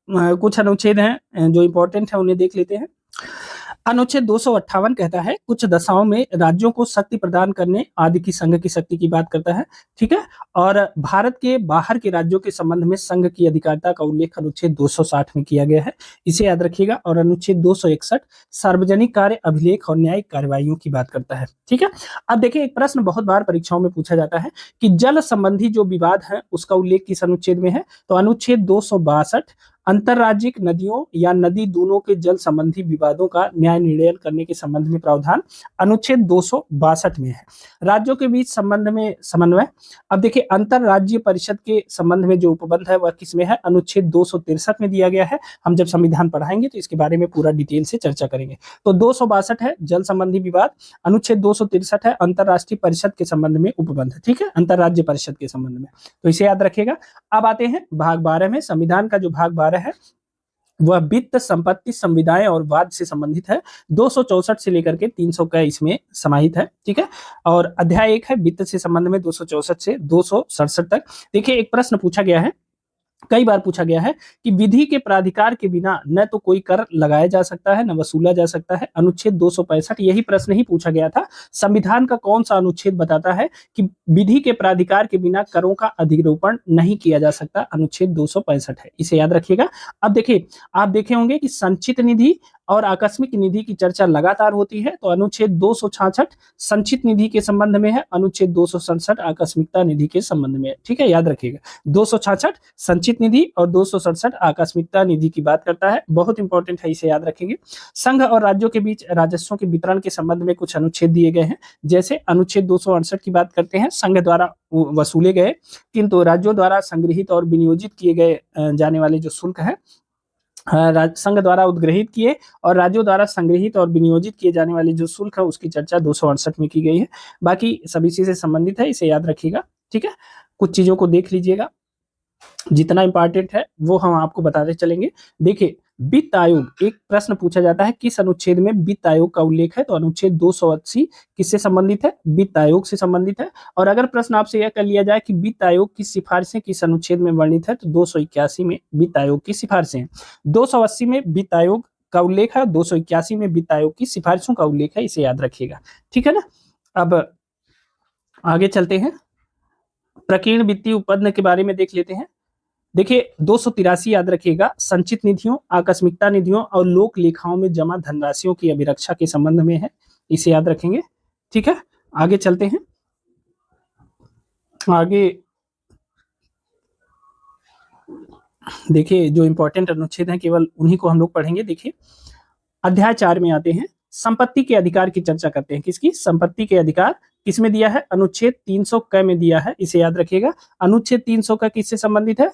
कुछ अनुच्छेद हैं जो इंपॉर्टेंट है, उन्हें देख लेते हैं। अनुच्छेद 258 कहता है कुछ दशाओं में राज्यों को शक्ति प्रदान करने आदि की संघ की शक्ति की बात करता है, ठीक है। और भारत के बाहर के राज्यों के संबंध में संघ की अधिकारिता का उल्लेख अनुच्छेद 260 में किया गया है, इसे याद रखिएगा। और अनुच्छेद 261 सार्वजनिक कार्य अभिलेख और न्यायिक कार्यवाहियों की बात करता है, ठीक है। अब देखिए एक प्रश्न बहुत बार परीक्षाओं में पूछा जाता है कि जल संबंधी जो विवाद है उसका उल्लेख किस अनुच्छेद में है, तो अनुच्छेद 262 अंतरराज्यिक नदियों या नदी दोनों के जल संबंधी विवादों का न्याय निर्णय करने के संबंध में प्रावधान अनुच्छेद 262 में है। राज्यों के बीच संबंध में समन्वय, अब देखिए अंतरराज्यीय परिषद के संबंध में जो उपबंध है वह किसमें है, अनुच्छेद 263 में दिया गया है। हम जब संविधान पढ़ाएंगे तो इसके बारे में पूरा डिटेल से चर्चा करेंगे। तो 262 है जल संबंधी विवाद, अनुच्छेद 263 है अंतरराष्ट्रीय परिषद के संबंध में उपबंध, ठीक है, अंतरराज्य परिषद के संबंध में, तो इसे याद रखिएगा। अब आते हैं भाग 12 में। संविधान का जो भाग 12 है वह वित्त, संपत्ति, संविदाएं और वाद से संबंधित है। 264 से लेकर के 300 का इसमें समाहित है, ठीक है। और अध्याय 1 है वित्त से संबंध में 264 से 267 तक। देखिए एक प्रश्न पूछा गया है, कई बार पूछा गया है कि विधि के प्राधिकार के बिना न तो कोई कर लगाया जा सकता है न वसूला जा सकता है। अनुच्छेद 265 यही प्रश्न ही पूछा गया था, संविधान का कौन सा अनुच्छेद बताता है कि विधि के प्राधिकार के बिना करों का अधिरोपण नहीं किया जा सकता, अनुच्छेद 265 है, इसे याद रखिएगा। अब देखिए आप देखे होंगे कि संचित निधि और आकस्मिक निधि की चर्चा लगातार होती है, तो अनुच्छेद 266 संचित निधि के संबंध में है, अनुच्छेद 267 आकस्मिकता निधि के संबंध में है, ठीक है, याद रखिएगा। 266 संचित निधि और 267 आकस्मिकता निधि की बात करता है, बहुत इंपॉर्टेंट है, इसे याद रखेंगे। संघ और राज्यों के बीच राजस्वों के वितरण के संबंध में कुछ अनुच्छेद दिए गए हैं, जैसे अनुच्छेद 268 की बात करते हैं, संघ द्वारा वसूले गए किंतु राज्यों द्वारा संग्रहित और विनियोजित किए गए जाने वाले जो शुल्क है, संघ द्वारा उद्ग्रहित किए और राज्यों द्वारा संग्रहित और विनियोजित किए जाने वाले जो शुल्क है उसकी चर्चा 268 में की गई है। बाकी सभी चीजें संबंधित है, इसे याद रखिएगा, ठीक है। कुछ चीजों को देख लीजिएगा, जितना इंपॉर्टेंट है वो हम आपको बताते चलेंगे। देखिए वित्त आयोग, एक प्रश्न पूछा जाता है किस अनुच्छेद में वित्त आयोग का उल्लेख है, तो अनुच्छेद 280 किससे संबंधित है, वित्त आयोग से संबंधित है। और अगर प्रश्न आपसे यह कर लिया जाए कि वित्त आयोग की सिफारिशें किस अनुच्छेद में वर्णित है, तो 281 में वित्त आयोग की सिफारिशें हैं। 280 में वित्त आयोग का उल्लेख है, 281 में वित्त आयोग की सिफारिशों का उल्लेख है, इसे याद रखिएगा, ठीक है ना। अब आगे चलते हैं, प्रकीर्ण वित्तीय उपबंध के बारे में देख लेते हैं। देखिए 283 याद रखिएगा, संचित निधियों, आकस्मिकता निधियों और लोक लेखाओं में जमा धनराशियों की अभिरक्षा के संबंध में है, इसे याद रखेंगे, ठीक है। आगे चलते हैं, आगे देखिए जो इंपॉर्टेंट अनुच्छेद हैं केवल उन्हीं को हम लोग पढ़ेंगे। देखिए अध्याय 4 में आते हैं, संपत्ति के अधिकार की चर्चा करते हैं। किसकी, संपत्ति के अधिकार किसमें दिया है, अनुच्छेद 300 क में दिया है, इसे याद रखिएगा। अनुच्छेद 300 का किससे संबंधित है,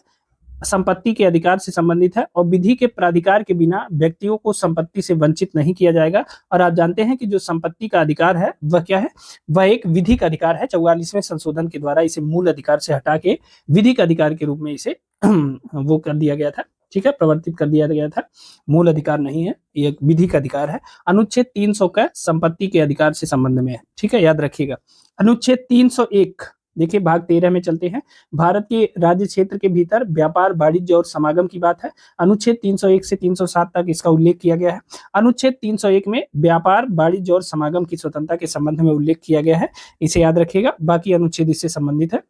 संपत्ति के अधिकार से संबंधित है। और विधि के प्राधिकार के बिना व्यक्तियों को संपत्ति से वंचित नहीं किया जाएगा। और आप जानते हैं कि जो संपत्ति का अधिकार है वह क्या है, वह एक विधिक अधिकार है। 44वें संशोधन के द्वारा इसे मूल अधिकार से हटा के विधिक अधिकार के रूप में इसे वो कर दिया गया था, ठीक है, प्रवर्तित कर दिया गया था। मूल अधिकार नहीं है, ये एक विधिक अधिकार है। अनुच्छेद 300 का संपत्ति के अधिकार से संबंध में है, ठीक है, याद रखिएगा। अनुच्छेद 301 देखिए भाग 13 में चलते हैं, भारत के राज्य क्षेत्र के भीतर व्यापार, वाणिज्य और समागम की बात है। अनुच्छेद 301 से 307 तक इसका उल्लेख किया गया है। अनुच्छेद 301 में व्यापार, वाणिज्य और समागम की स्वतंत्रता के संबंध में उल्लेख किया गया है, इसे याद रखिएगा। बाकी अनुच्छेद इससे संबंधित है,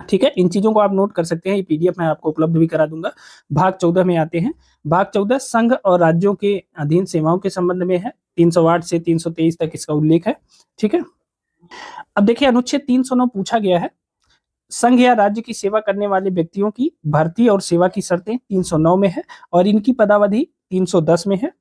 ठीक है। इन चीजों को आप नोट कर सकते हैं, ये पीडीएफ मैं आपको उपलब्ध भी करा दूंगा। भाग 14 में आते हैं, भाग 14 संघ और राज्यों के अधीन सेवाओं के संबंध में है। 308 से 323 तक इसका उल्लेख है, ठीक है। अब देखिए अनुच्छेद 309 पूछा गया है, संघ या राज्य की सेवा करने वाले व्यक्तियों की भर्ती और सेवा की शर्तें 309 में है और इनकी पदावधि 310 में है,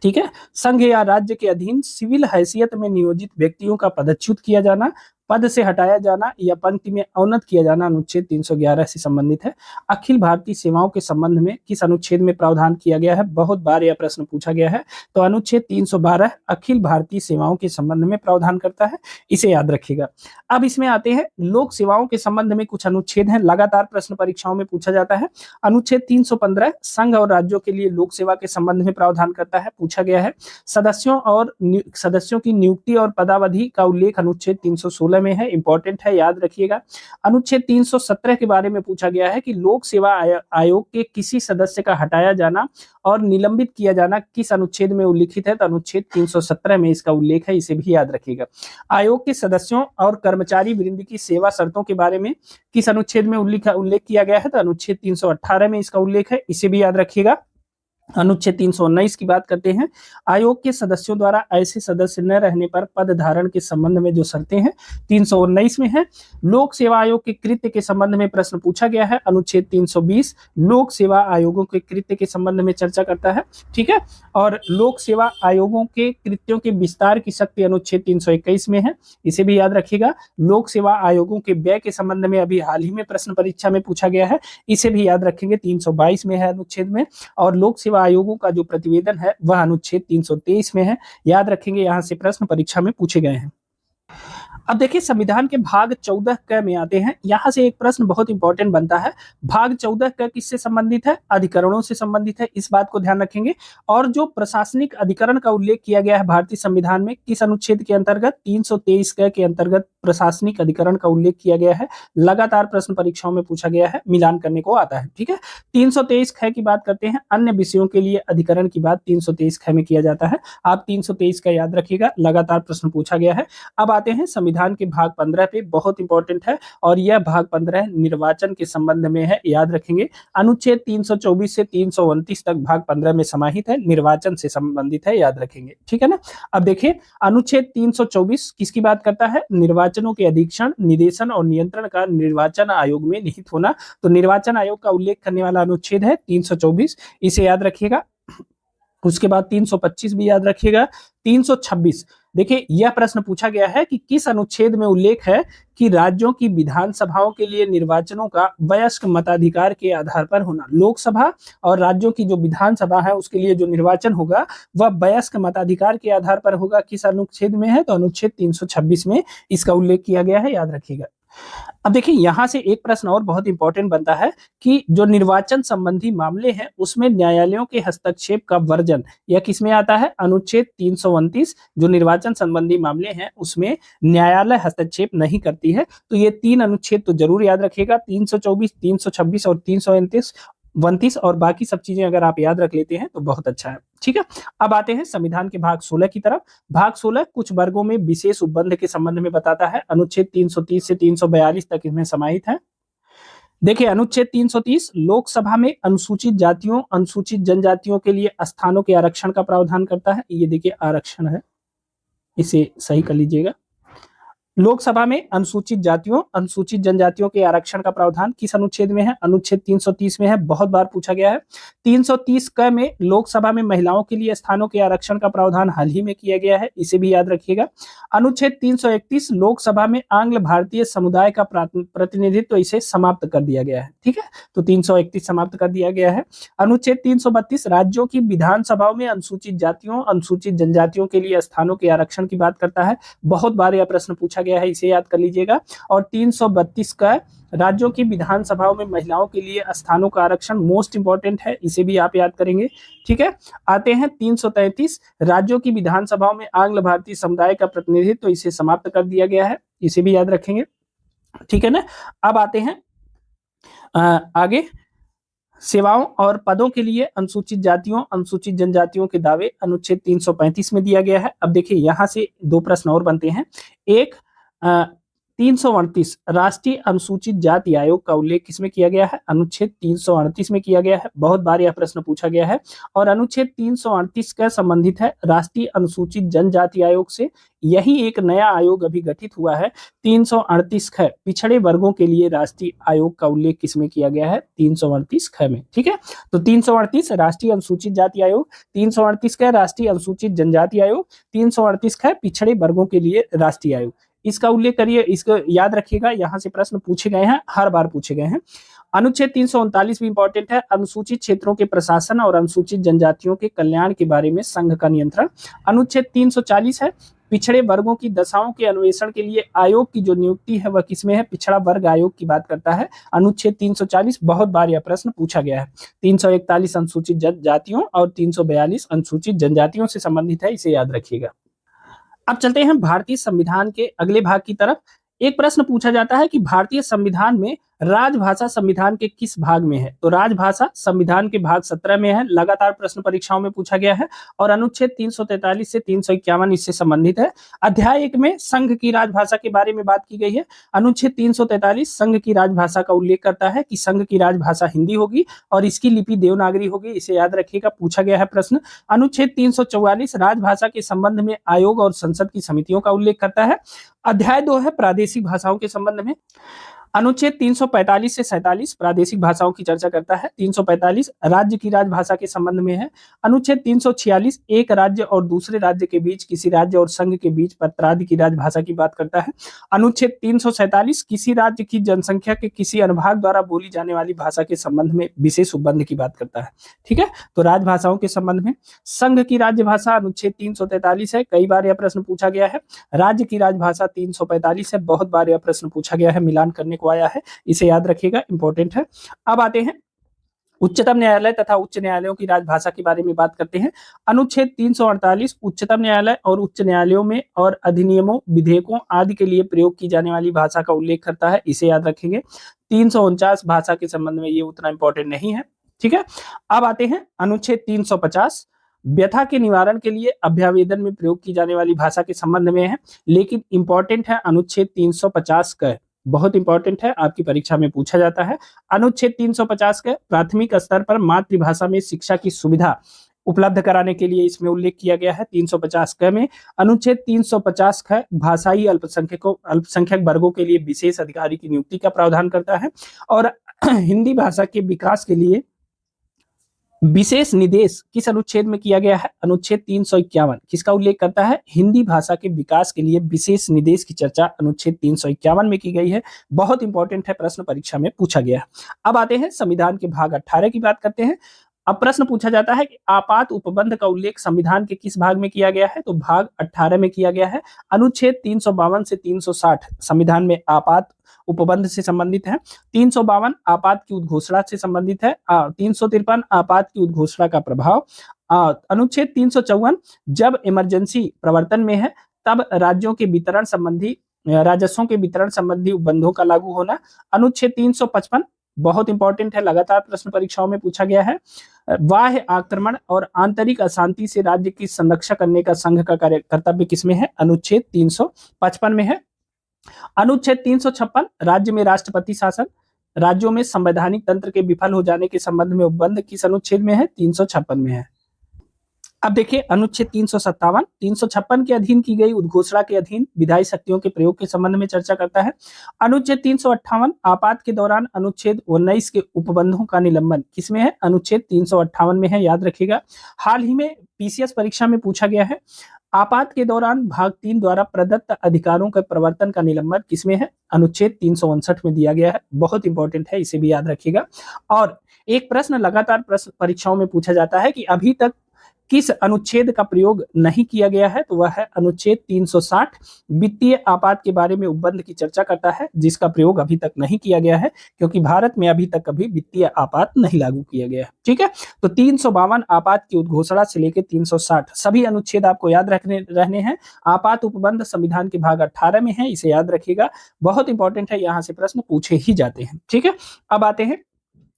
ठीक है। संघ या राज्य के अधीन सिविल हैसियत में नियोजित व्यक्तियों का पदच्युत किया जाना, पद से हटाया जाना या पंक्ति में अवनत किया जाना अनुच्छेद 311 से संबंधित है। अखिल भारतीय सेवाओं के संबंध में किस अनुच्छेद में प्रावधान किया गया है, बहुत बार यह प्रश्न पूछा गया है, तो अनुच्छेद 312 अखिल भारतीय सेवाओं के संबंध में प्रावधान करता है, इसे याद रखिएगा। अब इसमें आते हैं लोक सेवाओं के संबंध में कुछ अनुच्छेद हैं, लगातार प्रश्न परीक्षाओं में पूछा जाता है। अनुच्छेद 315 संघ और राज्यों के लिए लोक सेवा के संबंध में प्रावधान करता है, पूछा गया है। सदस्यों की नियुक्ति और पदावधि का उल्लेख अनुच्छेद 316 में है, इंपॉर्टेंट है, याद रखिएगा। अनुच्छेद 317 के बारे में पूछा गया है कि लोक सेवा आयोग के किसी सदस्य का हटाया जाना और निलंबित किया जाना किस अनुच्छेद में उल्लिखित है, तो अनुच्छेद 317 में इसका उल्लेख है, इसे भी याद रखिएगा। आयोग के सदस्यों और कर्मचारी वृंद की सेवा शर्तों के बारे में किस अनुच्छेद में उल्लेख किया गया है, तो अनुच्छेद 318 में इसका उल्लेख है, इसे भी याद रखिएगा। अनुच्छेद 319 की बात करते हैं, आयोग के सदस्यों द्वारा ऐसे सदस्य न रहने पर पद धारण के संबंध में जो शर्तें हैं 319 में है। लोक सेवा आयोग के कृत्य के संबंध में प्रश्न पूछा गया है, अनुच्छेद 320 लोक सेवा आयोगों के कृत्य के संबंध में चर्चा करता है, ठीक है। और लोक सेवा आयोगों के कृत्यों के विस्तार की शक्ति अनुच्छेद 321 में है, इसे भी याद रखिएगा। लोक सेवा आयोगों के व्यय के संबंध में अभी हाल ही में प्रश्न परीक्षा में पूछा गया है, इसे भी याद रखेंगे, 322 में है अनुच्छेद में। और लोक सेवा आयोगों का जो प्रतिवेदन है वह अनुच्छेद 323 में है, याद रखेंगे, यहां से प्रश्न परीक्षा में पूछे गए हैं। अब देखिए संविधान के भाग 14 क में आते हैं, यहां से एक प्रश्न बहुत इंपॉर्टेंट बनता है। भाग 14 क किससे संबंधित है, अधिकरणों से संबंधित है, इस बात को ध्यान रखेंगे। और जो प्रशासनिक अधिकरण का उल्लेख किया गया है भारतीय संविधान में किस अनुच्छेद के अंतर्गत, 323 क के अंतर्गत प्रशासनिक अधिकरण का उल्लेख किया गया है। लगातार प्रश्न परीक्षाओं में पूछा गया है, मिलान करने को आता है, ठीक है। 323 ख की बात करते हैं, अन्य विषयों के लिए अधिकरण की बात 323 ख में किया जाता है, आप 323 का याद रखिएगा, लगातार प्रश्न पूछा गया है। अब आते हैं संविधान के भाग 15 पे, बहुत इंपॉर्टेंट है, और यह भाग 15 निर्वाचन के संबंध में है, याद रखेंगे। अनुच्छेद 324 से 329 तक भाग 15 में समाहित है, निर्वाचन से संबंधित है, याद रखेंगे, ठीक है ना। अब देखिए अनुच्छेद 324 किसकी बात करता है, निर्वाचनों के अधीक्षण, निदेशन और नियंत्रण का निर्वाचन आयोग में निहित होना, तो निर्वाचन आयोग का उल्लेख करने वाला अनुच्छेद है 324, इसे याद रखिएगा। उसके बाद 325 भी याद रखिएगा। 326 देखिए यह प्रश्न पूछा गया है कि किस अनुच्छेद में उल्लेख है कि राज्यों की विधानसभाओं के लिए निर्वाचनों का वयस्क मताधिकार के आधार पर होना। लोकसभा और राज्यों की जो विधानसभा है उसके लिए जो निर्वाचन होगा वह वयस्क मताधिकार के आधार पर होगा, किस अनुच्छेद में है, तो अनुच्छेद 326 में इसका उल्लेख किया गया है, याद रखिएगा। अब देखिए यहां से एक प्रश्न और बहुत इंपॉर्टेंट बनता है कि जो निर्वाचन संबंधी मामले हैं उसमें न्यायालयों के हस्तक्षेप का वर्जन यह किसमें आता है, अनुच्छेद 329। जो निर्वाचन संबंधी मामले हैं उसमें न्यायालय हस्तक्षेप नहीं करती है, तो ये 3 अनुच्छेद तो जरूर याद रखिएगा, 324, 326 और 329 और बाकी सब चीजें अगर आप याद रख लेते हैं तो बहुत अच्छा है, ठीक है। अब आते हैं संविधान के भाग 16 की तरफ। भाग 16 कुछ वर्गों में विशेष उपबंध के संबंध में बताता है, अनुच्छेद 330 से 342 तक इसमें समाहित है। देखिए अनुच्छेद 330 लोकसभा में अनुसूचित जातियों, अनुसूचित जनजातियों के लिए स्थानों के आरक्षण का प्रावधान करता है, ये देखिए आरक्षण है, इसे सही कर लीजिएगा। लोकसभा में अनुसूचित जातियों, अनुसूचित जनजातियों के आरक्षण का प्रावधान किस अनुच्छेद में है, अनुच्छेद 330 में है, बहुत बार पूछा गया है। 330 क में लोकसभा में महिलाओं के लिए स्थानों के आरक्षण का प्रावधान हाल ही में किया गया है, इसे भी याद रखिएगा। अनुच्छेद 331 लोकसभा में आंग्ल भारतीय समुदाय का प्रतिनिधित्व इसे समाप्त कर दिया गया है, ठीक है, तो 331 समाप्त कर दिया गया है। अनुच्छेद 332 राज्यों की विधानसभाओं में अनुसूचित जातियों, अनुसूचित जनजातियों के लिए स्थानों के आरक्षण की बात करता है, बहुत बार यह प्रश्न पूछा गया है, इसे याद कर लीजिएगा। और 332 का राज्यों की विधानसभाओं में महिलाओं के लिए स्थानों का आरक्षण मोस्ट इंपॉर्टेंट है, इसे भी आप याद करेंगे, ठीक है। आते हैं 333 राज्यों की विधानसभाओं में आंग्ल भारतीय समुदाय का प्रतिनिधित्व, इसे समाप्त कर दिया गया है, इसे भी याद रखेंगे, ठीक है ना। अब आते हैं आगे, सेवाओं और पदों के लिए अनुसूचित जातियों, अनुसूचित जनजातियों के दावे अनुच्छेद 335 में दिया गया है। अब देखिए यहां से 2 प्रश्न और बनते हैं। एक 338 राष्ट्रीय अनुसूचित जाति आयोग का उल्लेख किसमें किया गया है, अनुच्छेद 338 में किया गया है, बहुत बार यह प्रश्न पूछा गया है। और अनुच्छेद 338 का संबंधित है राष्ट्रीय अनुसूचित जनजाति आयोग से, यही एक नया आयोग अभी गठित हुआ है 338 ख, पिछड़े वर्गों के लिए राष्ट्रीय आयोग का उल्लेख किसमें किया गया है, 338 ख में, ठीक है। तो 338 राष्ट्रीय अनुसूचित जाति आयोग, 338 ख राष्ट्रीय अनुसूचित जनजाति आयोग, 338 ख पिछड़े वर्गों के लिए राष्ट्रीय आयोग, इसका उल्लेख करिए, इसको याद रखिएगा, यहां से प्रश्न पूछे गए हैं, हर बार पूछे गए हैं। अनुच्छेद 339 भी इंपॉर्टेंट है, अनुसूचित क्षेत्रों के प्रशासन और अनुसूचित जनजातियों के कल्याण के बारे में संघ का नियंत्रण। अनुच्छेद 340 है पिछड़े वर्गों की दशाओं के अन्वेषण के लिए आयोग की जो नियुक्ति है वह किसमें है, पिछड़ा वर्ग आयोग की बात करता है, अनुच्छेद 340, बहुत बार यह प्रश्न पूछा गया है। 341 अनुसूचित जातियों और 342 अनुसूचित जनजातियों से संबंधित है, इसे याद रखिएगा। अब चलते हैं भारतीय संविधान के अगले भाग की तरफ। एक प्रश्न पूछा जाता है कि भारतीय संविधान में राजभाषा संविधान के किस भाग में है? तो राजभाषा संविधान के भाग 17 में है, लगातार प्रश्न परीक्षाओं में पूछा गया है। और अनुच्छेद 343 से 351 इससे संबंधित है। अध्याय 1 में संघ की राजभाषा के बारे में बात की गई है। अनुच्छेद 343 संघ की राजभाषा का उल्लेख करता है कि संघ की राजभाषा हिंदी होगी और इसकी लिपि देवनागरी होगी, इसे याद रखिएगा, पूछा गया है प्रश्न। अनुच्छेद 344 राजभाषा के संबंध में आयोग और संसद की समितियों का उल्लेख करता है। अध्याय 2 है प्रादेशिक भाषाओं के संबंध में। अनुच्छेद 345 से 47 प्रादेशिक भाषाओं की चर्चा करता है। 345 राज्य की राजभाषा के संबंध में है। अनुच्छेद 346 एक राज्य और दूसरे राज्य के बीच, किसी राज्य और संघ के बीच पत्रादि की राजभाषा की बात करता है। अनुच्छेद 347 किसी राज्य की जनसंख्या के किसी अनुभाग द्वारा बोली जाने वाली भाषा के संबंध में विशेष उपबंध की बात करता है। ठीक है, तो राजभाषाओं के संबंध में संघ की राज्यभाषा अनुच्छेद 343 है, कई बार यह प्रश्न पूछा गया है। राज्य की राजभाषा 345 है, बहुत बार यह प्रश्न पूछा गया है, मिलान करने को आया है, इसे याद रखिएगा, इंपॉर्टेंट है। अब आते हैं उच्चतम न्यायालय तथा उच्च न्यायालयों की राजभाषा के बारे में बात करते हैं। अनुच्छेद 348 उच्चतम न्यायालय और उच्च न्यायालयों में और अधिनियमों, विधेयकों आदि के लिए प्रयोग की जाने वाली भाषा का उल्लेख करता है, इसे याद रखेंगे। 349 भाषा के संबंध में ये उतना इंपॉर्टेंट नहीं है। ठीक है, अब आते हैं अनुच्छेद 350 व्यथा के निवारण के लिए अभ्यावेदन में प्रयोग की जाने वाली भाषा के संबंध में है, लेकिन इंपॉर्टेंट है अनुच्छेद 350 का, बहुत इंपॉर्टेंट है, आपकी परीक्षा में पूछा जाता है। अनुच्छेद 350 के प्राथमिक स्तर पर मातृभाषा में शिक्षा की सुविधा उपलब्ध कराने के लिए इसमें उल्लेख किया गया है। 350 क में अनुच्छेद 350 ख भाषाई अल्पसंख्यक वर्गों के लिए विशेष अधिकारी की नियुक्ति का प्रावधान करता है और हिंदी भाषा के विकास के लिए विशेष निर्देश किस अनुच्छेद में किया गया है? अनुच्छेद 351 किसका उल्लेख करता है? हिंदी भाषा के विकास के लिए विशेष निर्देश की चर्चा अनुच्छेद 351 में की गई है, बहुत इंपॉर्टेंट है, प्रश्न परीक्षा में पूछा गया है। अब आते हैं संविधान के भाग 18 की बात करते हैं। अब प्रश्न पूछा जाता है कि आपात उपबंध का उल्लेख संविधान के किस भाग में किया गया है? तो भाग 18 में किया गया है। अनुच्छेद 352 से 360 संविधान में आपात उपबंध से संबंधित है। 352 आपात की उद्घोषणा से संबंधित है। 353 आपात की उद्घोषणा का प्रभाव। अनुच्छेद 354 जब इमरजेंसी प्रवर्तन में है तब राज्यों के वितरण संबंधी, राजस्वों के वितरण संबंधी उपबंधों का लागू होना। अनुच्छेद 355 बहुत इंपॉर्टेंट है, लगातार प्रश्न परीक्षाओं में पूछा गया है। बाह्य आक्रमण और आंतरिक अशांति से राज्य की संरक्षा करने का संघ का कर्तव्य किसमें है? अनुच्छेद 355 में है। अनुच्छेद 356 राज्य में राष्ट्रपति शासन, राज्यों में संवैधानिक तंत्र के विफल हो जाने के संबंध में उपबंध किस अनुच्छेद में है? 356 में है। अब देखिए अनुच्छेद 356 के अधीन की गई उद्घोषणा के अधीन विधायी शक्तियों के प्रयोग के संबंध में चर्चा करता है। अनुच्छेद 358 आपात के दौरान अनुच्छेद 19 के उपबंधों का निलंबन किसमें है? अनुच्छेद 358 में है, याद रखिएगा। हाल ही में पीसीएस परीक्षा में पूछा गया है, आपात के दौरान भाग 3 द्वारा प्रदत्त अधिकारों के प्रवर्तन का निलंबन किसमें है? अनुच्छेद 359 में दिया गया है, बहुत इंपॉर्टेंट है, इसे भी याद रखिएगा। और एक प्रश्न लगातार प्रश्न परीक्षाओं में पूछा जाता है कि अभी तक किस अनुच्छेद का प्रयोग नहीं किया गया है? तो वह है अनुच्छेद 360 वित्तीय आपात के बारे में उपबंध की चर्चा करता है, जिसका प्रयोग अभी तक नहीं किया गया है क्योंकि भारत में अभी तक कभी वित्तीय आपात नहीं लागू किया गया है। ठीक है, तो 352 आपात की उद्घोषणा से लेकर 360 सभी अनुच्छेद आपको याद रहने हैं। आपात उपबंध संविधान के भाग 18 में है, इसे याद रखिएगा, बहुत इंपॉर्टेंट है, यहां से प्रश्न पूछे ही जाते हैं। ठीक है, अब आते हैं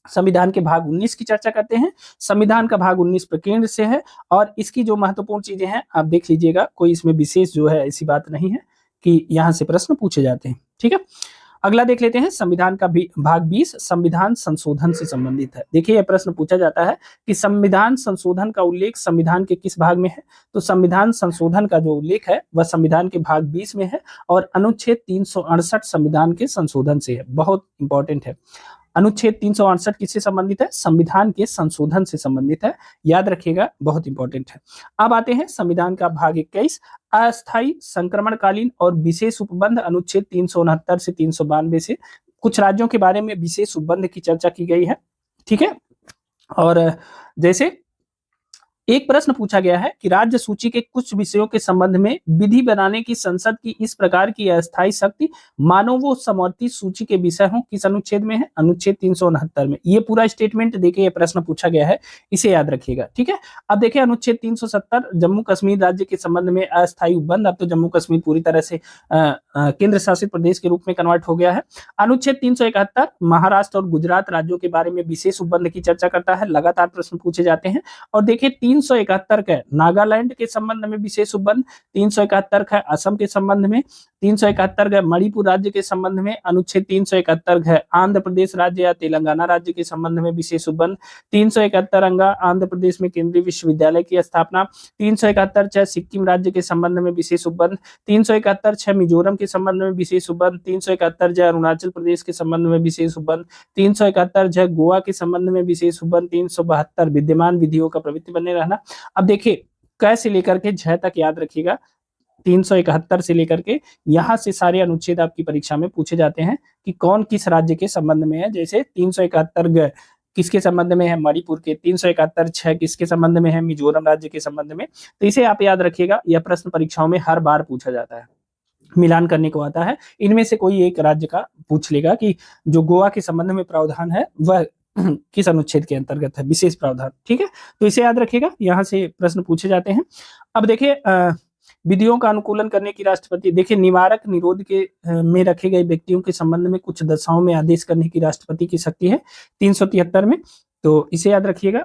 संविधान के भाग 19 की चर्चा करते हैं। संविधान का भाग 19 प्रकीर्ण से है और इसकी जो महत्वपूर्ण चीजें हैं आप देख लीजिएगा, कोई इसमें विशेष जो है ऐसी बात नहीं है कि यहां से प्रश्न पूछे जाते हैं। ठीक है, अगला देख लेते हैं संविधान का भाग 20 संविधान संशोधन से संबंधित है। देखिए यह प्रश्न पूछा जाता है कि संविधान संशोधन का उल्लेख संविधान के किस भाग में है? तो संविधान संशोधन का जो उल्लेख है वह संविधान के भाग 20 में है और अनुच्छेद 368 संविधान के संशोधन से है, बहुत इंपॉर्टेंट है। अनुच्छेद 368 किससे संबंधित है? संविधान के संशोधन से संबंधित है, याद रखिएगा, बहुत इंपॉर्टेंट है। अब आते हैं संविधान का भाग 21 अस्थायी संक्रमणकालीन और विशेष उपबंध अनुच्छेद 369 से 392 से कुछ राज्यों के बारे में विशेष उपबंध की चर्चा की गई है। ठीक है, और जैसे एक प्रश्न पूछा गया है कि राज्य सूची के कुछ विषयों के संबंध में विधि बनाने की संसद की इस प्रकार की अस्थायी शक्ति मानो वो समवर्ती सूची के विषय हो, किस अनुच्छेद में है? अनुच्छेद 369 में। ये पूरा स्टेटमेंट देखिए, ये प्रश्न पूछा गया है, इसे याद रखिएगा, ठीक है। अब देखिए अनुच्छेद 370 जम्मू कश्मीर राज्य के संबंध में अस्थायी उपबंध। अब तो जम्मू कश्मीर पूरी तरह से केंद्र शासित प्रदेश के रूप में कन्वर्ट हो गया है। अनुच्छेद 371 महाराष्ट्र और गुजरात राज्यों के बारे में विशेष उपबंध की चर्चा करता है। लगातार प्रश्न पूछे जाते हैं। और देखिए 371 का नागालैंड के संबंध में विशेष उपबंध, 371 का असम के संबंध में, 371 का मणिपुर राज्य के संबंध में, अनुच्छेद 371 है आंध्र प्रदेश राज्य या तेलंगाना राज्य के संबंध में विशेष उपबंध, 371 अंगा आंध्र प्रदेश में केंद्रीय विश्वविद्यालय की स्थापना, 371 सिक्किम राज्य के संबंध में विशेष उपबंध, 371 मिजोरम के संबंध में विशेष उपबंध, 371 अरुणाचल प्रदेश के संबंध में विशेष उपबंध, 371 गोवा के संबंध में विशेष उपबंध, 372 विद्यमान विधियों का प्रवृत्ति बने रहना। अब देखिए क से लेकर के झ तक याद रखिएगा, 371 से लेकर के यहां से सारे अनुच्छेद आपकी परीक्षा में पूछे जाते हैं कि कौन किस राज्य के संबंध में है। जैसे 371 किसके संबंध में है? मणिपुर के। 371 किसके संबंध में है? मिजोरम राज्य के संबंध में। तो इसे आप याद रखिएगा, यह प्रश्न परीक्षाओं में हर बार पूछा जाता है, मिलान करने को आता है। इनमें से कोई एक राज्य का पूछ लेगा कि जो गोवा के संबंध में प्रावधान है वह किस अनुच्छेद के अंतर्गत है, विशेष प्रावधान, ठीक है। तो इसे याद रखिएगा, यहाँ से प्रश्न पूछे जाते हैं। अब देखिए विधियों का अनुकूलन करने की राष्ट्रपति, देखिए निवारक निरोध के में रखे गए व्यक्तियों के संबंध में कुछ दशाओं में आदेश करने की राष्ट्रपति की शक्ति है 373 में। तो इसे याद रखिएगा।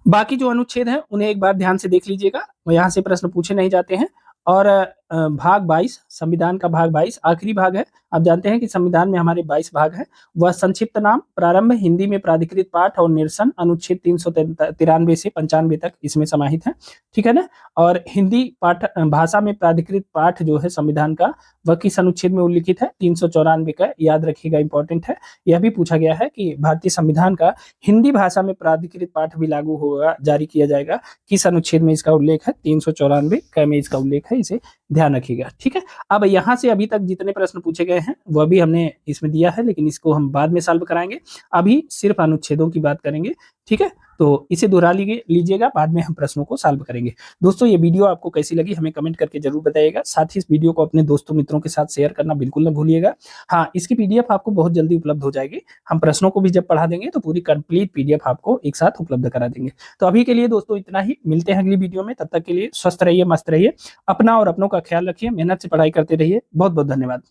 बाकी जो अनुच्छेद हैं उन्हें एक बार ध्यान से देख लीजिएगा, यहाँ से प्रश्न पूछे नहीं जाते हैं। और भाग 22 संविधान का भाग 22 आखिरी भाग है। आप जानते हैं कि संविधान में हमारे 22 भाग हैं। वह संक्षिप्त नाम, प्रारंभ, हिंदी में प्राधिकृत पाठ और निरसन अनुच्छेद 393 से 95 तक इसमें समाहित है, ठीक है ना। और हिंदी पाठ भाषा में प्राधिकृत पाठ जो है संविधान का, वह किस अनुच्छेद में उल्लिखित है? 394 का, याद रखिएगा, इंपॉर्टेंट है। यह भी पूछा गया है कि भारतीय संविधान का हिंदी भाषा में प्राधिकृत पाठ भी लागू होगा, जारी किया जाएगा, किस अनुच्छेद में इसका उल्लेख है? 394 का में इसका उल्लेख है, इसे ध्यान रखिएगा, ठीक है। अब यहाँ से अभी तक जितने प्रश्न पूछे गए हैं वह भी हमने इसमें दिया है, लेकिन इसको हम बाद में सॉल्व कराएंगे। अभी सिर्फ अनुच्छेदों की बात करेंगे, ठीक है। तो इसे दोहरा लीजिएगा, बाद में हम प्रश्नों को सॉल्व करेंगे। दोस्तों ये वीडियो आपको कैसी लगी हमें कमेंट करके जरूर बताइएगा। साथ ही इस वीडियो को अपने दोस्तों मित्रों के साथ शेयर करना बिल्कुल न भूलिएगा। हाँ, इसकी पीडीएफ आपको बहुत जल्दी उपलब्ध हो जाएगी। हम प्रश्नों को भी जब पढ़ा देंगे तो पूरी कंप्लीट पीडीएफ आपको एक साथ उपलब्ध करा देंगे। तो अभी के लिए दोस्तों इतना ही, मिलते हैं अगली वीडियो में। तब तक के लिए स्वस्थ रहिए, मस्त रहिए, अपना और अपनों का ख्याल रखिए, मेहनत से पढ़ाई करते रहिए। बहुत बहुत धन्यवाद।